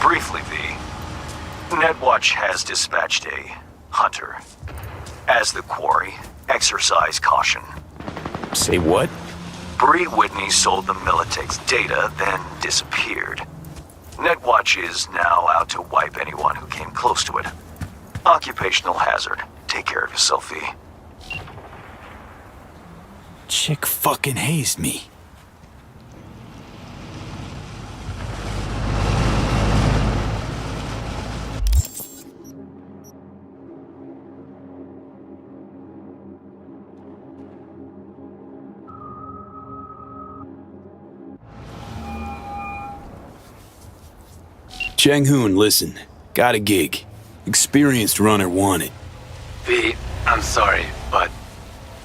Briefly, V. Netwatch has dispatched a hunter. As the quarry, exercise caution. Say what? Bree Whitney sold the Militech's data, then disappeared. Netwatch is now out to wipe anyone who came close to it. Occupational hazard. Take care of yourself, V. Chick fucking hazed me. Chang Hoon, listen. Got a gig. Experienced runner wanted. V, I'm sorry, but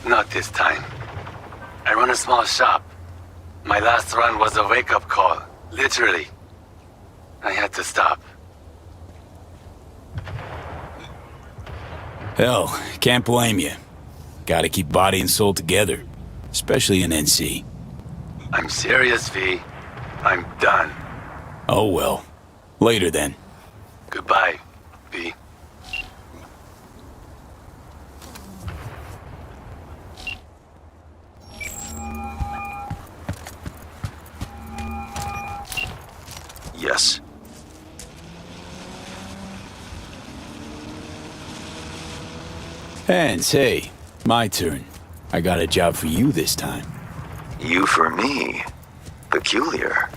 not this time. I run a small shop. My last run was a wake-up call, literally. I had to stop. Hell, can't blame you. Gotta keep body and soul together, especially in NC. I'm serious, V. I'm done. Oh well. Later then. Goodbye, V. Yes. Hans, hey. My turn. I got a job for you this time. You for me. Peculiar.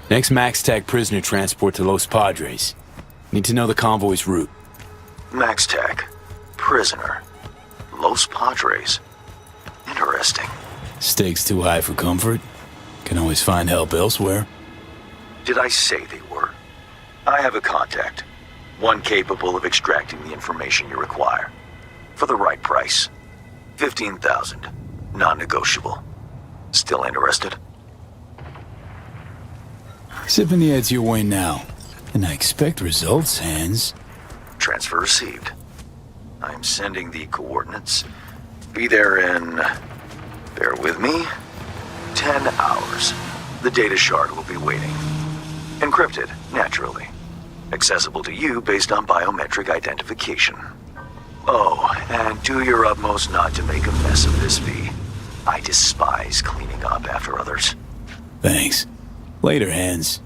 Next MaxTac prisoner transport to Los Padres. Need to know the convoy's route. MaxTac. Prisoner. Los Padres. Interesting. Stakes too high for comfort? Can always find help elsewhere. Did I say they were? I have a contact. One capable of extracting the information you require. For the right price. 15,000. Non-negotiable. Still interested? Sipping the ads your way now. And I expect results, Hans. Transfer received. I'm sending the coordinates. Be there in... bear with me. 10 hours. The data shard will be waiting. Encrypted, naturally. Accessible to you based on biometric identification. Oh, and do your utmost not to make a mess of this, V. I despise cleaning up after others. Thanks. Later, Hans.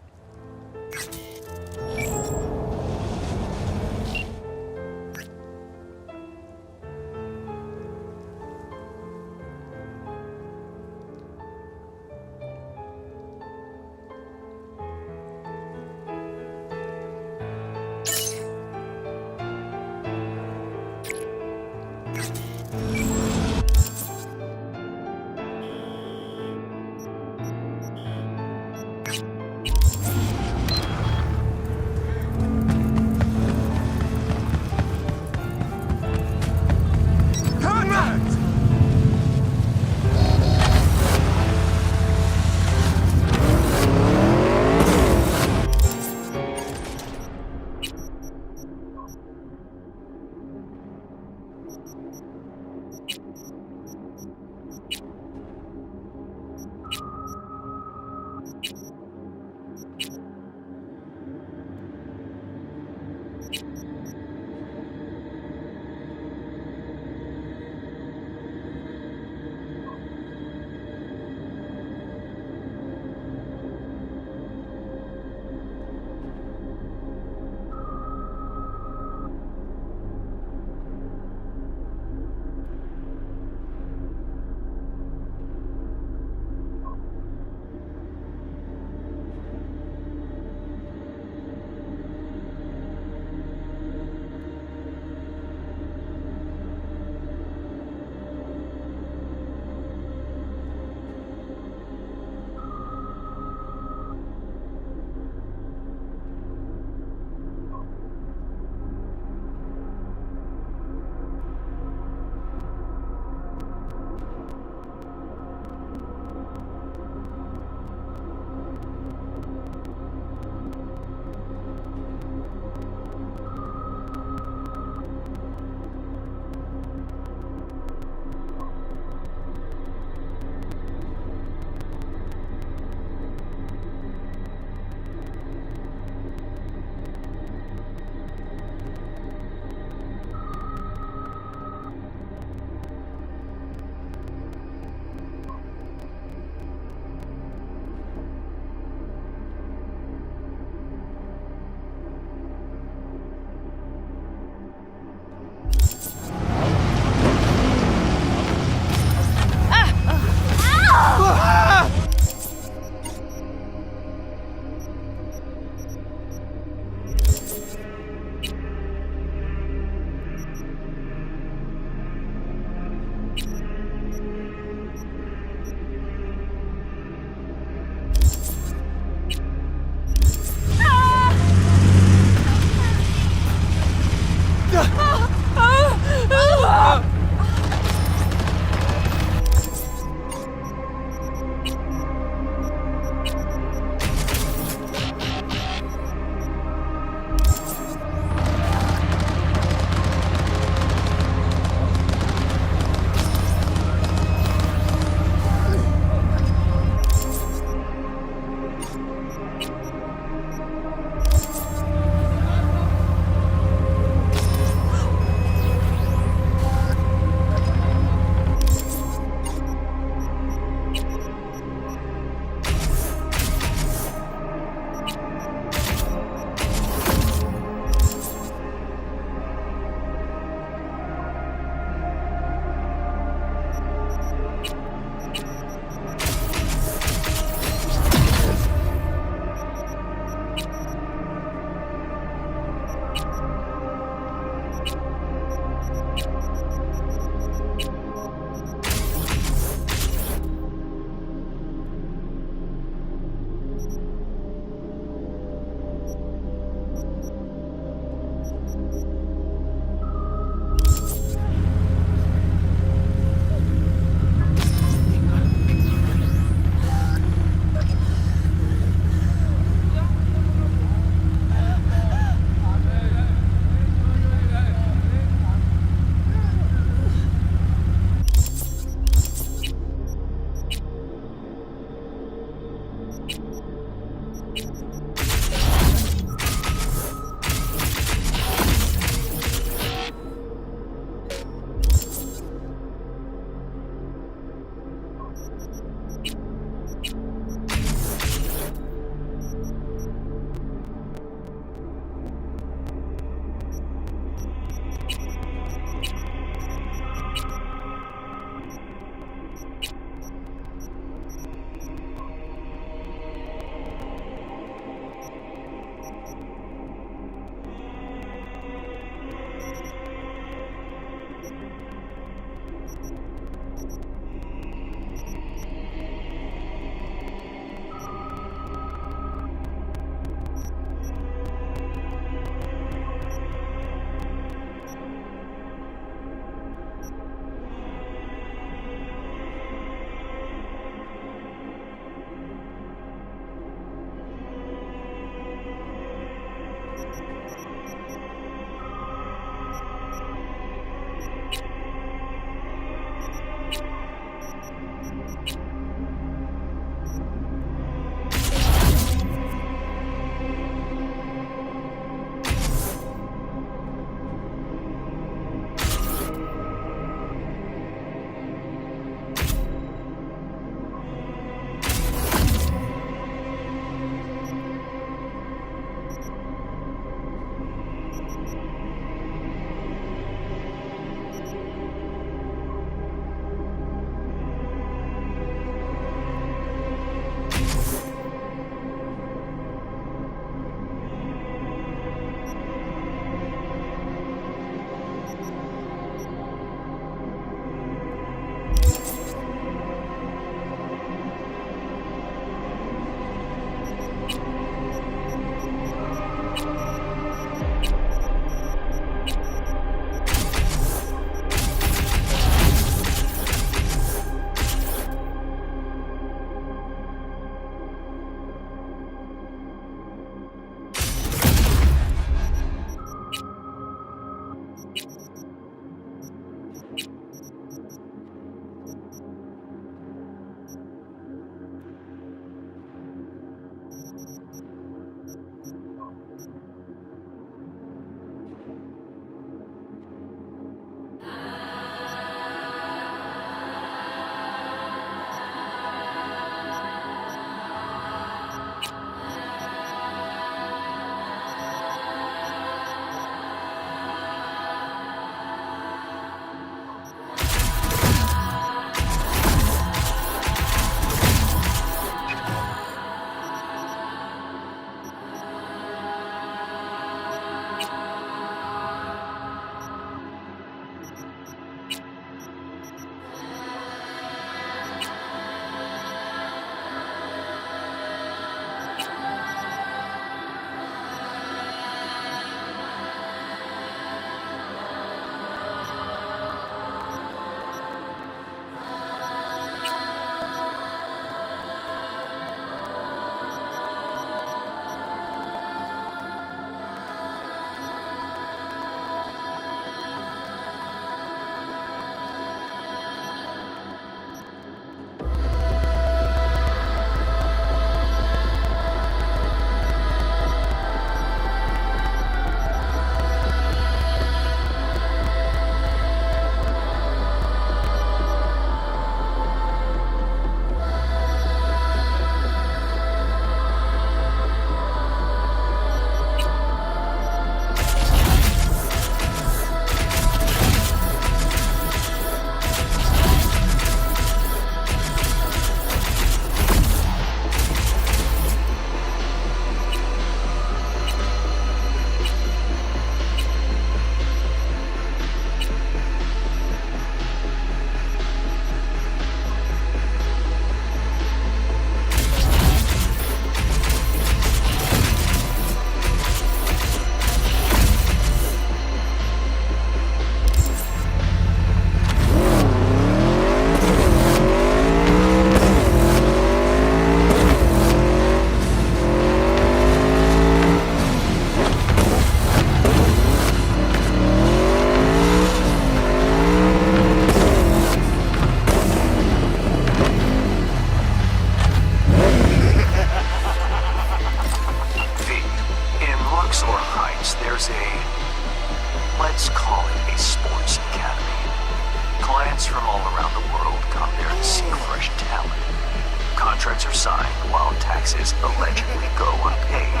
Contracts are signed while taxes allegedly go unpaid.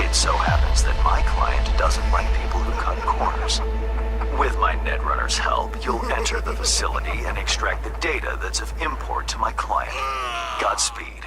It so happens that my client doesn't like people who cut corners. With my Netrunner's help, you'll enter the facility and extract the data that's of import to my client. Godspeed.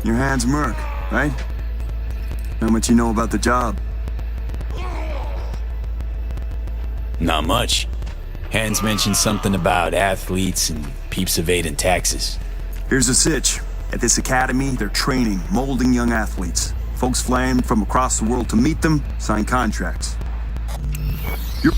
Your hand's Merc, right? How much you know about the job? Not much. Hans mentioned something about athletes and peeps evading taxes. Here's the sitch. At this academy, they're training, molding young athletes. Folks fly in from across the world to meet them, sign contracts. You're...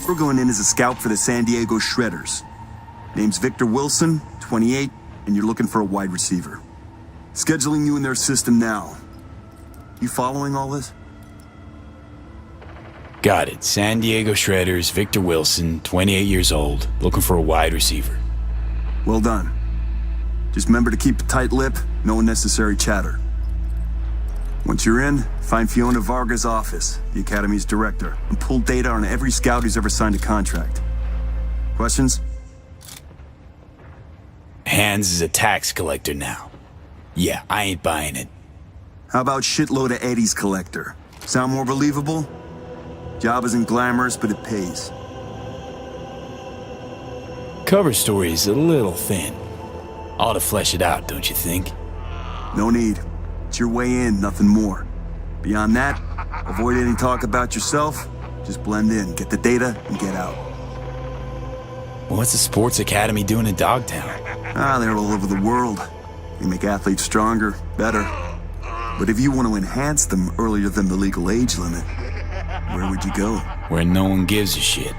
We're going in as a scout for the San Diego Shredders. Name's Victor Wilson, 28, and you're looking for a wide receiver. Scheduling you in their system now. You following all this? Got it. San Diego Shredders, Victor Wilson, 28 years old, looking for a wide receiver. Well done. Just remember to keep a tight lip, no unnecessary chatter. Once you're in, find Fiona Varga's office, the Academy's director, and pull data on every scout who's ever signed a contract. Questions? Hans is a tax collector now. Yeah, I ain't buying it. How about shitload of Eddie's collector? Sound more believable? Job isn't glamorous, but it pays. Cover story's a little thin. Ought to flesh it out, don't you think? No need. It's your way in, nothing more. Beyond that, avoid any talk about yourself. Just blend in, get the data, and get out. What's the sports academy doing in Dogtown? They're all over the world. They make athletes stronger, better. But if you want to enhance them earlier than the legal age limit, where would you go? Where no one gives a shit.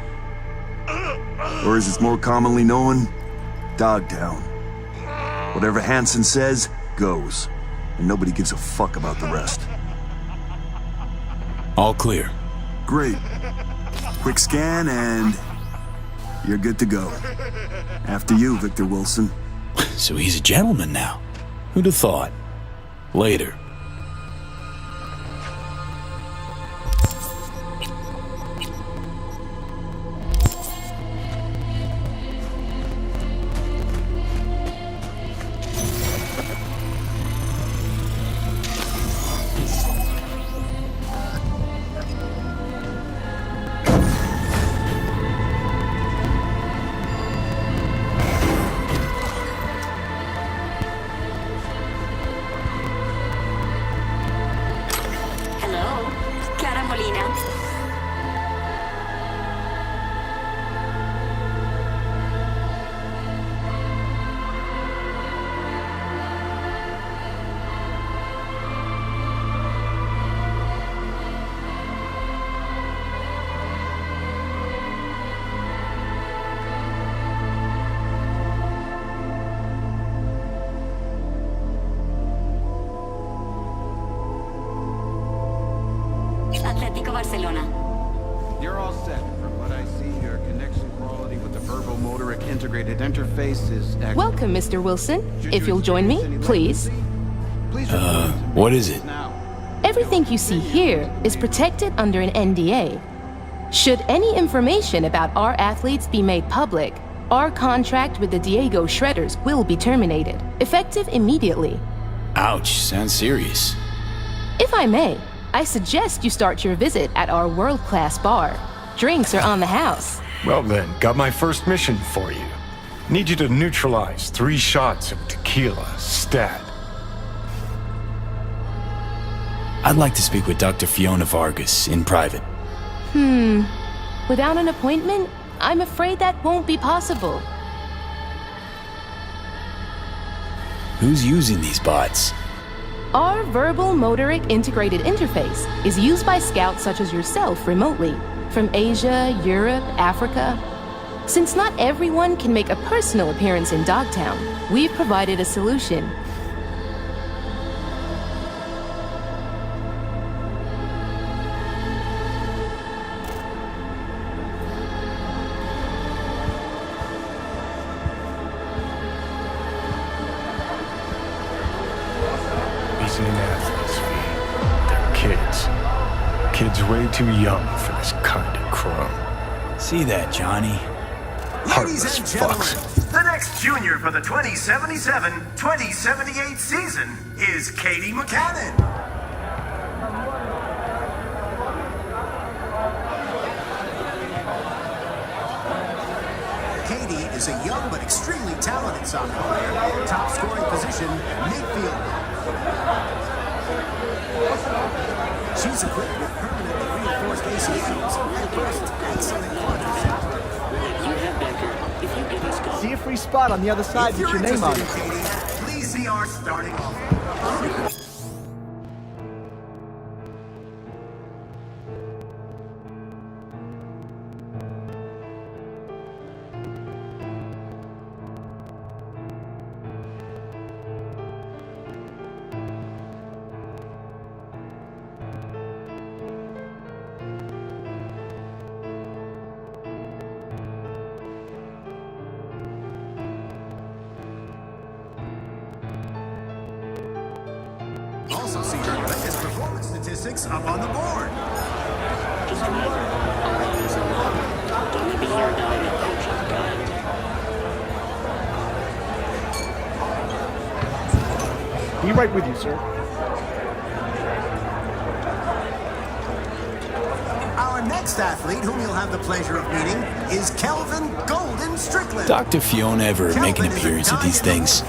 Or as it's more commonly known, Dogtown. Whatever Hansen says, goes. And nobody gives a fuck about the rest. All clear. Great. Quick scan and you're good to go. After you, Victor Wilson. So he's a gentleman now. Who'd have thought? Later. You're all set. From what I see, your connection quality with the verbomotoric integrated interface is excellent. Welcome, Mr. Wilson. If you'll join me, please. What is it? Everything you see here is protected under an NDA. Should any information about our athletes be made public, our contract with the Diego Shredders will be terminated, effective immediately. Ouch, sounds serious. If I may, I suggest you start your visit at our world-class bar. Drinks are on the house. Well then, got my first mission for you. Need you to neutralize 3 shots of tequila, stat. I'd like to speak with Dr. Fiona Vargas in private. Without an appointment, I'm afraid that won't be possible. Who's using these bots? Our verbal motoric integrated interface is used by scouts such as yourself remotely, from Asia, Europe, Africa. Since not everyone can make a personal appearance in Dogtown, we've provided a solution. These ain't athletes, V. They're kids. Kids way too young for this kind of crumb. See that, Johnny? Heartless fucks. The next junior for the 2077-2078 season is Katie McCannon. Katie is a young but extremely talented soccer player. Top scoring position, midfield. She's equipped with permanently reinforced ACLs and boasts excellent quadriceps. See a free spot on the other side with your name on it. Please see our starting offer. Also see her latest performance statistics up on the board. Just remember, all eyes on one. Don't let me hear about it, contract guy. Be right with you, sir. Our next athlete, whom you'll have the pleasure of meeting, is Kelvin Golden Strickland. Dr. Fiona ever make an appearance at these things?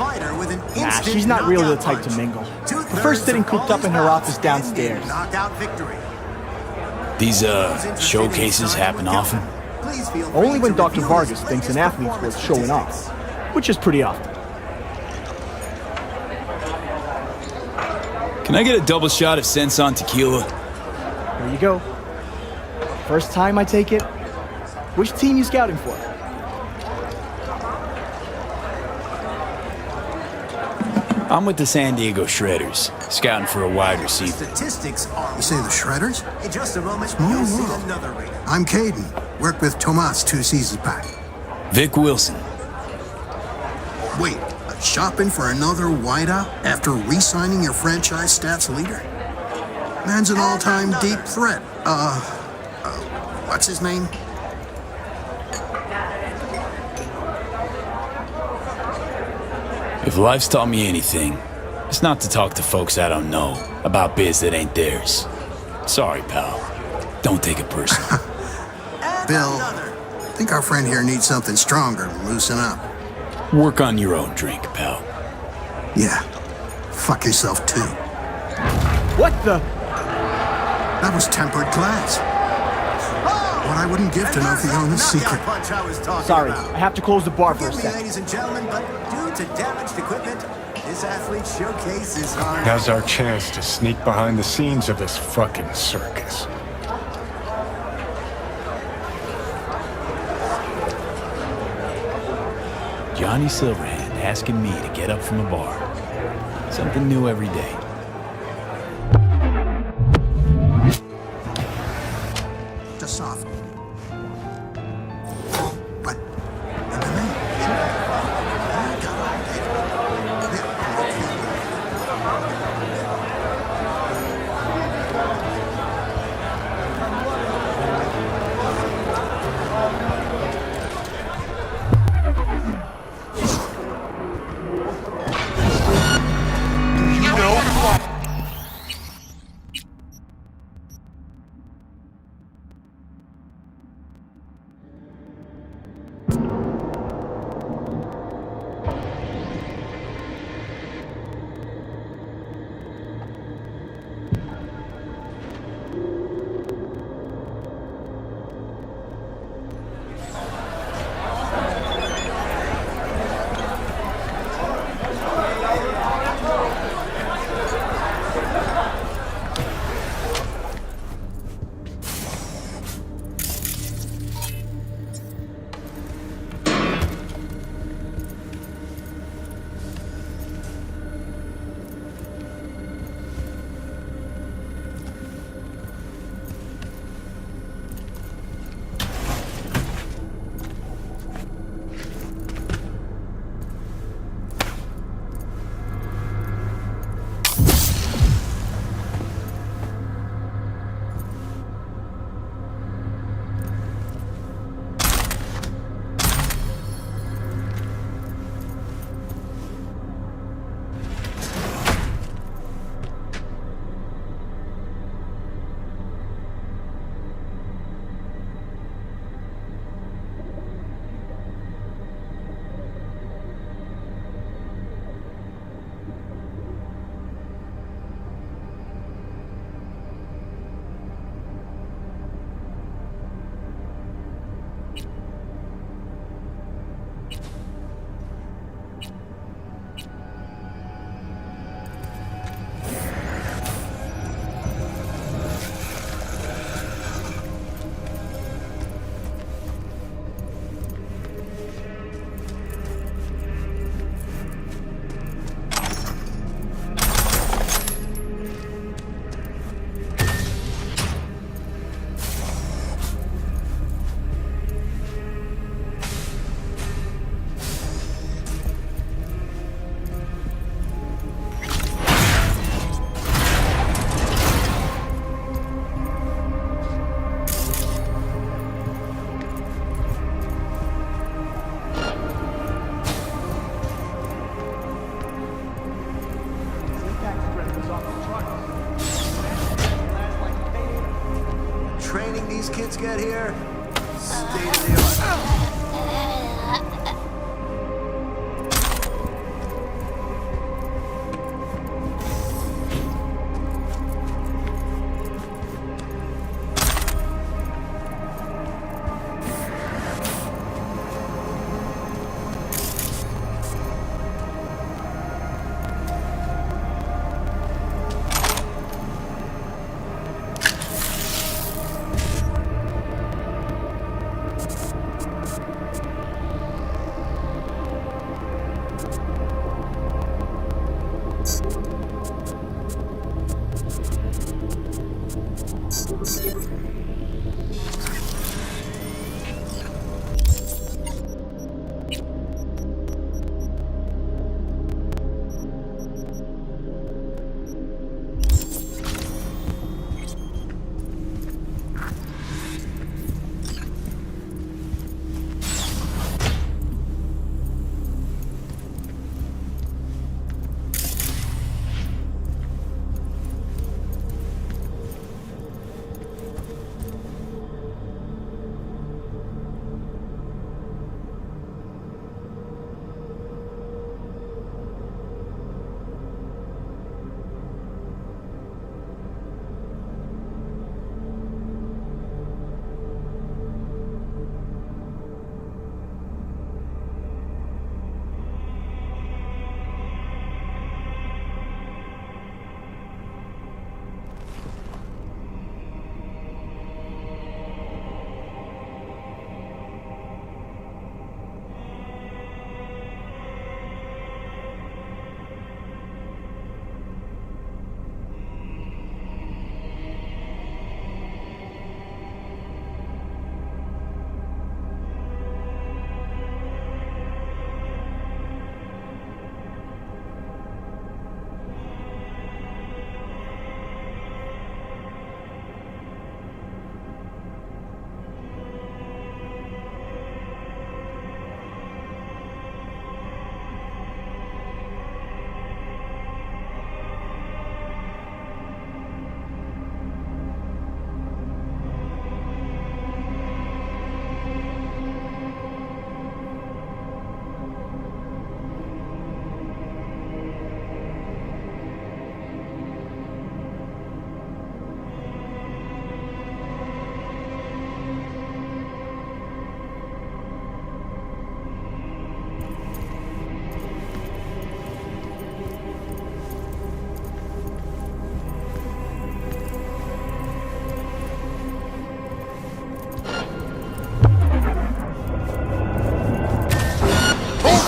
Nah, she's not really the type to mingle. Prefers sitting cooped up in her office downstairs. Knockout victory. These, showcases happen often? Only when Dr. Vargas thinks an athlete's worth showing off, which is pretty often. Can I get a double shot of Senson tequila? Here you go. First time I take it. Which team you scouting for? I'm with the San Diego Shredders, scouting for a wide receiver. Statistics are. You say the Shredders? In just a moment, Small you'll see world. another rating. I'm Caden. Worked with Tomas 2 seasons back. Vic Wilson. Wait, shopping for another wideout after re-signing your franchise stats leader? Man's an all-time deep threat. What's his name? If life's taught me anything, it's not to talk to folks I don't know about biz that ain't theirs. Sorry, pal. Don't take it personal. Bill, I think our friend here needs something stronger to loosen up. Work on your own drink, pal. Yeah. Fuck yourself, too. What the? That was tempered glass. What I wouldn't give to know Fiona's secret. Sorry, I have to close the bar for a Forgive me, sec. ladies and gentlemen, but due to damaged equipment, this athlete showcase is hard. Now's our chance to sneak behind the scenes of this fucking circus. Johnny Silverhand asking me to get up from a bar. Something new every day. Just soft. But You know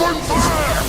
Open fire!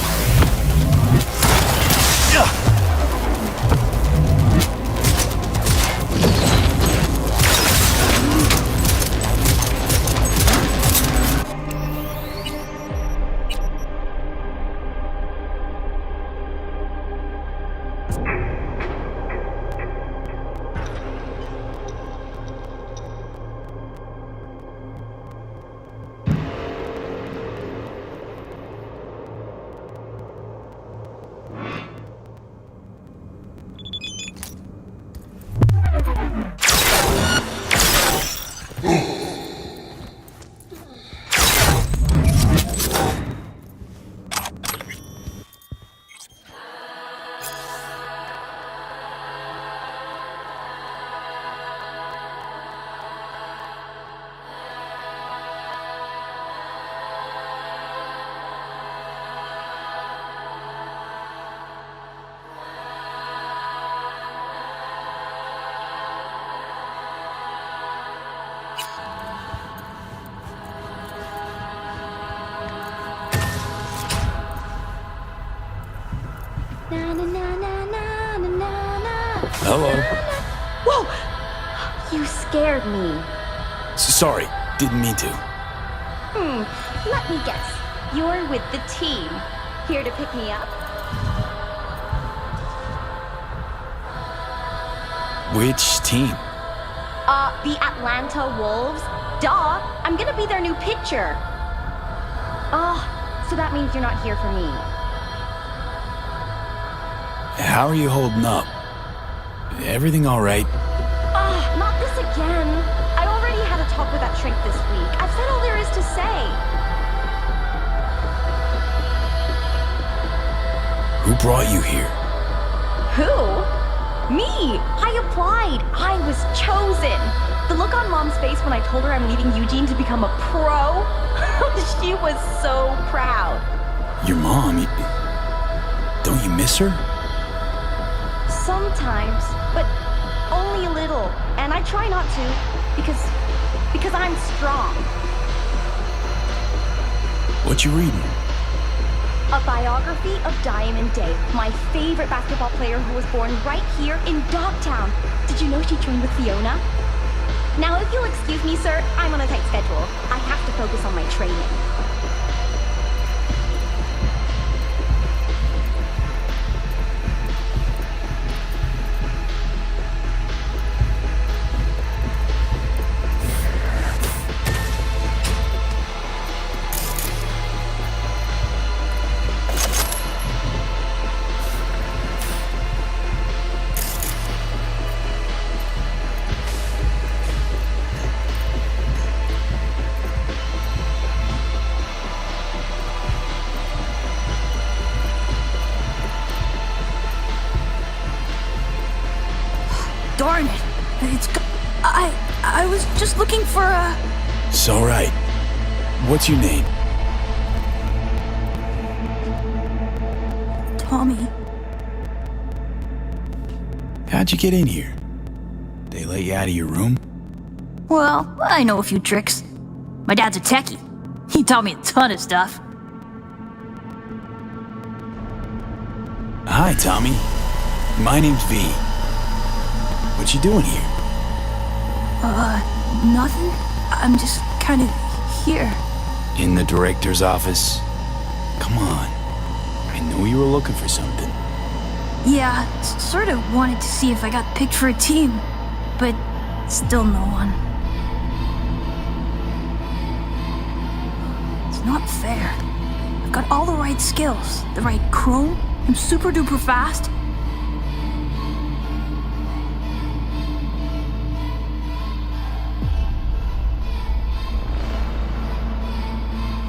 Hello. Whoa! You scared me. Sorry, didn't mean to. Let me guess. You're with the team. Here to pick me up? Which team? The Atlanta Wolves. Duh! I'm gonna be their new pitcher. Oh, so that means you're not here for me. How are you holding up? Everything all right? Not this again. I already had a talk with that shrink this week. I've said all there is to say. Who brought you here? Who? Me! I applied! I was chosen! The look on Mom's face when I told her I'm leaving Eugene to become a pro? She was so proud. Your mom? Don't you miss her? Sometimes, but only a little. And I try not to, because I'm strong. What you reading? A biography of Diamond Day, my favorite basketball player who was born right here in Dogtown. Did you know she trained with Fiona? Now, if you'll excuse me, sir, I'm on a tight schedule. I have to focus on my training. Darn it. I was just looking for a... It's all right. What's your name? Tommy. How'd you get in here? They let you out of your room? Well, I know a few tricks. My dad's a techie. He taught me a ton of stuff. Hi, Tommy. My name's V. What you doing here? Nothing. I'm just kind of here. In the director's office? Come on. I knew you were looking for something. Yeah, sort of wanted to see if I got picked for a team, but still no one. It's not fair. I've got all the right skills, the right chrome, I'm super duper fast.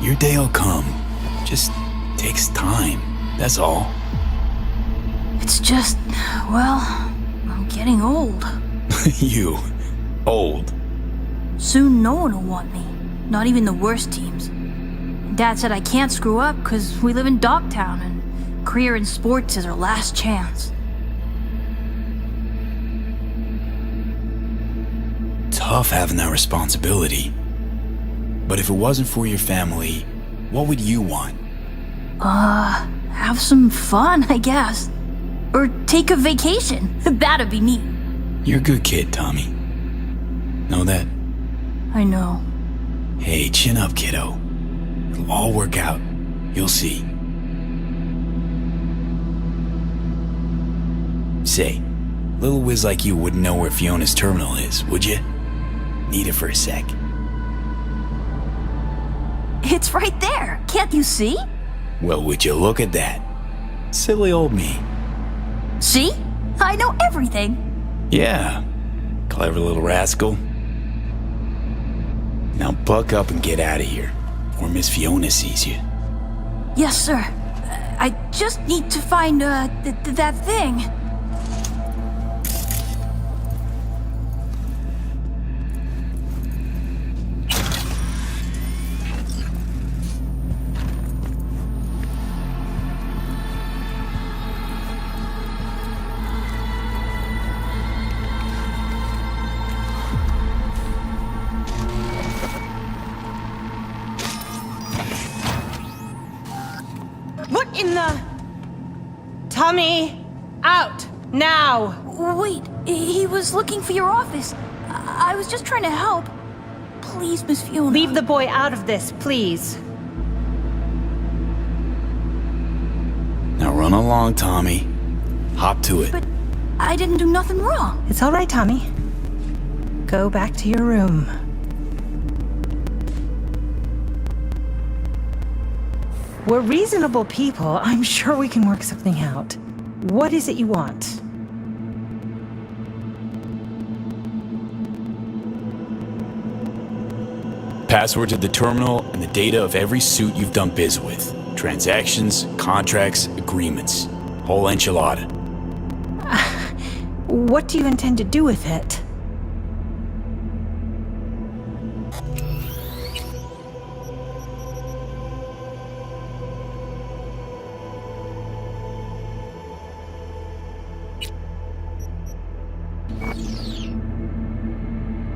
Your day'll come. Just takes time, that's all. It's just, well, I'm getting old. You, old. Soon no one will want me, not even the worst teams. Dad said I can't screw up because we live in Dogtown and career in sports is our last chance. Tough having that responsibility. But if it wasn't for your family, what would you want? Have some fun, I guess. Or take a vacation. That'd be neat. You're a good kid, Tommy. Know that? I know. Hey, chin up, kiddo. It'll all work out. You'll see. Say, little whiz like you wouldn't know where Fiona's terminal is, would you? Need it for a sec. It's right there. Can't you see? Well, would you look at that? Silly old me. See? I know everything. Yeah, clever little rascal. Now buck up and get out of here, or Miss Fiona sees you. Yes, sir. I just need to find, that thing. What in the... Tommy, out, now! Wait, he was looking for your office. I was just trying to help. Please, Miss Fiona. Leave the boy out of this, please. Now run along, Tommy. Hop to it. But I didn't do nothing wrong. It's all right, Tommy. Go back to your room. We're reasonable people. I'm sure we can work something out. What is it you want? Password to the terminal and the data of every suit you've done biz with. Transactions, contracts, agreements. Whole enchilada. What do you intend to do with it?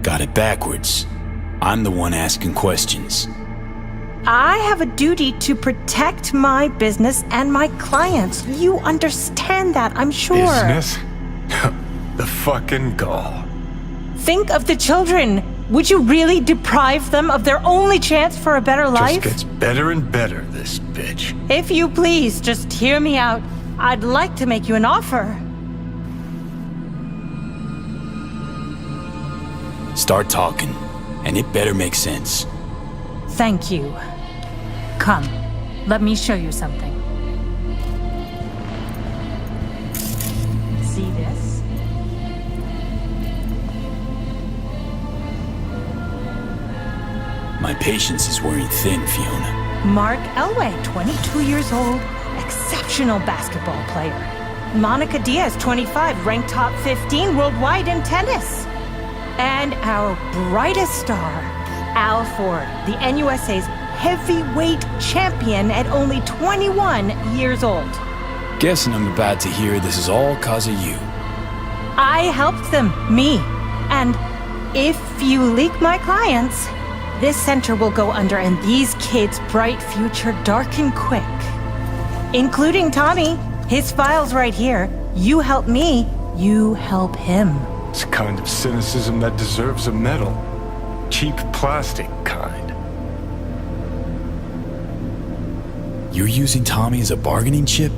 Got it backwards. I'm the one asking questions. I have a duty to protect my business and my clients. You understand that, I'm sure. Business? The fucking gall. Think of the children. Would you really deprive them of their only chance for a better life? Just gets better and better, this bitch. If you please, just hear me out. I'd like to make you an offer. Start talking, and it better make sense. Thank you. Come, let me show you something. See this? My patience is wearing thin, Fiona. Mark Elway, 22 years old, exceptional basketball player. Monica Diaz, 25, ranked top 15 worldwide in tennis. And our brightest star, Al Ford, the NUSA's heavyweight champion at only 21 years old. Guessing I'm about to hear this is all 'cause of you. I helped them, me. And if you leak my clients, this center will go under and these kids' bright future darken quick. Including Tommy. His file's right here. You help me, you help him. It's a kind of cynicism that deserves a medal. Cheap plastic kind. You're using Tommy as a bargaining chip?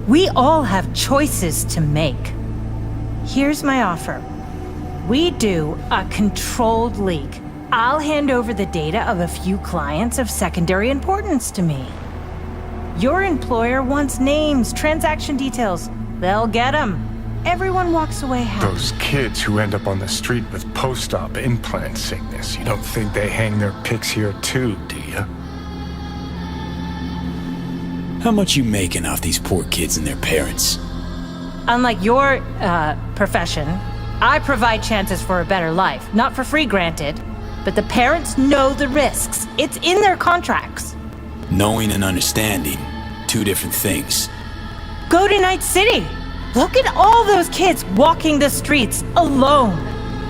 We all have choices to make. Here's my offer. We do a controlled leak. I'll hand over the data of a few clients of secondary importance to me. Your employer wants names, transaction details. They'll get them. Everyone walks away happy. Those kids who end up on the street with post-op implant sickness, you don't think they hang their pics here too, do you? How much you making off these poor kids and their parents? Unlike your, profession, I provide chances for a better life. Not for free, granted. But the parents know the risks. It's in their contracts. Knowing and understanding, two different things. Go to Night City. Look at all those kids walking the streets alone.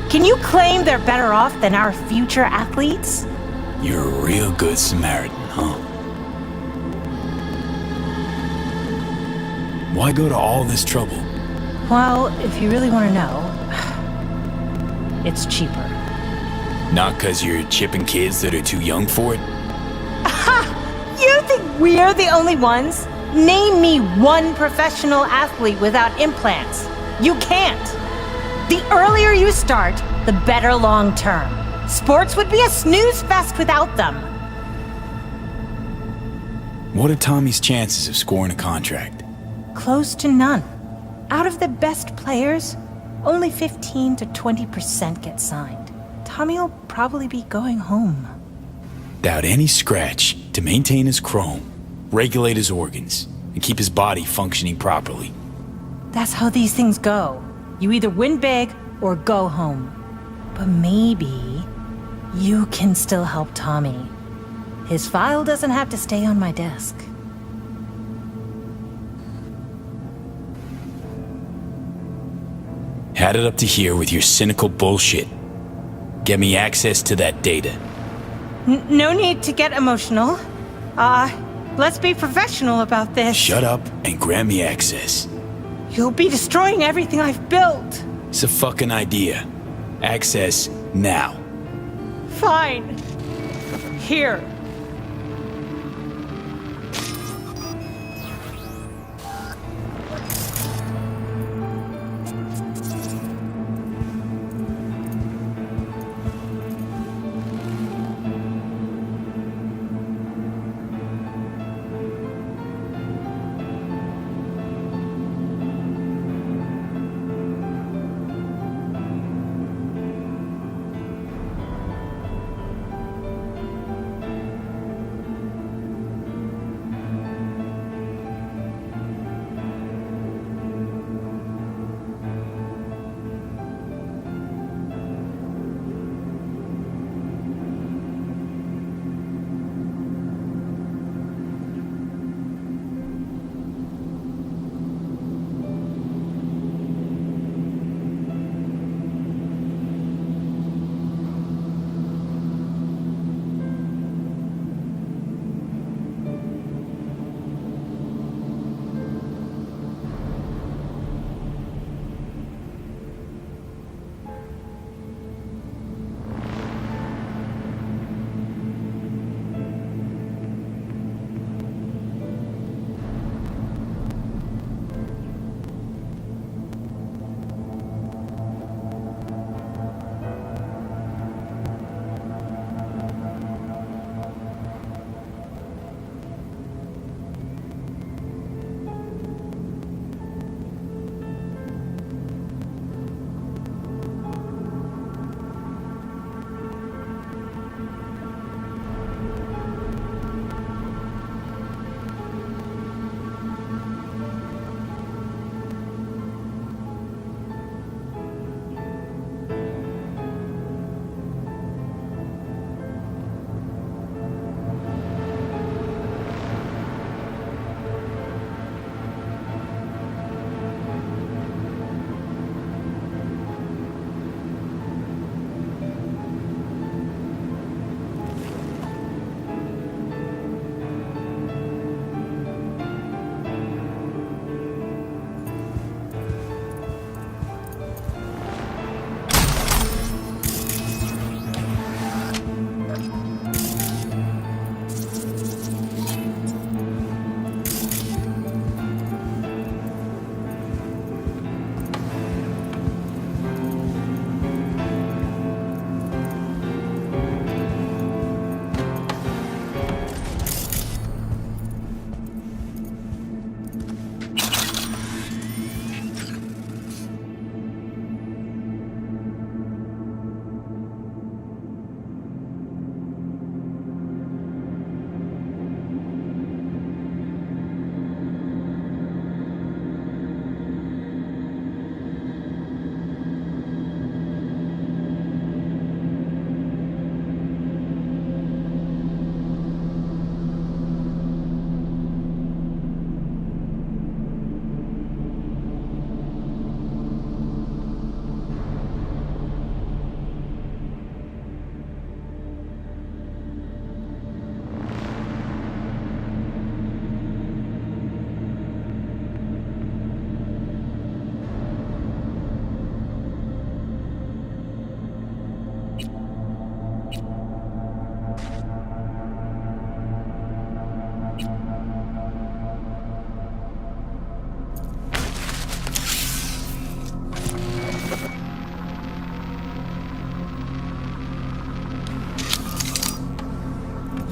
Can you claim they're better off than our future athletes? You're a real good Samaritan, huh? Why go to all this trouble? Well, if you really want to know, it's cheaper. Not 'cause you're chipping kids that are too young for it? You think we're the only ones? Name me one professional athlete without implants. You can't. The earlier you start, the better long term. Sports would be a snooze fest without them. What are Tommy's chances of scoring a contract? Close to none. Out of the best players, only 15 to 20% get signed. Tommy will probably be going home. Without any scratch to maintain his chrome, regulate his organs, and keep his body functioning properly. That's how these things go. You either win big or go home. But maybe you can still help Tommy. His file doesn't have to stay on my desk. Had it up to here with your cynical bullshit. Get me access to that data. No need to get emotional. Let's be professional about this. Shut up and grant me access. You'll be destroying everything I've built. It's a fucking idea. Access now. Fine. Here.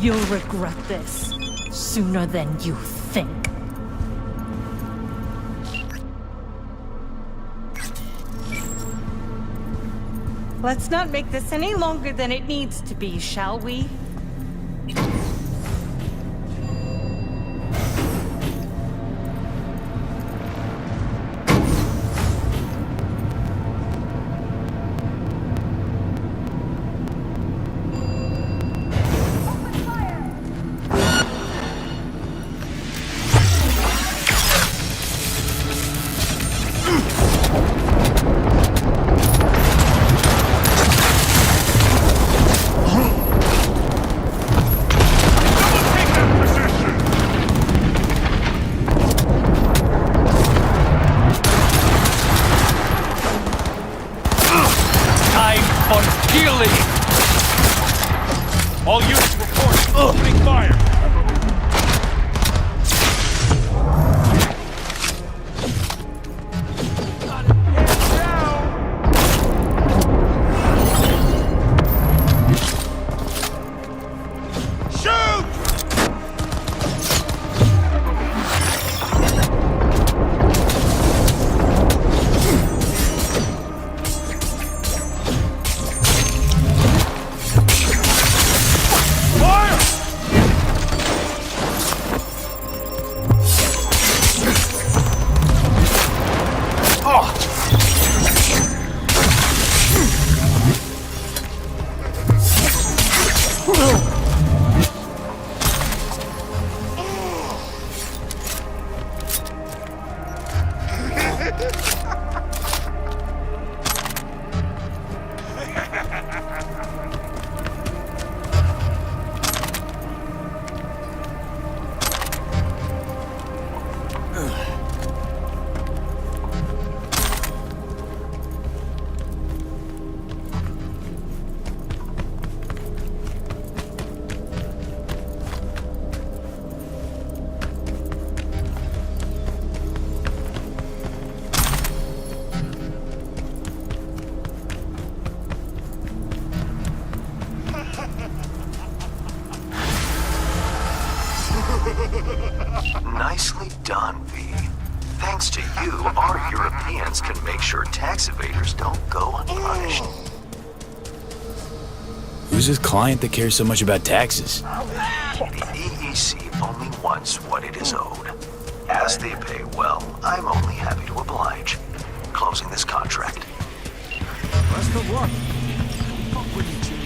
You'll regret this sooner than you think. Let's not make this any longer than it needs to be, shall we? All units report. Opening fire. Nicely done, V. Thanks to you, our Europeans can make sure tax evaders don't go unpunished. Who's this client that cares so much about taxes? The EEC only wants what it is owed. As they pay well, I'm only happy to oblige. Closing this contract. Best of luck. Fuck with you, Chief.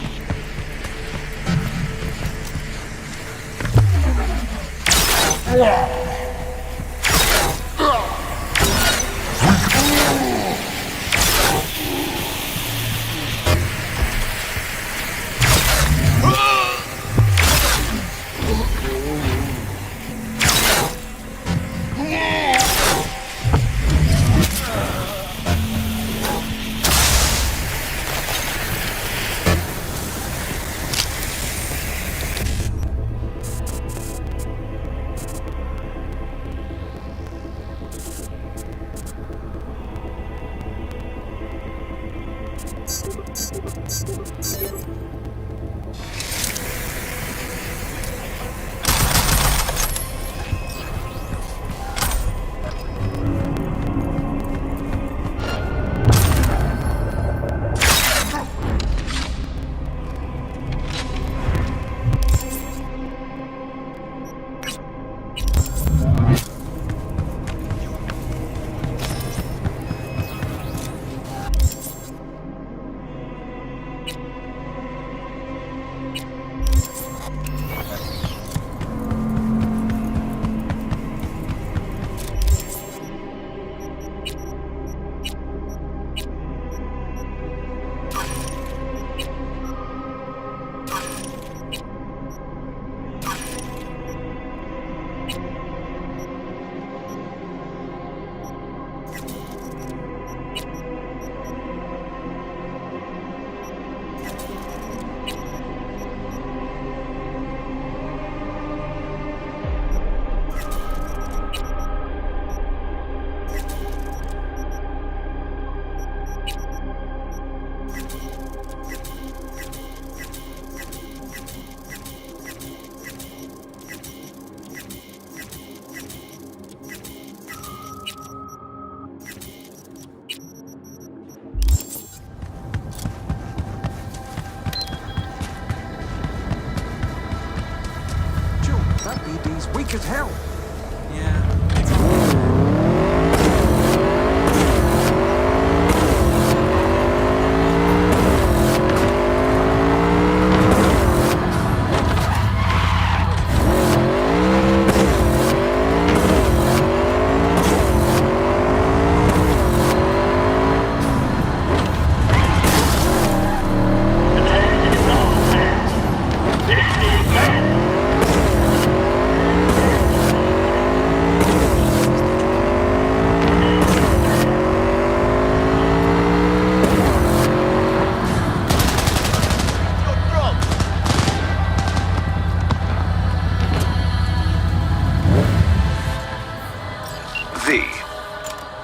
LSPD's weak as hell.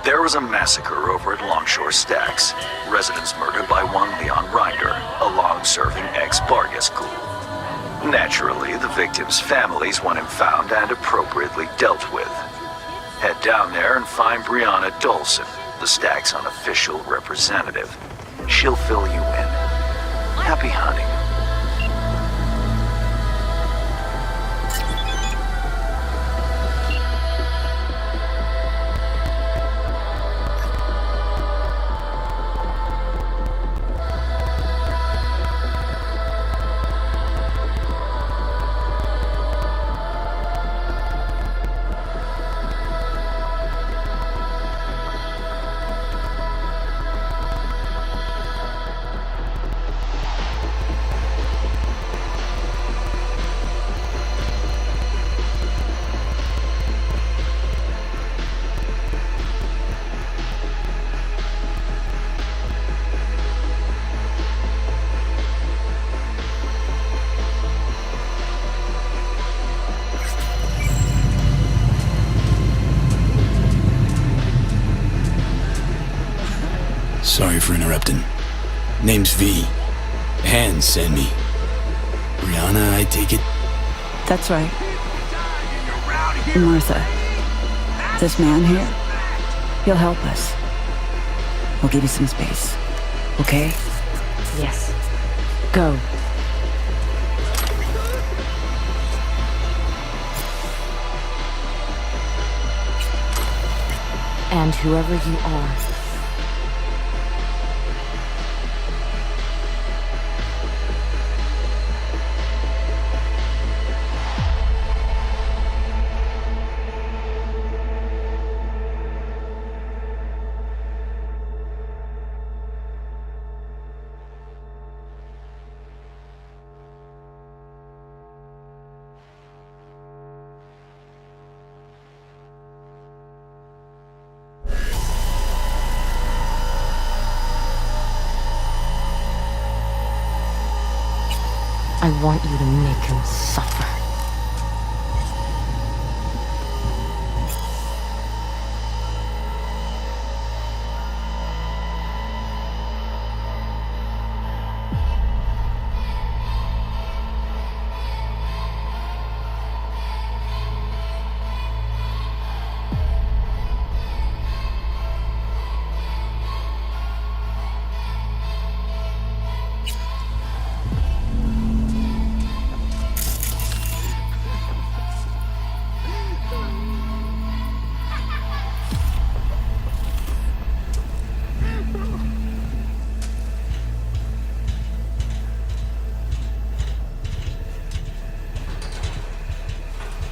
There was a massacre over at Longshore Stacks. Residents murdered by one Leon Rinder, a long-serving ex-Vargas ghoul. Naturally, the victims' families want him found and appropriately dealt with. Head down there and find Brianna Dolson, the Stacks' unofficial representative. She'll fill you in. Happy hunting. Sorry for interrupting. Name's V. Hands send me. Brianna, I take it? That's right. Martha, this man here, he'll help us. We'll give you some space, okay? Yes. Go. And whoever you are, I want you to make him suffer.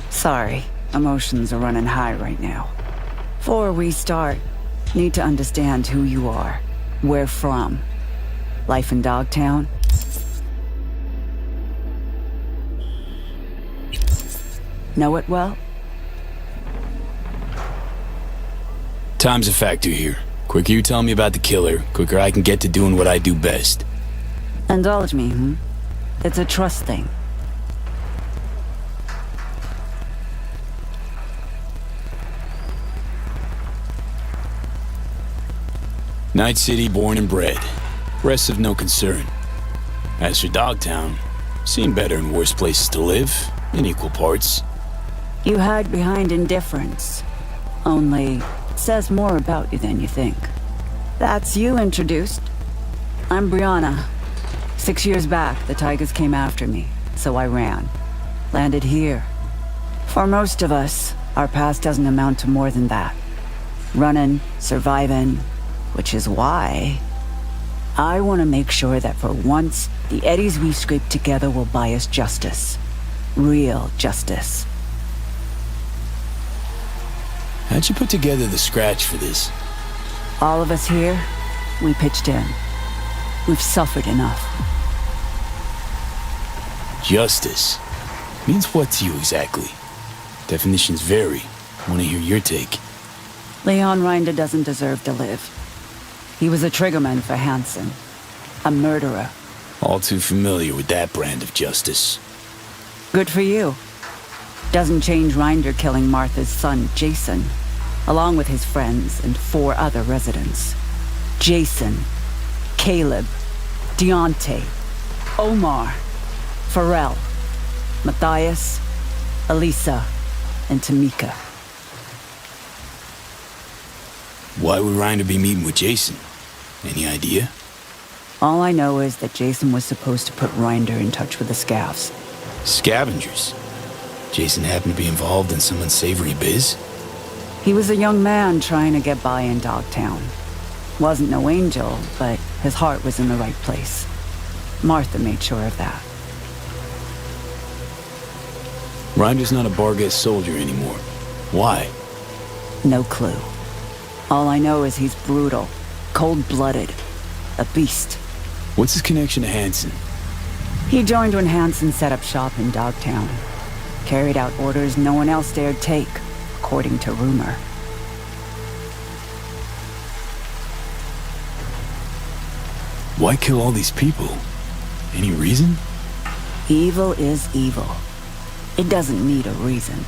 Sorry, emotions are running high right now. Before we start, need to understand who you are, where from. Life in Dogtown? Know it well? Time's a factor here. Quicker you tell me about the killer, quicker I can get to doing what I do best. Indulge me, hmm? It's a trust thing. Night City, born and bred. Rest of no concern. As for Dogtown, seen better and worse places to live, in equal parts. You hide behind indifference. Only, says more about you than you think. That's you introduced. I'm Brianna. 6 years back, the Tigers came after me, so I ran. Landed here. For most of us, our past doesn't amount to more than that. Running, surviving, which is why I want to make sure that for once, the eddies we scraped together will buy us justice. Real justice. How'd you put together the scratch for this? All of us here, we pitched in. We've suffered enough. Justice means what to you exactly? Definitions vary. I want to hear your take. Leon Rinder doesn't deserve to live. He was a triggerman for Hansen. A murderer. All too familiar with that brand of justice. Good for you. Doesn't change Rinder killing Martha's son, Jason, along with his friends and 4 other residents. Jason, Caleb, Deontay, Omar, Pharrell, Matthias, Elisa, and Tamika. Why would Rinder be meeting with Jason? Any idea? All I know is that Jason was supposed to put Rinder in touch with the scavs. Scavengers? Jason happened to be involved in some unsavory biz? He was a young man trying to get by in Dogtown. Wasn't no angel, but his heart was in the right place. Martha made sure of that. Rinder's not a Bargas soldier anymore. Why? No clue. All I know is he's brutal, cold-blooded, a beast. What's his connection to Hansen? He joined when Hansen set up shop in Dogtown. Carried out orders no one else dared take, according to rumor. Why kill all these people? Any reason? Evil is evil. It doesn't need a reason.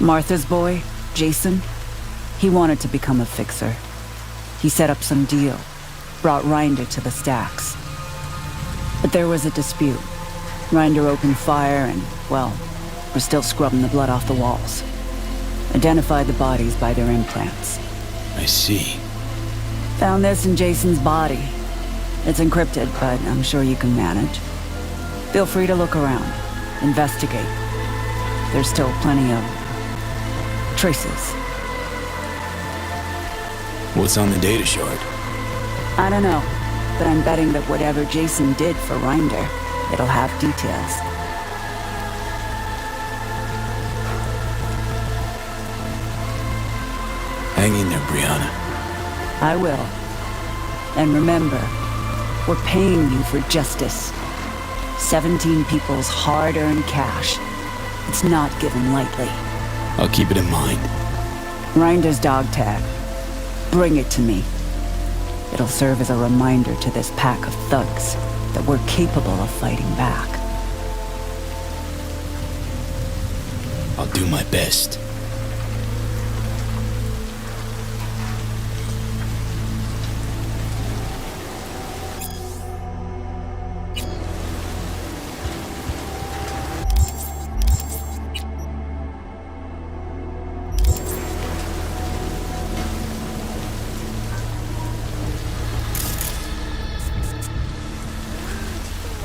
Martha's boy, Jason, he wanted to become a fixer. He set up some deal, brought Rinder to the stacks. But there was a dispute. Rinder opened fire and, well, we're still scrubbing the blood off the walls. Identified the bodies by their implants. I see. Found this in Jason's body. It's encrypted, but I'm sure you can manage. Feel free to look around. Investigate. There's still plenty of traces. What's on the data shard? I don't know, but I'm betting that whatever Jason did for Rinder, it'll have details. Hang in there, Brianna. I will. And remember, we're paying you for justice. 17 people's hard-earned cash. It's not given lightly. I'll keep it in mind. Rinder's dog tag. Bring it to me. It'll serve as a reminder to this pack of thugs that we're capable of fighting back. I'll do my best.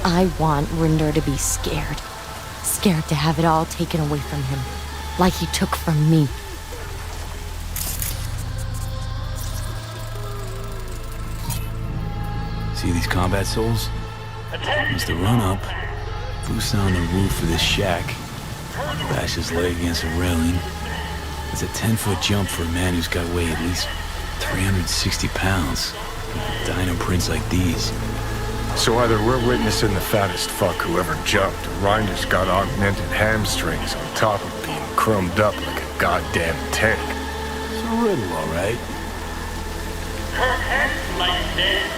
I want Rinder to be scared. Scared to have it all taken away from him, like he took from me. See these combat souls? Must have run up, boost on the roof of this shack, bash his leg against a railing. It's a 10-foot jump for a man who's got to weigh at least 360 pounds. Dino prints like these. So either we're witnessing the fattest fuck who ever jumped, or Rinder's got augmented hamstrings on top of being chromed up like a goddamn tank. It's a riddle, all right. Curtains like this.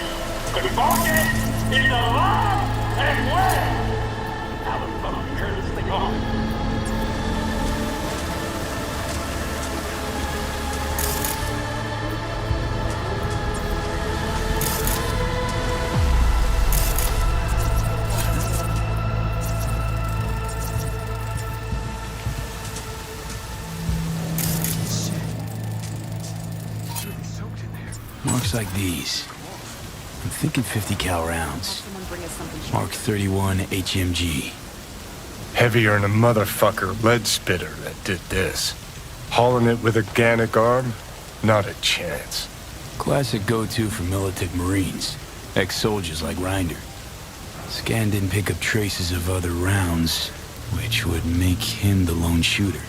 The focus is alive and well. Now the phone turns this thing off. Marks like these. I'm thinking 50 cal rounds. Mark 31 HMG. Heavier than a motherfucker lead spitter that did this. Hauling it with organic arm? Not a chance. Classic go-to for militant Marines. Ex-soldiers like Reinder. Scan didn't pick up traces of other rounds, which would make him the lone shooter.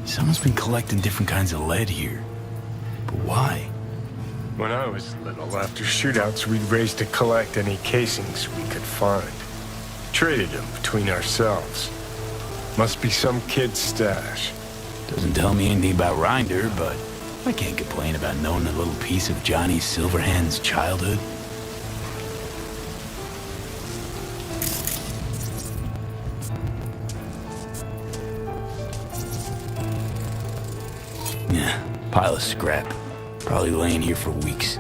Someone's been collecting different kinds of lead here. But why? When I was little, after shootouts, we'd race to collect any casings we could find. Traded them between ourselves. Must be some kid's stash. Doesn't tell me anything about Reinder, but I can't complain about knowing a little piece of Johnny Silverhand's childhood. Yeah, pile of scrap. Probably laying here for weeks.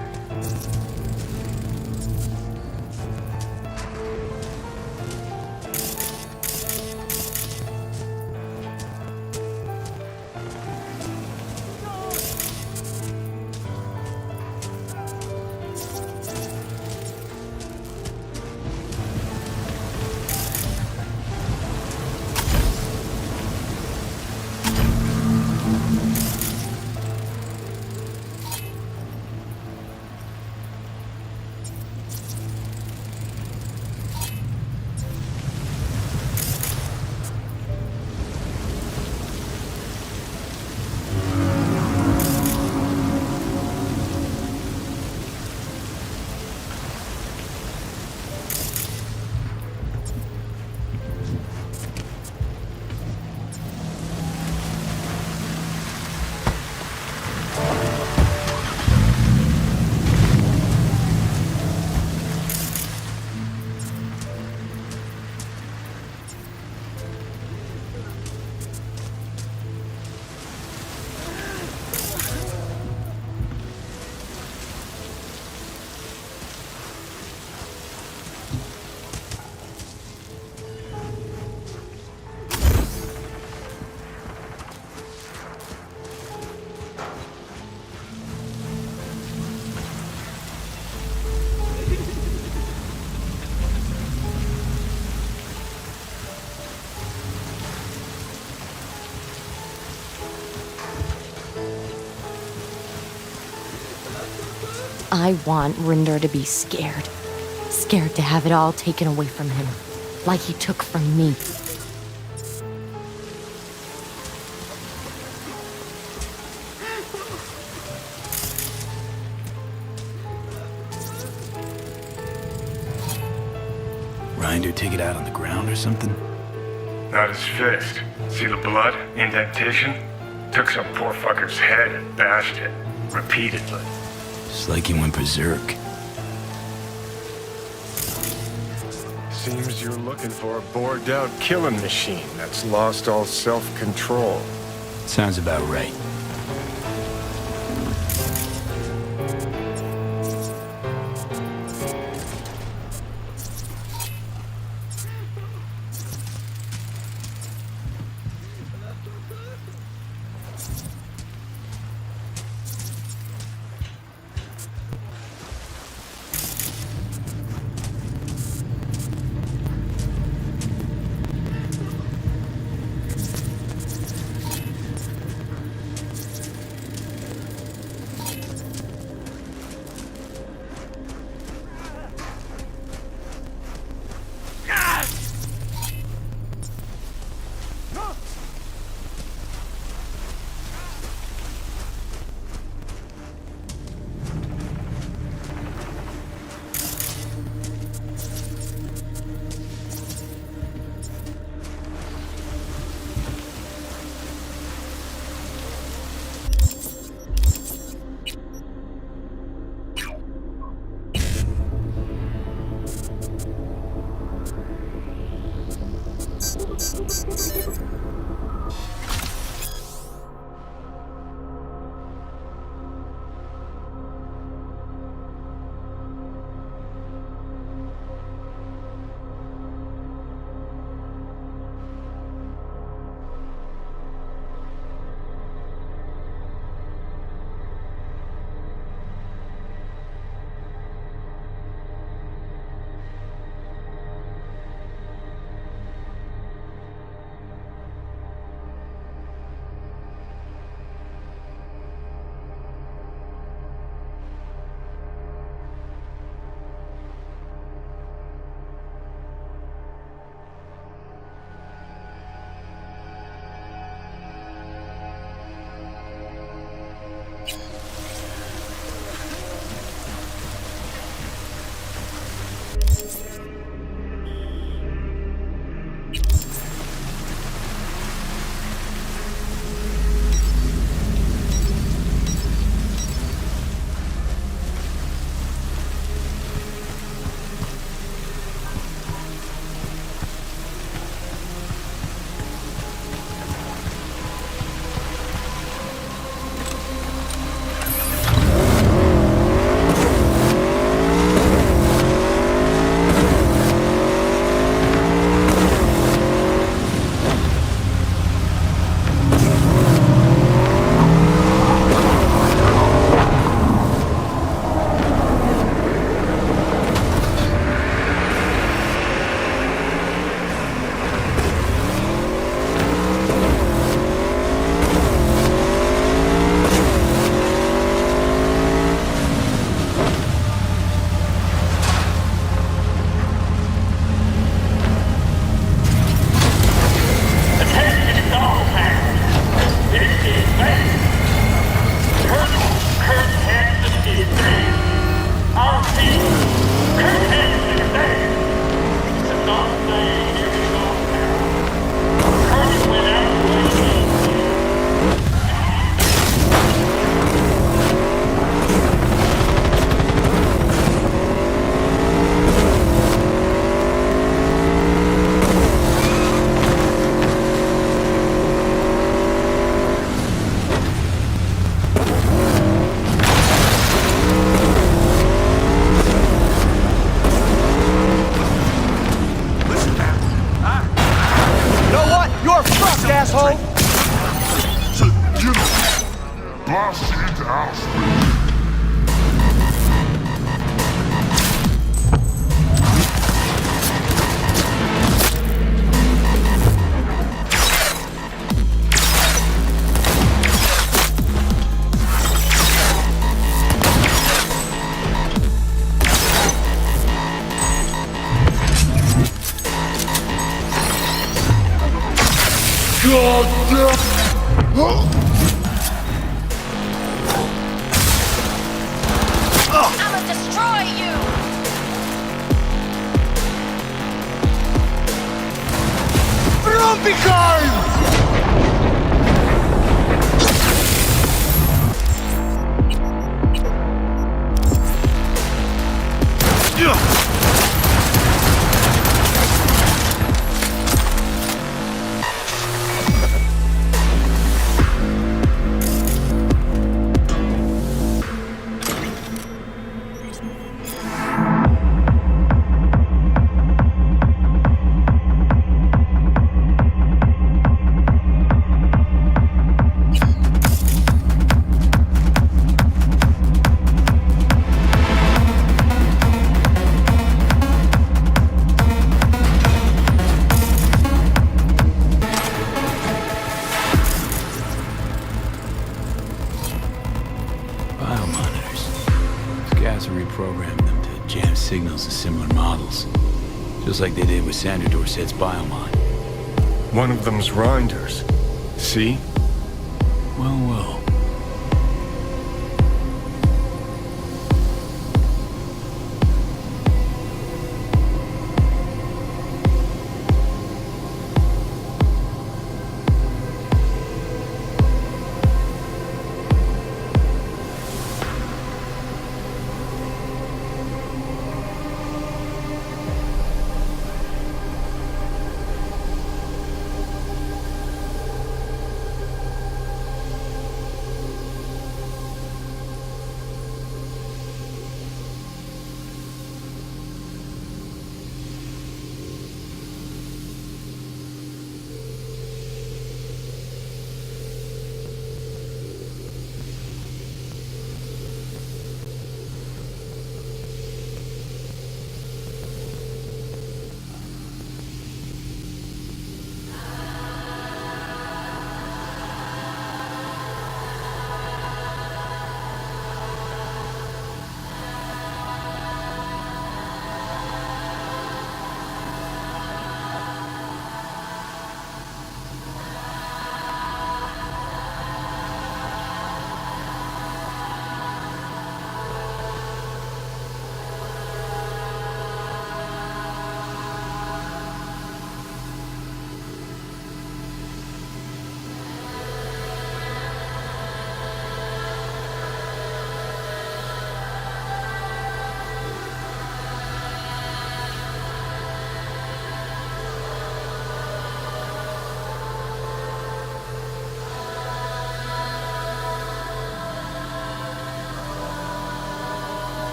I want Rinder to be scared. Scared to have it all taken away from him, like he took from me. Reinder take it out on the ground or something? Not his fist. See the blood? Indentation? Took some poor fucker's head and bashed it. Repeatedly. It's like he went berserk. Seems you're looking for a bored-out killing machine that's lost all self-control. Sounds about right. I'ma destroy you! From behind! Reprogram them to jam signals to similar models. Just like they did with Sandra Dorsett's biomon. One of them's Reinders. See? Well, well.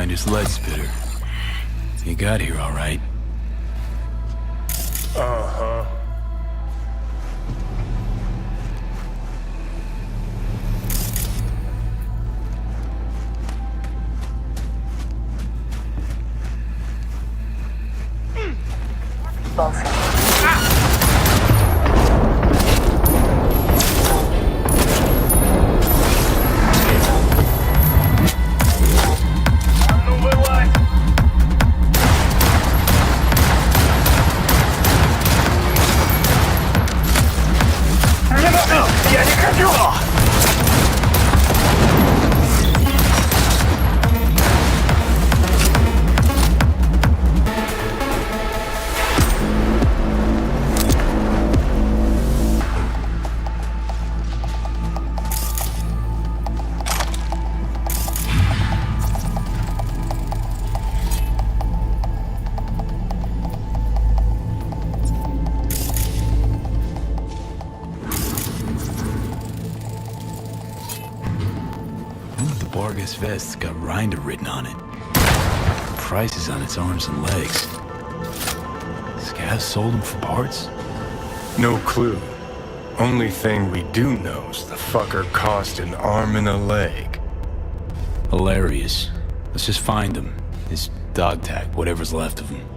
Grinder's lead spitter. You got here all right. Uh-huh. Vargas vest's got Rinder written on it. Prices on its arms and legs. Scavs sold them for parts? No clue. Only thing we do know is the fucker cost an arm and a leg. Hilarious. Let's just find him. His dog tag, whatever's left of him.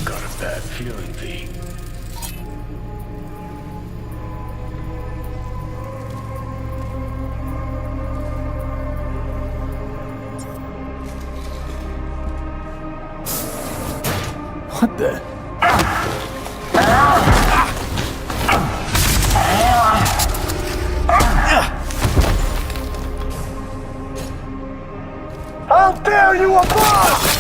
Got a bad feeling, V. What the? How dare you abort!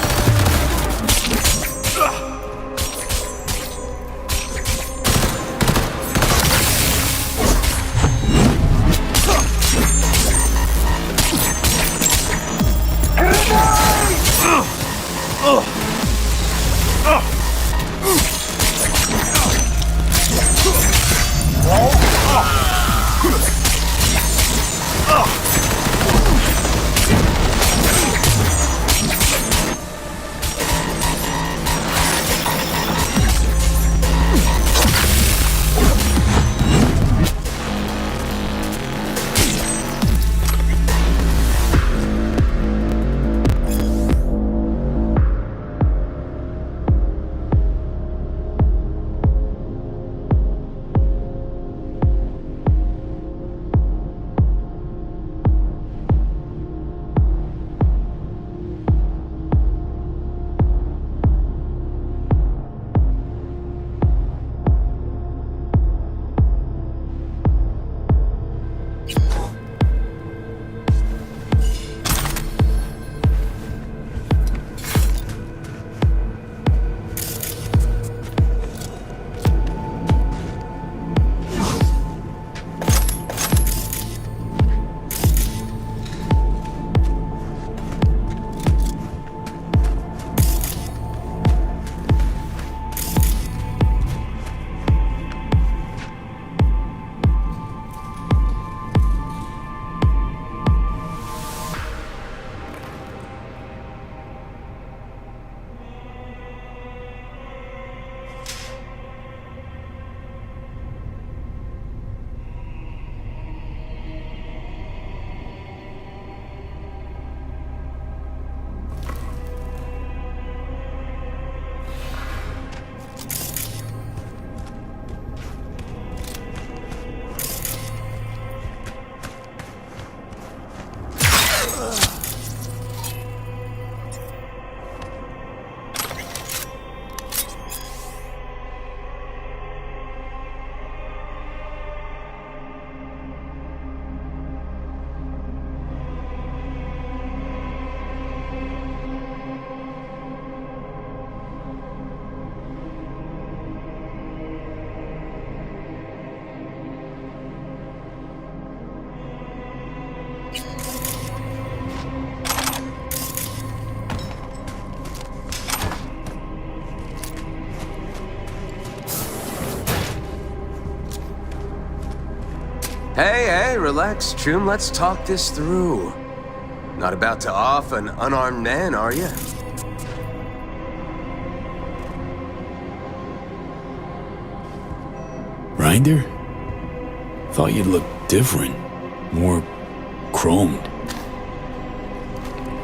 Hey, relax, Trum. Let's talk this through. Not about to off an unarmed man, are you? Rinder? Thought you'd look different. More chromed.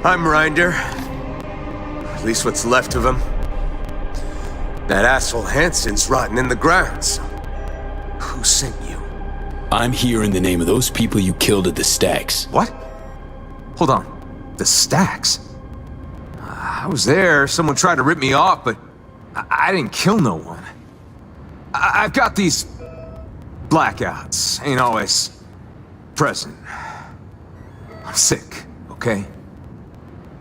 I'm Rinder. At least what's left of him. That asshole Hansen's rotting in the ground, so who sent you? I'm here in the name of those people you killed at the Stacks. What? Hold on. The Stacks? I was there. Someone tried to rip me off, but I didn't kill no one. I've got these blackouts. Ain't always present. I'm sick, okay?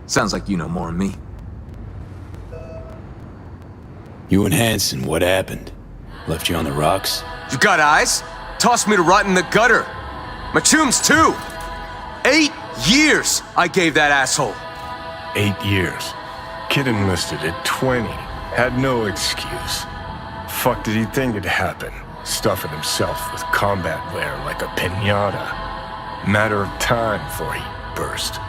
Sounds like you know more than me. You and Hansen, what happened? Left you on the rocks? You got eyes? Tossed me to rot in the gutter. My tombs too. 8 years I gave that asshole. 8 years. Kid enlisted at 20. Had no excuse. Fuck did he think it'd happen? Stuffing himself with combat wear like a piñata. Matter of time before he burst.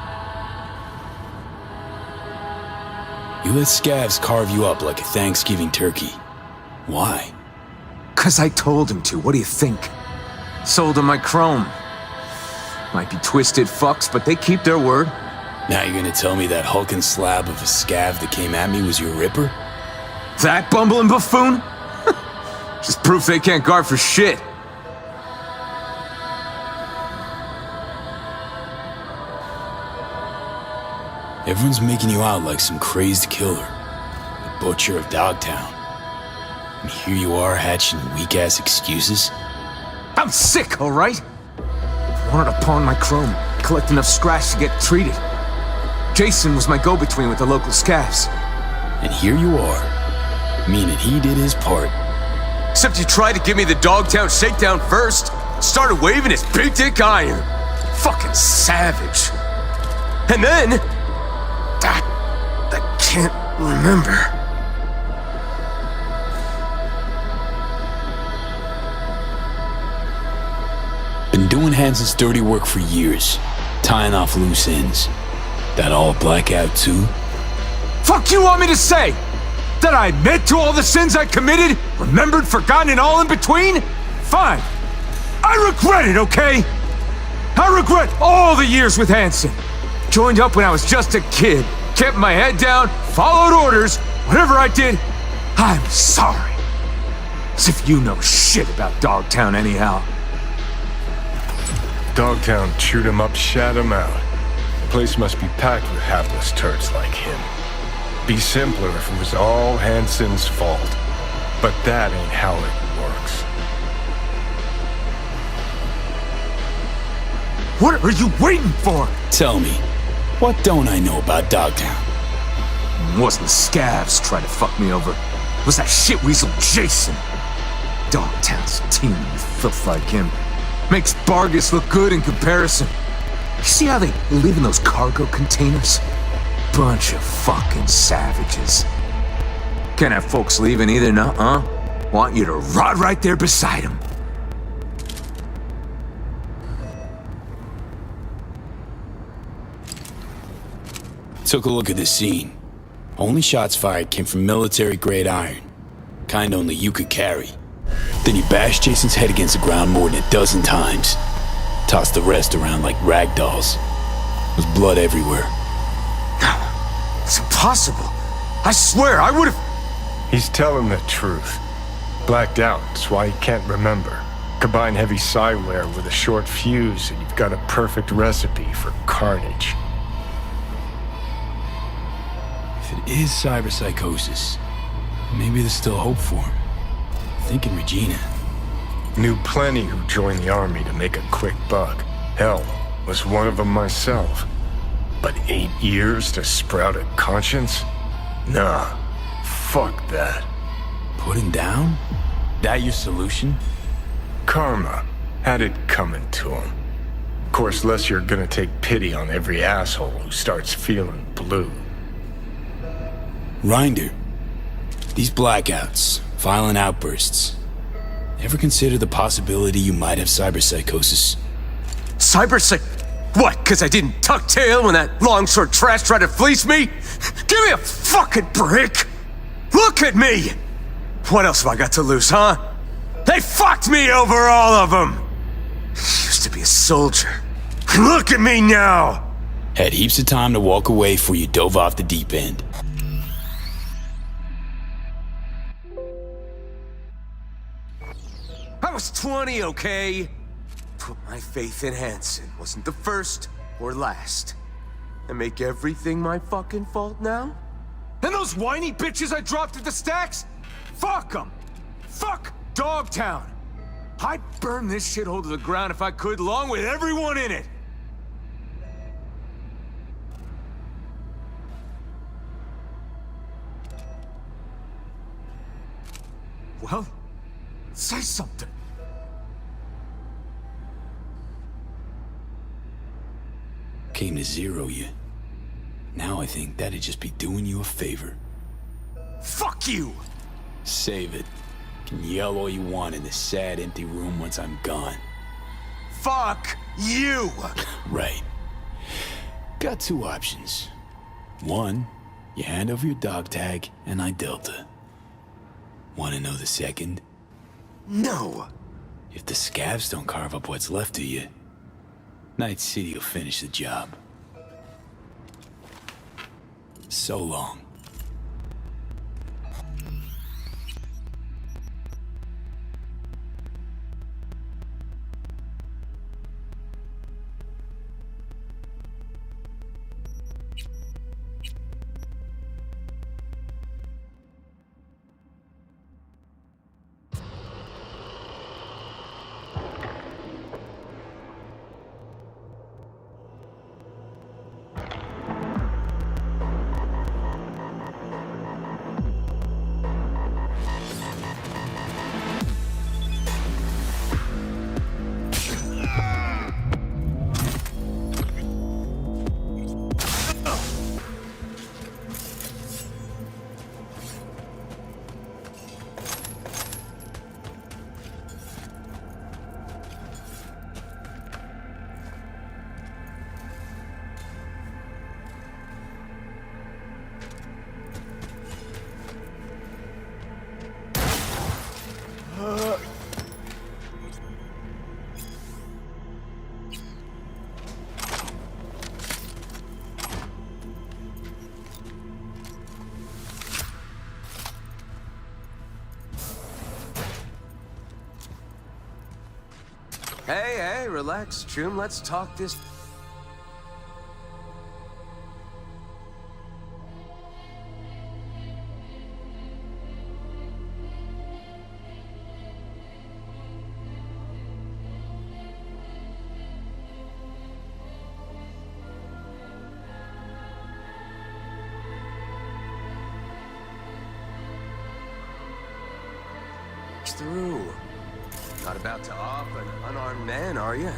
You let scavs carve you up like a Thanksgiving turkey. Why? 'Cause I told him to. What do you think? Sold him my chrome. Might be twisted fucks, but they keep their word. Now you're gonna tell me that hulking slab of a scav that came at me was your Ripper? That bumbling buffoon? Just proof they can't guard for shit. Everyone's making you out like some crazed killer. The butcher of Dogtown. And here you are hatching weak-ass excuses? I'm sick, all right? Wanted to pawn my chrome, collect enough scratch to get treated. Jason was my go-between with the local scavs. And here you are, meaning he did his part. Except you tried to give me the Dogtown shakedown first. Started waving his big dick iron. Fucking savage. And then... I can't remember. Been doing Hansen's dirty work for years, tying off loose ends. That all blackout too? Fuck you want me to say? That I admit to all the sins I committed? Remembered, forgotten, and all in between? Fine. I regret it, okay? I regret all the years with Hansen. Joined up when I was just a kid. Kept my head down, followed orders. Whatever I did, I'm sorry. As if you know shit about Dogtown anyhow. Dogtown chewed him up, shat him out. The place must be packed with hapless turds like him. Be simpler if it was all Hansen's fault. But that ain't how it works. What are you waiting for? Tell me, what don't I know about Dogtown? It wasn't the scavs trying to fuck me over. It was that shitweasel Jason. Dogtown's teeming with filth like him. Makes Bargus look good in comparison. You see how they live in those cargo containers? Bunch of fucking savages. Can't have folks leaving either, nuh-uh. Want you to rot right there beside them. Took a look at the scene. Only shots fired came from military-grade iron. Kind only you could carry. Then he bashed Jason's head against the ground more than a dozen times. Tossed the rest around like rag dolls. There was blood everywhere. It's impossible. I swear, I would've... He's telling the truth. Blacked out, that's why he can't remember. Combine heavy psi-wear with a short fuse and you've got a perfect recipe for carnage. If it is cyberpsychosis, maybe there's still hope for him. Thinking Regina. Knew plenty who joined the army to make a quick buck. Hell, was one of them myself. But 8 years to sprout a conscience? Nah, fuck that. Put him down? That your solution? Karma had it coming to him. Of course, less you're gonna take pity on every asshole who starts feeling blue. Rinder, these blackouts, violent outbursts. Ever consider the possibility you might have cyberpsychosis? What, cause I didn't tuck tail when that longsword trash tried to fleece me? Give me a fucking break! Look at me! What else have I got to lose, huh? They fucked me over, all of them! Used to be a soldier. Look at me now! Had heaps of time to walk away before you dove off the deep end. was 20, okay? Put my faith in Hanson. Wasn't the first or last. And make everything my fucking fault now? And those whiny bitches I dropped at the stacks? Fuck them! Fuck Dogtown! I'd burn this shithole to the ground if I could, along with everyone in it! Well, say something. Came to zero you. Now I think that'd just be doing you a favor. Fuck you! Save it. Can yell all you want in this sad, empty room once I'm gone. Fuck you! Right. Got two options. One, you hand over your dog tag and I Delta. Wanna know the second? No! If the scavs don't carve up what's left of you, Night City will finish the job. So long. Hey, relax, Choom. Let's talk this. Through. Not about to off an unarmed man, are you?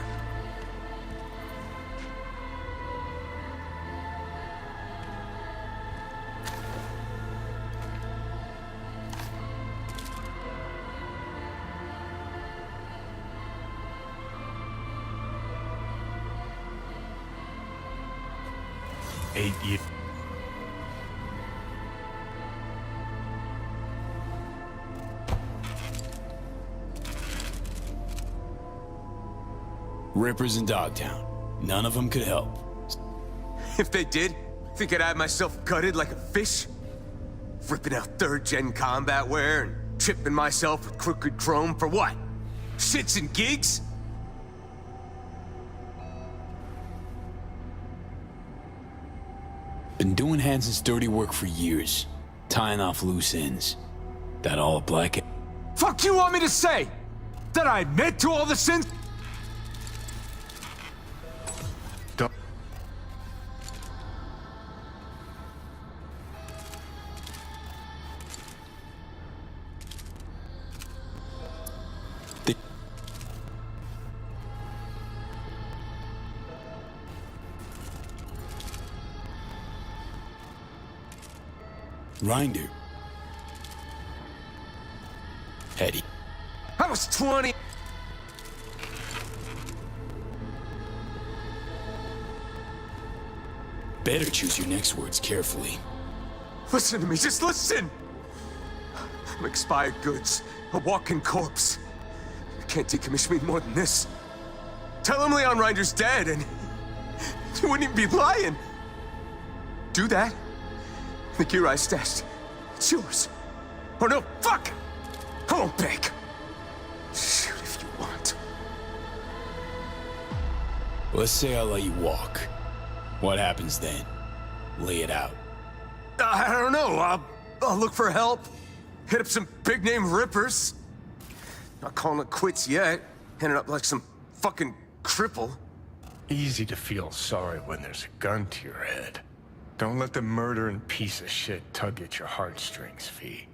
Rippers in Dogtown. None of them could help. If they did, think I'd have myself gutted like a fish? Ripping out third-gen combat wear and tripping myself with crooked chrome for what? Shits and gigs? Been doing Hanson's dirty work for years. Tying off loose ends. That all a black... Fuck you want me to say? That I admit to all the sins? Rinder. Eddie. I was 20. Better choose your next words carefully. Listen to me, just listen! I'm expired goods, a walking corpse. You can't decommission me more than this. Tell him Leon Rinder's dead and you wouldn't even be lying. Do that? The gear I stashed, it's yours. Or no, fuck! I won't beg. Shoot, if Let's say I let you walk. What happens then? Lay it out. I don't know. I'll look for help. Hit up some big-name rippers. Not calling it quits yet. Ended up like some fucking cripple. Easy to feel sorry when there's a gun to your head. Don't let the murdering piece of shit tug at your heartstrings, V.